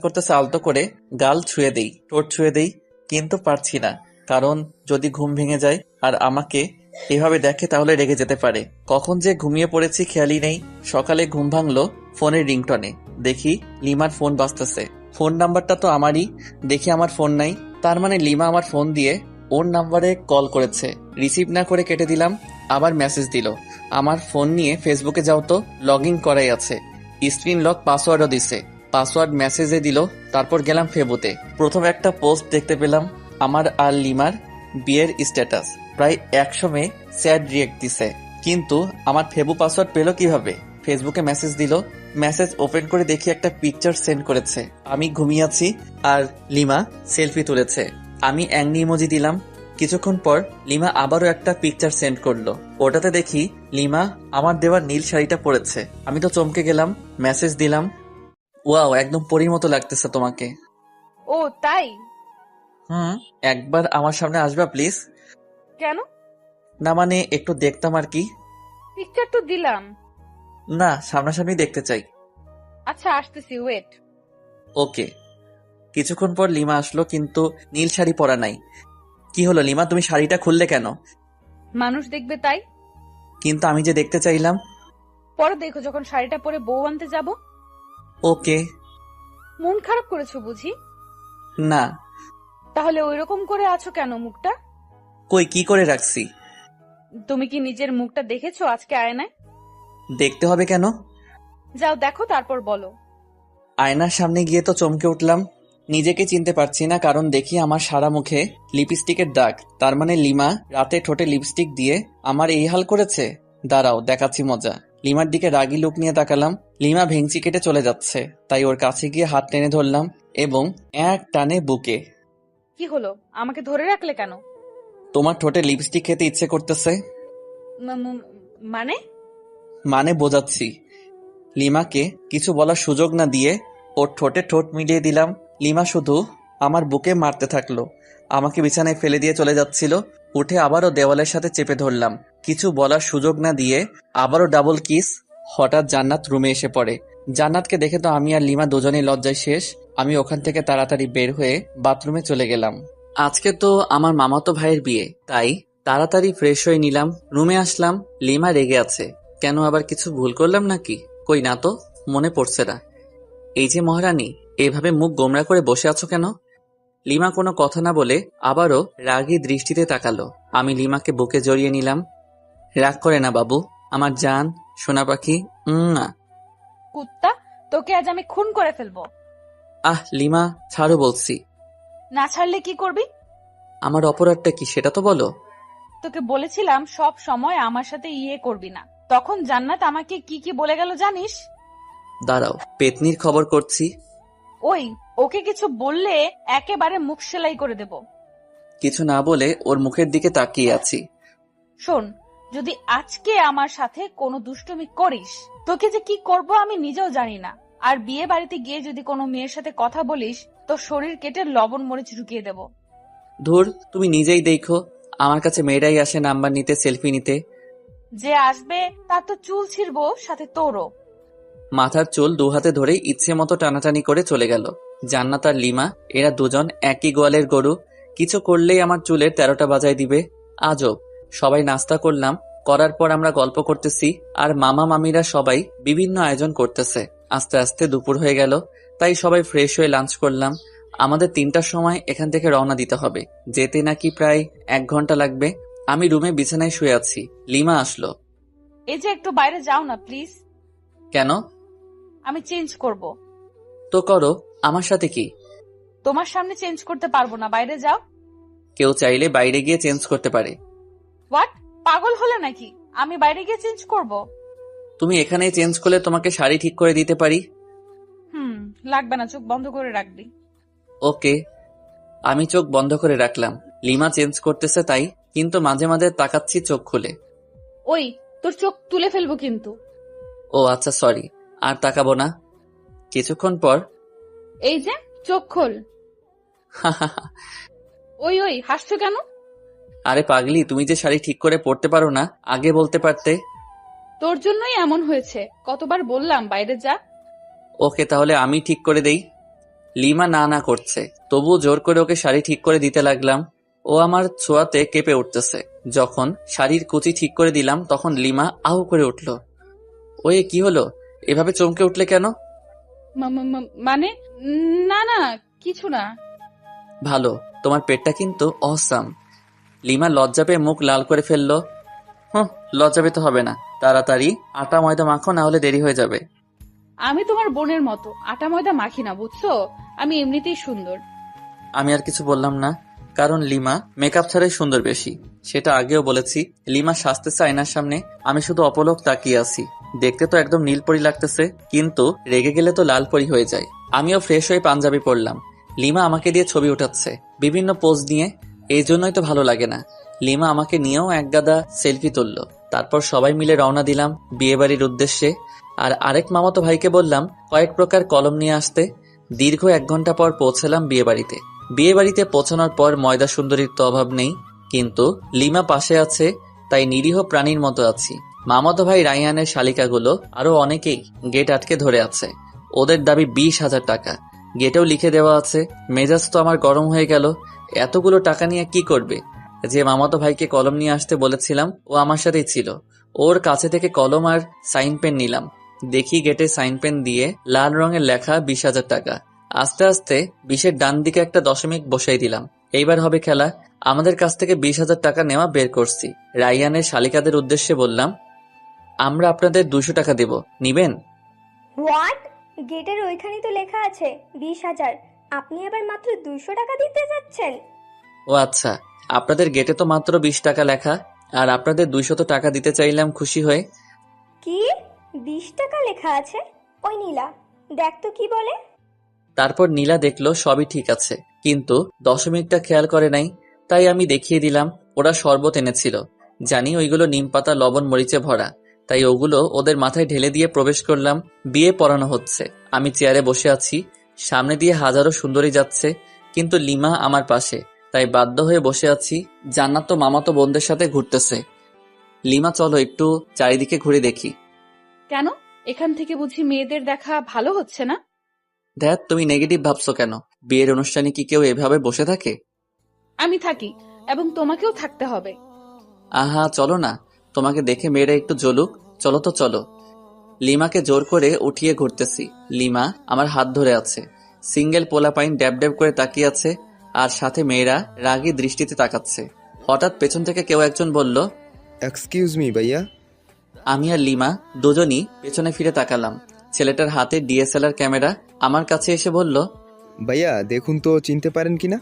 করতেছে আলতো করে গাল ছুঁয়ে দেই, ঠোঁট ছুঁয়ে দেই, কিন্তু পারছি না। কারণ যদি ঘুম ভেঙে যায় আর আমাকে এভাবে দেখে তাহলে রেগে যেতে পারে। কখন যে ঘুমিয়ে পড়েছি খেয়ালই নেই। সকালে ঘুম ভাঙলো ফোনের রিংটনে। দেখি লিমার ফোন বাজতেছে। ফোন নাম্বারটা তো আমারই। দেখি আমার ফোন নাই, তার মানে লিমা আমার ফোন দিয়ে ওর নাম্বারে কল করেছে। রিসিভ না করে কেটে দিলাম। আবার মেসেজ দিল, আমার ফোন নিয়ে ফেসবুকে যাও তো, লগ ইন করাই আছে। স্ক্রিন লক পাসওয়ার্ডও দিছে। পাসওয়ার্ড মেসেজে দিল। তারপর গেলাম ফেবুতে। প্রথম একটা পোস্ট দেখতে পেলাম, আমার আর লিমার বিয়ের স্ট্যাটাস। প্রায় 100 মেয়ে স্যাড রিয়েক্ট দিছে। কিন্তু আমার ফেবু পাসওয়ার্ড পেলো কিভাবে? ফেসবুকে মেসেজ দিল। মেসেজ ওপেন করে দেখি একটা পিকচার সেন্ড করেছে। আমি ঘুমিয়ে আছি আর লিমা সেলফি তুলেছে। আমি অ্যাংরি ইমোজি দিলাম। কিছুক্ষণ পর লিমা আবারও একটা পিকচার সেন্ড করলো। ওটাতে দেখি লিমা আমার দেওয়া নীল শাড়িটা পরেছে। আমি তো চমকে গেলাম। মেসেজ দিলাম, ওয়াও, একদম পরীর মতো লাগতেছে তোমাকে। ও তাই? একবার আমার সামনে আসবা প্লিজ? কেন? না মানে একটু দেখতাম আর কি। পিকচার তো দিলাম। না, সামনাসামনি দেখতে চাই। আচ্ছা আসতেছি, ওয়েট। ওকে। কিছুক্ষণ পর লিমা আসলো, কিন্তু নীল শাড়ি পরা নাই। কি হলো লিমা, তুমি শাড়িটা খুললে কেন? মানুষ দেখবে তাই। কিন্তু আমি যে দেখতে চাইলাম। পরে দেখো যখন শাড়িটা পরে বউ আনতে যাব। ওকে। মন খারাপ করেছো বুঝি? না। তাহলে ওইরকম করে আছো কেন মুখটা? কই, কি করে রাখছি? তুমি কি নিজের মুখটা দেখেছো আজকে আয়নায়? দেখতে হবে কেন? যাও দেখো, তারপর বলো। আয়নার সামনে গিয়ে তো চমকে উঠলাম। নিজেকে চিনতে পারছি না, কারণ দেখি আমার সারা মুখে লিপস্টিকের দাগ। তার মানে লিমা রাতে ঠোঁটে লিপস্টিক দিয়ে আমার এই হাল করেছে। দাঁড়াও, দেখাচ্ছি মজা। লিমার দিকে রাগী লুক নিয়ে তাকালাম। লিমা ভেঙচি কেটে চলে যাচ্ছে, তাই ওর কাছে গিয়ে হাত টেনে ধরলাম এবং এক টানে বুকে। কি হলো, আমাকে ধরে রাখলে কেন? তোমার ঠোঁটে লিপস্টিক খেতে ইচ্ছে করতেছে। মানে? মানে বোঝাচ্ছি। লিমাকে কিছু বলার সুযোগ না দিয়ে ওর ঠোঁটে ঠোঁট মিলিয়ে দিলাম। লিমা শুধু আমার বুকে মারতে থাকলো। আমাকে বিছানায় ফেলে দিয়ে চলে যাচ্ছিল। উঠে আবারও দেওয়ালের সাথে চেপে ধরলাম। কিছু বলার সুযোগ না দিয়ে আবারও ডাবল কিস। হঠাৎ জান্নাত রুমে এসে পড়ে। জান্নাতকে দেখে তো আমি আর লিমা দুজনেই লজ্জায় শেষ। আমি ওখান থেকে তাড়াতাড়ি বের হয়ে বাথরুমে চলে গেলাম। আজকে তো আমার মামাতো ভাইয়ের বিয়ে, তাই তাড়াতাড়ি ফ্রেশ হয়ে নিলাম। রুমে আসলাম, লিমা রেগে আছে। কেন, আবার কিছু ভুল করলাম নাকি? কই না তো, মনে পড়ছে না। এই যে মহারানী, এভাবে মুখ গোমরা করে বসে আছো কেন? লিমা কোনো কথা না বলে আবারও রাগী দৃষ্টিতে তাকালো। আমি লিমাকে বুকে জড়িয়ে নিলাম। রাগ করে না বাবু, আমার জান সোনা পাখি। কুত্তা, তোকে আজ আমি খুন করে ফেলবো। আহ লিমা, ছাড়ো বলছি। না ছাড়লে কি করবি? আমার অপরাধটা কি সেটা তো বলো। তোকে বলেছিলাম সব সময় আমার সাথে করবি না। তখন জান্নাত আমাকে কি কি বলে গেল জানিস? দাঁড়াও, পেতনির খবর করছি। ওই, ওকে কিছু বললে একেবারে মুখ সেলাই করে দেব। কিছু না বলে ওর মুখের দিকে তাকিয়ে আছি। শোন, যদি আজকে আমার সাথে কোনো দুষ্টুমি করিস, তোকে যে কি করব আমি নিজেও জানি না। আর বিয়ে বাড়িতে গিয়ে যদি কোনো মেয়ের সাথে কথা বলিস, তো শরীর কেটে লবণ মরিচ ঢুকিয়ে দেব। ধুর, তুমি নিজেই দেখো, আমার কাছে মেয়েরাই আসে নাম্বার নিতে, সেলফি নিতে। যে আসবে তার তো চুল ছিঁড়বো, সাথে তোরও। মাথার চুল দু হাতে ধরে ইচ্ছে মতো টানাটানি করে চলে গেল। জান্নাত আর লিমা, এরা দুজন একই গোয়ালের গরু। কিছু করলেই আমার চুলের 13টা বাজায় দিবে। আজব। সবাই নাস্তা করলাম, করার পর আমরা গল্প করতেছি আর মামা মামিরা সবাই বিভিন্ন আয়োজন করতেছে। আস্তে আস্তে দুপুর হয়ে গেল, তাই সবাই ফ্রেশ হয়ে লাঞ্চ করলাম। আমাদের 3টার সময় এখান থেকে রওনা দিতে হবে। যেতে নাকি প্রায় 1 ঘন্টা লাগবে। আমি রুমে বিছানায় শুয়ে আছি। লিমা আসলো। এই যে একটু বাইরে যাও না প্লিজ। কেন? আমি চেঞ্জ করব। তো করো, আমার সাথে কি? তোমার সামনে চেঞ্জ করতে পারবো না, বাইরে যাও। কেউ চাইলে বাইরে গিয়ে চেঞ্জ করতে পারে। হোয়াট? পাগল হলে নাকি? আমি বাইরে গিয়ে চেঞ্জ করব? তুমি এখানেই চেঞ্জ করলে তোমাকে শাড়ি ঠিক করে দিতে পারি। লাগবে না, চোখ বন্ধ করে রাখবি। ওকে। আমি চোখ বন্ধ করে রাখলাম। লিমা চেঞ্জ করতেছে তাই, কিন্তু মাঝে মাঝে তাকাচ্ছি চোখ খুলে। ওই, তোর চোখ তুলে ফেলবো কিন্তু। ও আচ্ছা, সরি, আর তাকাবো না। কিছুক্ষণ পর এই যে, চোখ খোল। ওই হাসছো কেন? আরে পাগলি, তুমি যে শাড়ি ঠিক করে পরতে পারো না, আগে বলতে পারতে। তোর জন্যই এমন হয়েছে, কতবার বললাম বাইরে যা। ওকে, তাহলে আমি ঠিক করে দেই। লিমা না না করছে, তবু জোর করে ওকে শাড়ি ঠিক করে দিতে লাগলাম। ও আমার ছোঁয়াতে কেঁপে উঠতেছে। যখন শাড়ির কুচি ঠিক করে দিলাম তখন লিমা আহু করে উঠল। ওয়ে, কি হলো? এভাবে চমকে উঠলে কেন? মানে না না, কিছু না। ভালো, তোমার পেটটা কিন্তু অসাম। লিমা লজ্জা পেয়ে মুখ লাল করে ফেললো। লজ্জা পেতে হবে না, তাড়াতাড়ি আটা ময়দা মাখো, না হলে দেরি হয়ে যাবে। আমি তোমার বোনের মতো আটা ময়দা মাখি না, বুঝছো? আমি এমনিতেই সুন্দর। আমি আর কিছু বললাম না, কারণ লিমা মেকআপ ছাড়াই সুন্দর বেশি। সেটা আগেও বলেছি। লিমা সাজতেছে আয়নার সামনে, আমি শুধু অপলক তাকিয়ে আছি। দেখতে তো একদম নীলপরি লাগতেছে, কিন্তু রেগে গেলে তো লাল পরি হয়ে যায়। আমিও ফ্রেশ হয়ে পাঞ্জাবি পরলাম। লিমা আমাকে দিয়ে ছবি উঠাচ্ছে বিভিন্ন পোজ নিয়ে, এই জন্যই তো ভালো লাগে না। লিমা আমাকে নিয়েও এক গাদা সেলফি তুললো। তারপর সবাই মিলে রওনা দিলাম বিয়ে বাড়ির উদ্দেশ্যে। আর আরেক মামাতো ভাইকে বললাম কয়েক প্রকার কলম নিয়ে আসতে। দীর্ঘ 1 ঘন্টা পর পৌঁছলাম বিয়ে বাড়িতে। বিয়ে বাড়িতে পৌঁছানোর পর ময়দা সুন্দরীর তো অভাব নেই, কিন্তু লিমা পাশে আছে, তাই নিরীহ প্রাণীর মতো আছি। মামাতো ভাই রাইয়ানের শালিকাগুলো আরো অনেকেই গেট আটকে ধরে আছে। ওদের দাবি 20,000 টাকা। গেটেও লিখে দেওয়া আছে। মেজাজ তো আমার গরম হয়ে গেল। এতগুলো টাকা নিয়ে কি করবে? যে মামাতো ভাইকে কলম নিয়ে আসতে বলেছিলাম ও আমার সাথেই ছিল। ওর কাছে থেকে কলম আর সাইন পেন নিলাম। দেখি গেটে সাইন পেন দিয়ে লাল রঙের লেখা 20,000 টাকা। আস্তে আস্তে 20-এর ডান দিকে একটা দশমিক বসাই দিলাম। এইবার হবে খেলা। আমাদের কাছ থেকে 20,000 টাকা নেওয়া বের করছি। রাইয়ানের শালিকাদের উদ্দেশ্যে বললাম, আমরা আপনাদের 200 টাকা দেব, নিবেন? হোয়াট? গেটের ওইখানেই তো লেখা আছে 20,000, আপনি আবার মাত্র 200 টাকা দিতে যাচ্ছেন? ও আচ্ছা, আপনাদের গেটে তো মাত্র 20 টাকা লেখা, আর আপনাদের 200 টাকা দিতে চাইলাম খুশি হয়ে। কি 20 টাকা লেখা আছে? ওই নীলা, দেখ তো কি বলে। তারপর নীলা দেখলো সবই ঠিক আছে, কিন্তু দশমিকটা খেয়াল করে নাই। তাই আমি দেখিয়ে দিলাম। ওরা শরবত এনেছিল, জানি ওইগুলো নিমপাতা লবণ মরিচে ভরা, তাই ওগুলো ওদের মাথায় ঢেলে দিয়ে প্রবেশ করলাম। বিয়ে পড়ানো হচ্ছে। আমি চেয়ারে বসে আছি, সামনে দিয়ে হাজারো সুন্দরী যাচ্ছে, কিন্তু লিমা আমার পাশে, তাই বাধ্য হয়ে বসে আছি। জান্নাত তো মামাতো বোনদের সাথে ঘুরতেছে। লিমা, চলো একটু চারিদিকে ঘুরে দেখি। কেন? এখান থেকে বুঝি মেয়েদের দেখা ভালো হচ্ছে না? ধ্যাত, তুমি নেগেটিভ ভাবছো কেন? বিয়ের অনুষ্ঠানে কি কেউ এভাবে বসে থাকে? আমি থাকি, এবং তোমাকেও থাকতে হবে। আহা, চলো না, তোমাকে দেখে মেয়েরা একটু জ্বলুক। চলো তো চলো। লিমাকে জোর করে উঠিয়ে ঘুরতেছি। লিমা আমার হাত ধরে আছে। সিঙ্গেল পোলাপাইন ড্যাব ড্যাব করে তাকিয়ে আছে, আর সাথে মেয়েরা রাগী দৃষ্টিতে তাকাচ্ছে। হঠাৎ পেছন থেকে কেউ একজন বলল, এক্সকিউজ মি ভাইয়া। আমি আর লিমা দুজনই পেছনে ফিরে তাকালাম। ছেলেটার হাতে ডিএসএলআর ক্যামেরা। আমার কাছে এসে বলল, ভাইয়া দেখুন তো চিনতে পারেন কিনা।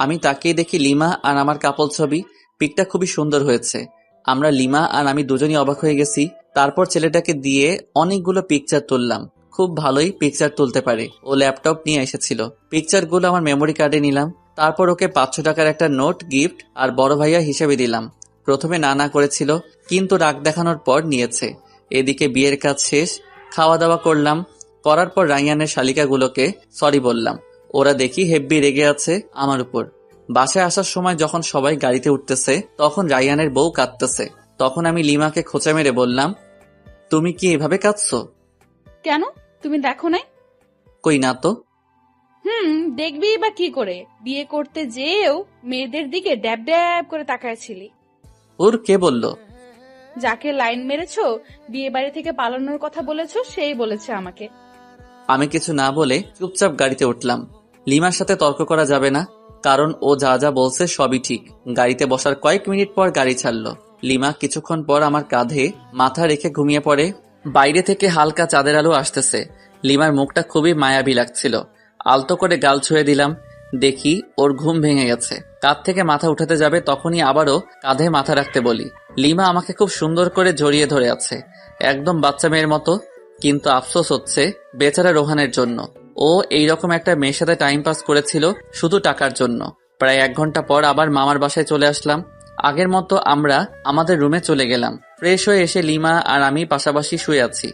আমি তাকিয়ে দেখি লিমা আর আমার কাপল ছবি। পিকটা খুবই সুন্দর হয়েছে। আমরা লিমা আর আমি দুজনই অবাক হয়ে গেছি। তারপর ছেলেটাকে দিয়ে অনেকগুলো পিকচার তুললাম। খুব ভালোই পিকচার তুলতে পারে। ও ল্যাপটপ নিয়ে এসেছিল। পিকচারগুলো আমার মেমোরি কার্ডে নিলাম। তারপর ওকে 500 টাকার একটা নোট গিফট আর বড় ভাইয়া হিসেবে দিলাম। প্রথমে না করেছিল, কিন্তু রাগ দেখানোর পর নিয়েছে। এদিকে বিয়ের কাজ শেষ, খাওয়া দাওয়া করলাম। করার পর রাইয়ানের শালিকাগুলোকে সরি বললাম। ওরা দেখি হেব্বি রেগে আছে আমার উপর। বাসায় আসার সময় যখন সবাই গাড়িতে উঠতেছে, তখন রাইয়ানের বউ কাঁদতেছে। তখন আমি লিমাকে খোঁচা মেরে বললাম, তুমি কি এভাবে কাঁদছো? কেন, তুমি দেখো নাই? কই না তো। দেখবি বা কি করে? বিয়ে করতে যেও মেয়েদের দিকে ড্যাব ড্যাব করে তাকায়ছিলি। ওর কে বলল? যাকে লাইন মেরেছো, বিয়ে বাড়ি থেকে পালানোর কথা বলেছো, সেই বলেছে আমাকে। আমি কিছু না বলে চুপচাপ গাড়িতে উঠলাম। লিমার সাথে তর্ক করা যাবে না, কারণ ও যা যা বলছে সবই ঠিক। গাড়িতে বসার কয়েক মিনিট পর গাড়ি ছাড়লো। লিমা কিছুক্ষণ পর আমার কাঁধে মাথা রেখে ঘুমিয়ে পড়ে। বাইরে থেকে হালকা চাঁদের আলো আসতেছে। লিমার মুখটা খুবই মায়াবী লাগছিল। আলতো করে গাল ছুঁয়ে দিলাম। দেখি ওর ঘুম ভেঙে গেছে। কাঁধ থেকে মাথা উঠাতে যাবে তখনই আবারও কাঁধে মাথা রাখতে বলি। লিমা আমাকে খুব সুন্দর করে জড়িয়ে ধরে আছে, একদম বাচ্চা মেয়ের মতো। কিন্তু আফসোস হচ্ছে বেচারা রোহানের জন্য। ও এইরকম একটা মেয়ের সাথে টাইম পাস করেছিল শুধু টাকার জন্য। প্রায় 1 ঘন্টা পর আবার মামার বাসায় চলে আসলাম। আগের মতো আমরা আমাদের রুমে চলে গেলাম। ফ্রেশ হয়ে এসে লিমা আর আমি পাশাপাশি শুয়ে আছি।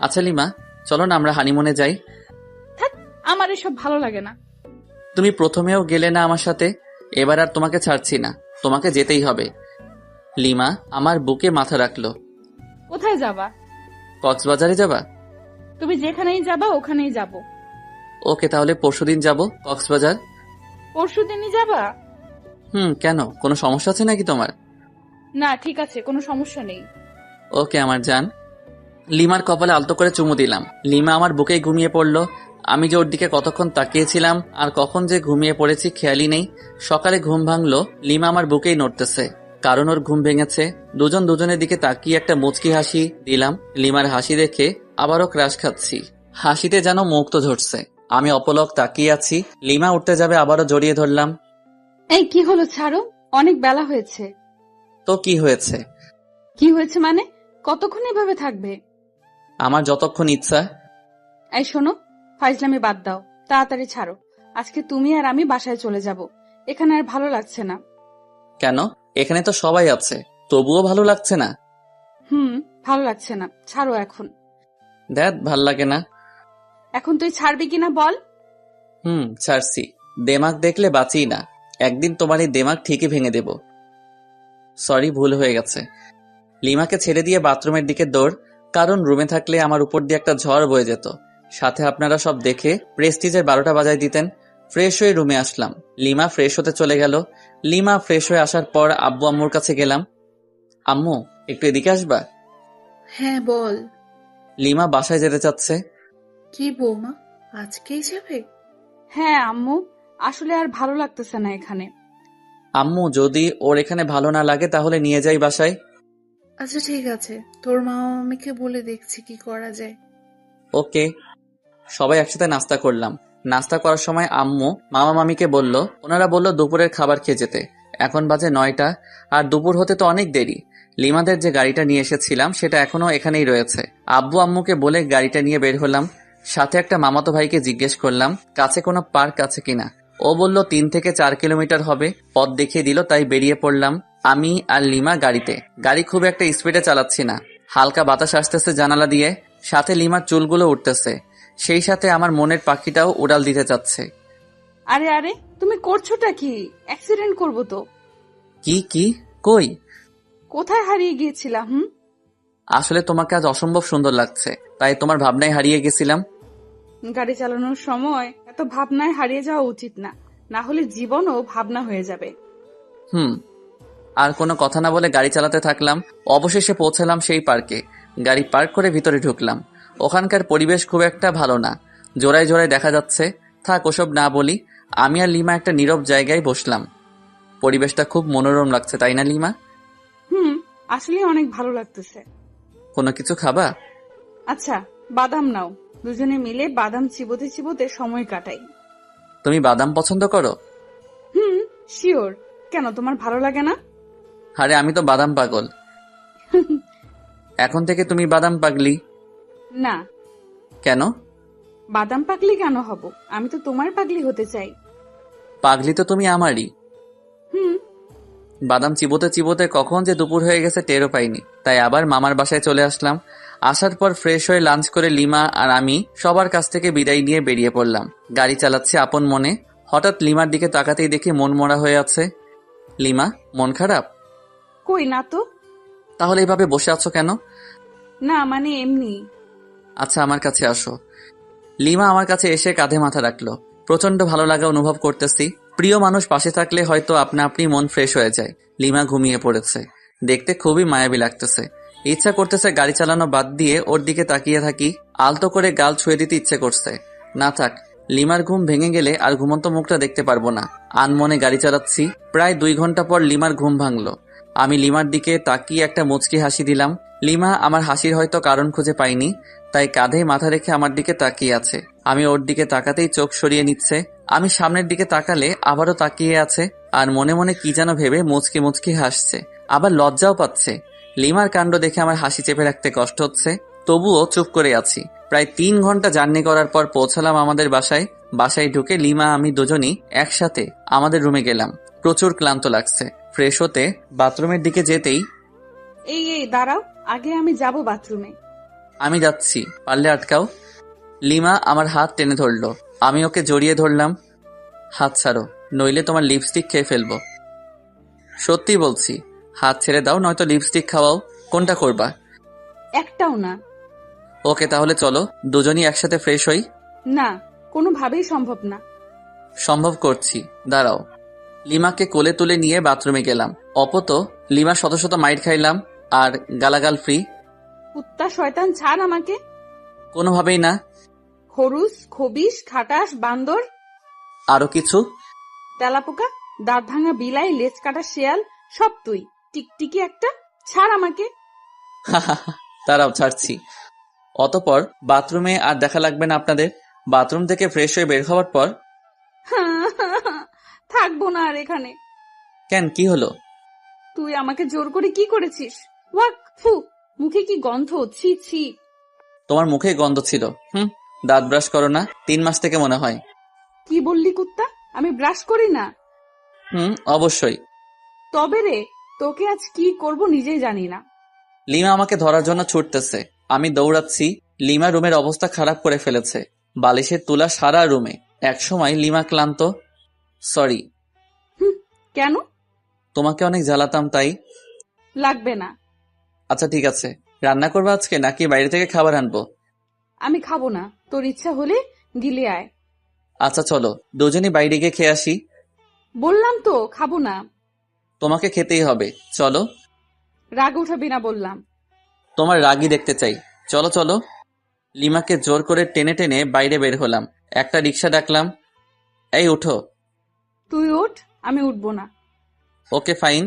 আচ্ছা লিমা, চলো না আমরা হানিমুনে যাই। আমার এসব ভালো লাগে না। তুমি প্রথমেও গেলে না আমার সাথে, এবার আর তোমাকে ছাড়ছি না, তোমাকে যেতেই হবে। লিমা আমার বুকে মাথা রাখলো। কোথায় যাবা? কক্সবাজারে যাবা? তুমি যেখানেই যাবা ওখানেই যাব। ওকে, তাহলে পরশুদিন যাব কক্সবাজার। পরশুদিনই যাবা? কেন, কোনো সমস্যা আছে নাকি তোমার? না, ঠিক আছে, কোনো সমস্যা নেই। ওকে আমার জান। লিমার কপালে আলতো করে চুমু দিলাম। লিমা আমার বুকেই ঘুমিয়ে পড়লো। আমি যে ওর দিকে কতক্ষণ তাকিয়েছিলাম আর কখন যে ঘুমিয়ে পড়েছি খেয়ালই নেই। সকালে ঘুম ভাঙলো, লিমা আমার বুকেই নড়তেছে, কারণ ওর ঘুম ভেঙেছে। দুজন দুজনের দিকে তাকিয়ে একটা মুচকি হাসি দিলাম। লিমার হাসি দেখে আবারও ক্রাশ খাচ্ছি। হাসিতে যেন মুখ তো ঝরছে। আমি অপলক তাকিয়ে আছি। লিমা উঠতে যাবে, আবারও জড়িয়ে ধরলাম। এই কি হলো, ছাড়ো, অনেক বেলা হয়েছে। তো কি হয়েছে? কি হয়েছে মানে? কতক্ষণ এভাবে থাকবে? আমার যতক্ষণ ইচ্ছা। এই শোনো, ফাইজলামি বাদ দাও, তাড়াতাড়ি ছাড়ো। আজকে তুমি আর আমি বাসায় চলে যাব। এখানে আর ভালো লাগছে না। কেন? এখানে তো সবাই আছে, তবুও ভালো লাগছে না? ভালো লাগছে না, ছাড়ো এখন। দেখ, ভাল লাগে না। এখন তুই ছাড়বি কিনা বল। ছাড়ছি। দেমাগ দেখলে বাঁচি না, একদিন তোমার এই দেমাগ ঠিকই ভেঙে দেব। সরি, ভুল হয়ে গেছে। লিমাকে ছেড়ে দিয়ে বাথরুমের দিকে দৌড়, কারণ রুমে থাকলে আমার উপর দিয়ে একটা ঝড় বয়ে যেত। সাথে আপনারা সব দেখে প্রেস্টিজের 12টা বাজায় দিতেন। ফ্রেশ হয়ে রুমে আসলাম। লিমা ফ্রেশ হতে চলে গেল। লিমা ফ্রেশ হয়ে আসার পর আব্বু আম্মুর কাছে গেলাম। আম্মু, একটু এদিকে আসবা? হ্যাঁ বল। লিমা বাসায় যেতে চাচ্ছে। কি বৌমা, আজকেই যাবে? হ্যাঁ আম্মু, আসলে আর ভালো লাগতেছে না এখানে। আম্মু, যদি ওর এখানে ভালো না লাগে তাহলে নিয়ে যাই বাসায়। আচ্ছা ঠিক আছে, তোর মামা মামিকে বলে দেখছি কি করা যায়। ওকে। সবাই একসাথে নাস্তা করলাম। নাস্তা করার সময় আম্মু মামা মামিকে বলল, ওনারা বলল দুপুরের খাবার খেয়ে যেতে। এখন বাজে 9টা, আর দুপুর হতে তো অনেক দেরি। লিমাদের যে গাড়িটা নিয়ে এসেছিলাম সেটা এখনো এখানেই রয়েছে। আব্বু আম্মুকে বলে গাড়িটা নিয়ে বের হলাম। সাথে একটা মামাতো ভাইকে জিজ্ঞেস করলাম কাছে কোনো পার্ক আছে কিনা। ও বলল 3 থেকে 4 কিলোমিটার হবে। পথ দেখিয়ে দিল, তাই বেরিয়ে পড়লাম আমি আর লিমা গাড়িতে। গাড়ি খুব একটা স্পিডে চালাচ্ছি না, হালকা বাতাস আসতেছে জানালা দিয়ে, সাথে লিমার চুলগুলো উঠতেছে, সেই সাথে আমার মনের পাখিটাও উড়াল দিতে চাচ্ছে। আরে আরে, তুমি করছোটা কি? অ্যাক্সিডেন্ট করবো তো। কি কই? কোথায় হারিয়ে গিয়েছিলাম? আসলে তোমাকে আজ অসম্ভব সুন্দর লাগছে, তাই তোমার ভাবনায় হারিয়ে গেছিলাম। গাড়ি চালানোর সময় এত ভাবনায় হারিয়ে যাওয়া উচিত না, না হলে জীবনও ভাবনা হয়ে যাবে। আর কোনো কথা না বলে গাড়ি চালাতে থাকলাম। অবশেষে পৌঁছালাম সেই পার্কে। গাড়ি পার্ক করে ভিতরে ঢুকলাম। ওখানকার পরিবেশ খুব একটা ভালো না, জোড়ায় জোড়ায় দেখা যাচ্ছে। থাক, ওসব না বলি। আমি আর লিমা একটা নীরব জায়গায় বসলাম। পরিবেশটা খুব মনোরম লাগছে, তাই না লিমা? আসলে অনেক ভালো লাগতেছে। কোনো কিছু খাবা? আচ্ছা, বাদাম নাও, দুজনে মিলে বাদাম চিবোতে চিবোতে সময় কাটাই। তুমি বাদাম পছন্দ করো? শিওর। কেন, তোমার ভালো লাগে না? আরে আমি তো বাদাম পাগল। এখন থেকে তুমি বাদাম পাগলি? না। কেন? বাদাম পাগলি কেন হব? আমি তো তোমার পাগলি হতে চাই। পাগলি তো তুমি আমারই। বাদাম চিবোতে চিবোতে কখন যে দুপুর হয়ে গেছে টেরও পাইনি। তাই আবার মামার বাসায় চলে আসলাম। আসার পর ফ্রেশ হয়ে লাঞ্চ করে লিমা আর আমি সবার কাছ থেকে বিদায় নিয়ে বেরিয়ে পড়লাম। গাড়ি চালাচ্ছি আপন মনে। হঠাৎ লিমার দিকে তাকাতেই দেখি মন মরা হয়ে আছে। লিমা, মন খারাপ? কই না তো। তাহলে এইভাবে বসে আছো কেন? না মানে এমনি। আচ্ছা, আমার কাছে আসো। লিমা আমার কাছে এসে কাঁধে মাথা রাখলো। প্রচন্ড ভালো লাগা অনুভব করতেছি। প্রিয় মানুষ পাশে থাকলে হয়তো আপনা আপনি মন ফ্রেশ হয়ে যায়। লিমা ঘুমিয়ে পড়েছে, দেখতে খুবই মায়াবী লাগতেছে। ইচ্ছা করতেছে গাড়ি চালানো বাদ দিয়ে ওর দিকে তাকিয়ে থাকি, আলতো করে গাল ছুঁয়ে দিতে ইচ্ছে করছে। না থাক, লিমার ঘুম ভেঙে গেলে আর ঘুমন্ত মুখটা দেখতে পারবো না। আনমনে গাড়ি চালাচ্ছি। প্রায় 2 ঘন্টা পর লিমার ঘুম ভাঙলো। আমি লিমার দিকে তাকিয়ে একটা মুচকি হাসি দিলাম। লিমা আমার হাসির হয়তো কারণ খুঁজে পাইনি, তাই কাঁধে মাথা রেখে আমার দিকে তাকিয়ে আছে। আমি ওর দিকে তাকাতেই চোখ সরিয়ে নিচ্ছে। আমি সামনের দিকে তাকালে আবারও তাকিয়ে আছে। আর মনে মনে কি যেন ভেবে মুচকি মুচকি হাসছে, আবার লজ্জাও পাচ্ছে। লিমার কাণ্ড দেখে আমার হাসি চেপে রাখতে কষ্ট হচ্ছে, তবুও চুপ করে আছি। প্রায় 3 ঘন্টা জার্নি করার পর পৌঁছালাম আমাদের বাসায়। বাসায় ঢুকে লিমা আমি দুজনই একসাথে আমাদের রুমে গেলাম। প্রচুর ক্লান্ত লাগছে। ফ্রেশ হতে বাথরুমের দিকে যেতেই, এই দাঁড়াও, আগে আমি যাব বাথরুমে। আমি যাচ্ছি, পারলে আটকাও। লিমা আমার হাত টেনে ধরলো, আমি ওকে জড়িয়ে ধরলাম। হাত ছাড়ো, নইলে তোমার লিপস্টিক খেয়ে ফেলবো। সত্যি বলছি, হাত ছেড়ে দাও, নয়তো লিপস্টিক খাওয়াও। কোনটা করবা? একটাও না। ওকে, তাহলে চলো দুজনই একসাথে ফ্রেশ হই। না, কোনোভাবেই সম্ভব না। সম্ভব করছি, দাঁড়াও। লিমাকে কোলে তুলে নিয়ে বাথরুমে গেলাম। অপত লিমা শত শত মাইর খাইলাম আর গালাগাল ফ্রি। কুত্তা শয়তান, ছাড় আমাকে। কোনোভাবেই না। খরুস, খবিস, খাটাস, বান্দর, আরো কিছু। তেলাপোকা, দাঁত ভাঙা বিলাই, লেজ কাটা শেয়াল, সব তুই। টিকটিকি একটা, ছাড় আমাকে। তারাও ছাড়ছি। অতপর বাথরুমে আর দেখা লাগবে না আপনাদের। বাথরুম থেকে ফ্রেশ হয়ে বের হওয়ার পর, থাকবো না আর এখানে। কেন, কি হলো? তুই আমাকে জোর করে কি করেছিস? ওয়াক, ফু, মুখে কি গন্ধ, ছি ছি। তোমার মুখে গন্ধ ছিল। দাঁত ব্রাশ করো না? 3 মাস থেকে মনে হয়। কি বললি কুত্তা? আমি ব্রাশ করি না? অবশ্যই। তবে রে, তোকে আজ কি করব নিজেই জানি না। লিমা আমাকে ধরার জন্য ছুটতেছে, আমি দৌড়াচ্ছি। লিমা রুমের অবস্থা খারাপ করে ফেলেছে, বালিশের তুলা সারা রুমে। একসময় লিমা ক্লান্ত। সরি। কেন? তোমাকে অনেক জ্বালাতাম তাই। লাগবে না। আচ্ছা ঠিক আছে, রান্না করবো আজকে নাকি বাইরে থেকে খাবার আনবো? আমি খাবো না, তোর ইচ্ছা হলে গিলে আয়। আচ্ছা চলো দুজনই বাইরে গিয়ে খেয়ে আসি। বললাম তো খাবো না। তোমাকে খেতেই হবে, চলো। রাগ উঠাবি না বললাম। তোমার রাগই দেখতে চাই, চলো চলো। লিমাকে জোর করে টেনে টেনে বাইরে বের হলাম। একটা রিক্সা ডাকলাম, এই উঠো। তুই ওঠ, আমি উঠবো না। Okay fine.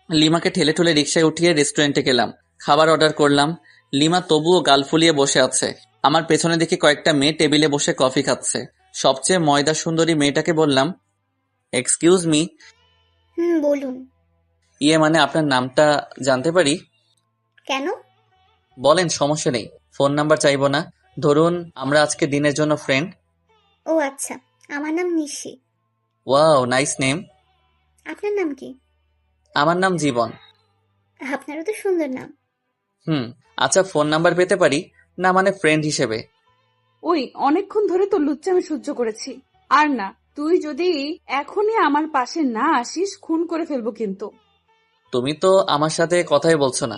লিমাকে ঠেলে ঠুলে রিক্সায় উঠিয়ে রেস্টুরেন্টে গেলাম। খাবার অর্ডার করলাম। লিমা তবুও গাল ফুলিয়ে বসে আছে। আমার পেছনে দেখে কয়েকটা মেয়ে টেবিলে বসে কফি খাচ্ছে। সবচেয়ে ময়দা সুন্দরী মেয়েটাকে বললাম, এক্সকিউজ মি। বলুন। ইয়ে মানে আপনার নামটা জানতে পারি? কেন? বলেন, সমস্যা নেই। ফোন নাম্বার চাইবো না। ধরুন আমরা আজকে দিনের জন্য ফ্রেন্ড। ও আচ্ছা, আমার নাম নিশি। Wow, nice name. আপনার নাম কি? আমার নাম জীবন। আপনারও তো সুন্দর নাম। আচ্ছা, ফোন নাম্বার পেতে পারি? না মানে ফ্রেন্ড হিসেবে। ওই অনেকক্ষণ ধরে তো লুচ্চামি সহ্য করেছি, আর না। তুই যদি এখনই আমার পাশে না আসিস, খুন করে ফেলবো কিন্তু। তুমি তো আমার সাথে কথাই বলছো না।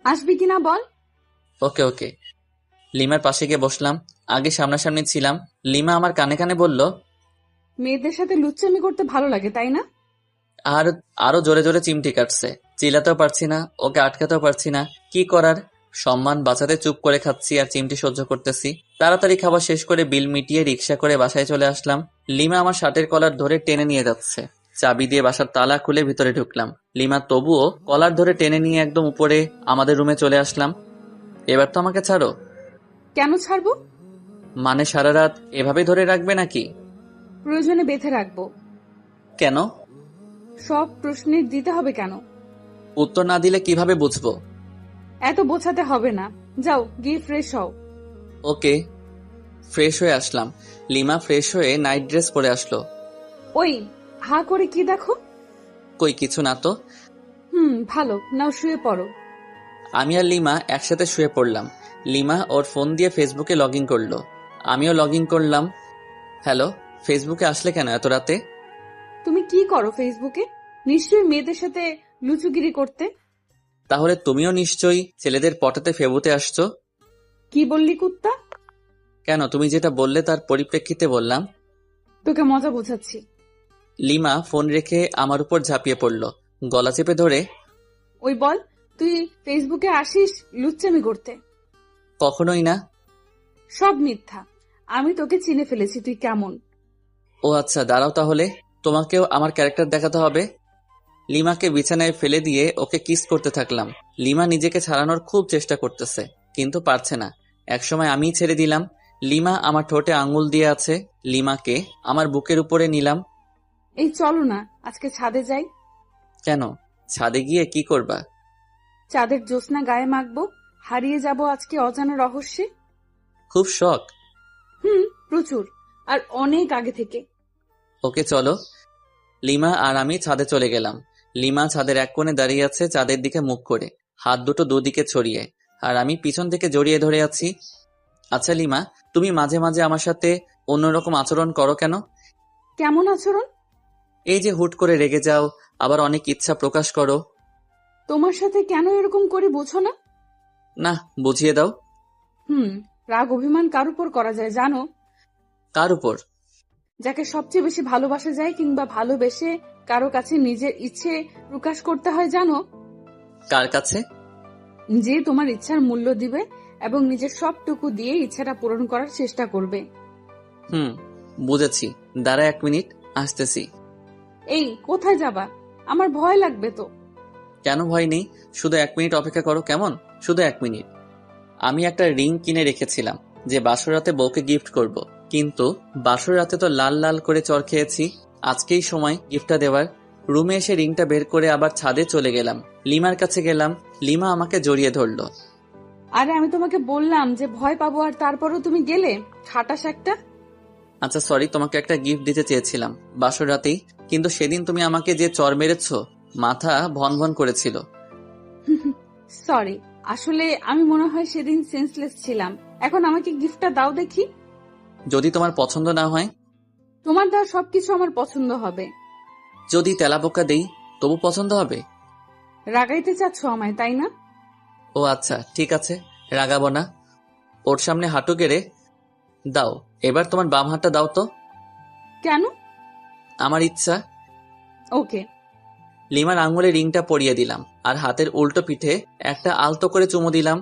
আসবি কিনা বল। ওকে ওকে। লিমার পাশে গিয়ে বসলাম। আগে সামনাসামনি ছিলাম। লিমা আমার কানে কানে বলল, মেয়েদের সাথে লুচ্চামি করতে ভালো লাগে তাই না? আর আরো জোরে জোরে চিমটি কাটছে। চিল্লাতেও পারছি না, ওকে আটকাতেও পারছি না। কি করার? সম্মান বাঁচাতে চুপ করে খাচ্ছি আর চিমটি সহ্য করতেছি। তাড়াতাড়ি খাবার শেষ করে বিল মিটিয়ে রিক্সা করে বাসায় চলে আসলাম। লিমা আমার শার্টের কলার ধরে টেনে নিয়ে যাচ্ছে। চাবি দিয়ে বাসার তালা খুলে ভিতরে ঢুকলাম। লিমা তবুও কলার ধরে টেনে নিয়ে একদম উপরে আমাদের রুমে চলে আসলাম। এবার তো আমাকে ছাড়ো। কেন ছাড়বো? মানে সারা রাত এভাবে ধরে রাখবে নাকি? প্রয়োজনে বেঁধে রাখবো। কেন? সব প্রশ্নের দিতে হবে কেন? উত্তর না দিলে কিভাবে বুঝবো? এত বোঝাতে হবে না, যাও গিয়ে ফ্রেশ হও। ওকে। ফ্রেশ হয়ে আসলাম। লিমা ফ্রেশ হয়ে নাইট ড্রেস পরে আসলো। ওই হা করে কি দেখো? কই কিছু না তো। ভালো, নাও শুয়ে পড়ো। আমি আর লিমা একসাথে শুয়ে পড়লাম। লিমা ওর ফোন দিয়ে ফেসবুকে লগ ইন করলো, আমিও লগ ইন করলাম। হ্যালো, ফেসবুকে আসলে কেন এত রাতে? তুমি কি করো ফেসবুকে? নিশ্চয়ই মেয়েদের সাথে লুচুগিরি করতে। তাহলে তুমিও নিশ্চয়ই ছেলেদের পটাতে ফেবুতে আসছো। কি বললি কুত্তা? কেন, তুমি যেটা বললে তার পরিপ্রেক্ষিতে বললাম। তোকে মজা বোঝাচ্ছি। লিমা ফোন রেখে আমার উপর ঝাঁপিয়ে পড়লো, গলা চেপে ধরে, ওই বল, তুই ফেসবুকে আসিস লুচ্চামি করতে? কখনোই না। সব মিথ্যা। আমি তোকে চিনে ফেলেছি, তুই কেমন। ও আচ্ছা, দাঁড়াও তাহলে, তোমাকেও আমার ক্যারেক্টার দেখাতে হবে। লিমাকে বিছানায় ফেলে দিয়ে ওকে কিস করতে থাকলাম। লিমা নিজেকে ছাড়ানোর খুব চেষ্টা করতেছে, কিন্তু পারছে না। একসময় আমিই ছেড়ে দিলাম। লিমা আমার ঠোঁটে আঙুল দিয়ে আছে। লিমাকে আমার বুকের উপরে নিলাম। এই চলো না আজকে ছাদে যাই। কেন? ছাদে গিয়ে কি করবা? চাঁদের জ্যোৎস্না গায়ে মাখবো, হারিয়ে যাব আজকে অজানা রহস্যে। খুব শখ? প্রচুর, আর অনেক আগে থেকে। ওকে চলো। লিমা আর আমি ছাদে চলে গেলাম। লিমা ছাদের এক কোণে দাঁড়িয়ে আছে চাঁদের দিকে মুখ করে, হাত দুটো দুদিকে ছড়িয়ে, আর আমি পিছন থেকে জড়িয়ে ধরে আছি। আচ্ছা লিমা, তুমি মাঝে মাঝে আমার সাথে অন্যরকম আচরণ করো কেন? কেমন আচরণ? এই যে হুট করে রেগে যাও, আবার অনেক ইচ্ছা প্রকাশ করো। তোমার সাথে কেন এরকম করে বোঝো না? না, বুঝিয়ে দাও। রাগ অভিমান কার উপর করা যায় জানো? কার উপর? যাকে সবচেয়ে বেশি ভালোবাসা যায়, কিংবা ভালোবেসে কারো কাছে নিজের ইচ্ছে প্রকাশ করতে হয় জানো? কার কাছে? যে তোমার ইচ্ছার মূল্য দিবে এবং নিজের সবটুকু দিয়ে ইচ্ছাটা পূরণ করার চেষ্টা করবে। বুঝেছি। দাঁড়া 1 মিনিট, আসতেছি। এই কোথায় যাবা? আমার ভয় লাগবে তো। কেন ভয় নেই, শুধু 1 মিনিট অপেক্ষা করো কেমন? শুধু 1 মিনিট। আমি একটা রিং কিনে রেখেছিলাম যে বাসর রাতে বউকে গিফট করব, কিন্তু বাসর রাতে তো লাল লাল করে চড় খেয়েছি। আজকেই সময় গিফটটা দেওয়ার। রুমে এসে রিংটা বের করে আবার ছাদে চলে গেলাম। লিমার কাছে গেলাম, লিমা আমাকে জড়িয়ে ধরলো। আরে আমি তোমাকে বললাম যে ভয় পাবো, আর তারপরও তুমি গেলে। খাটাস একটা। আচ্ছা সরি, তোমাকে একটা গিফট দিতে চেয়েছিলাম বাসর রাতেই, কিন্তু সেদিন তুমি আমাকে যে চড় মেরেছ, মাথা ভন ভন করেছিল। সরি, আসলে আমি মনে হয় সেদিন সেন্সলেস ছিলাম। এখন আমাকে গিফটটা দাও দেখি। যদি তোমার পছন্দ না হয়? তোমার দেওয়া সবকিছু আমার পছন্দ হবে। যদি তেলাপোকা দেই তবু পছন্দ হবে? রাগাইতে চাচ্ছ আমায়, তাই না? ও আচ্ছা, ঠিক আছে, রাগাবো না। ওর সামনে হাঁটু গেড়ে দাও। এবার তোমার বাম হাতটা দাও তো। কেন? আমার ইচ্ছা। ওকে। লিমার আঙুলে রিংটা পরিয়ে দিলাম আর হাতের উল্টো পিঠে একটা আলতো করে চুমু দিলাম।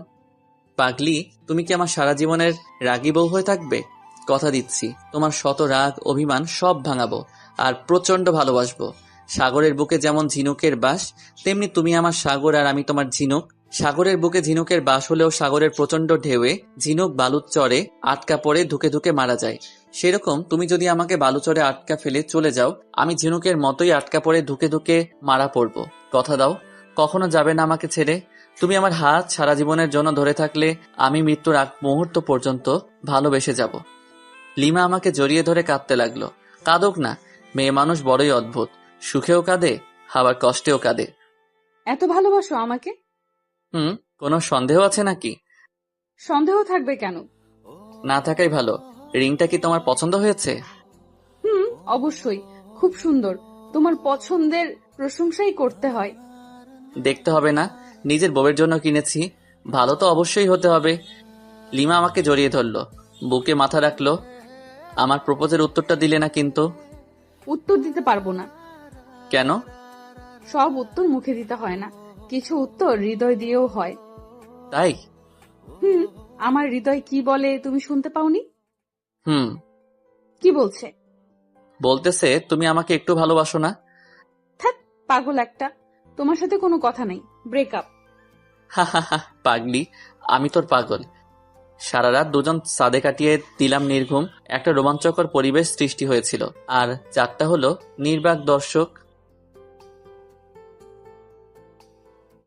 পাগলি, তুমি কি আমার সারা জীবনের রাগী বউ হয়ে থাকবে? কথা দিচ্ছি, তোমার শত রাগ অভিমান সব ভাঙাবো আর প্রচন্ড ভালোবাসবো। সাগরের বুকে যেমন ঝিনুকের বাস, তেমনি তুমি আমার সাগর আর আমি তোমার ঝিনুক। সাগরের বুকে ঝিনুকের বাস হলেও সাগরের প্রচন্ড ঢেউয়ে ঝিনুক বালুর চরে আটকা পড়ে ধুকে ধুকে মারা যায়। সেরকম তুমি যদি আমাকে বালুচরে আটকা ফেলে চলে যাও, আমি ঝিনুকের মতোই আটকা পড়ে ধুকে ধুকে মারা পড়বো। কথা দাও, কখনো যাবে না আমাকে ছেড়ে। তুমি আমার হাত সারা জীবনের জন্য ধরে থাকলে আমি মৃত্যুর আগ মুহূর্ত পর্যন্ত ভালোবেসে যাব। লিমা আমাকে জড়িয়ে ধরে কাঁদতে লাগলো। কাঁদুক না, মেয়ে মানুষ বড়ই অদ্ভুত, সুখেও কাঁদে আবার কষ্টেও কাঁদে। এত ভালোবাসো আমাকে? কোনো সন্দেহ আছে নাকি? সন্দেহ থাকবে কেন? না থাকাই ভালো। রিংটা কি তোমার পছন্দ হয়েছে? অবশ্যই, খুব সুন্দর। তোমার পছন্দের প্রশংসাই করতে হয়। দেখতে হবে না, নিজের বউয়ের জন্য কিনেছি, ভালো তো অবশ্যই হতে হবে। লিমা আমাকে জড়িয়ে ধরলো, বুকে মাথা রাখলো। আমার প্রপোজের উত্তরটা দিলে না কিন্তু। উত্তর দিতে পারবো না। কেন? সব উত্তর মুখে দিতে হয় না, কিছু উত্তর হৃদয় দিয়েও হয়। তাই? আমার হৃদয় কি বলে তুমি শুনতে পাওনি? কি বলছে? বলতেছে তুমি আমাকে একটু ভালোবাসো না। থাক, পাগল একটা। তোমার সাথে কোনো কথা নেই, ব্রেকআপ। হা হা হা, পাগলি, আমি তোর পাগল। সারা রাত দুজন সাদে কাটিয়ে দিলাম নির্ঘুম। একটা রোমাঞ্চকর পরিবেশ সৃষ্টি হয়েছিল, আর 4টা হলো নির্বাক দর্শক।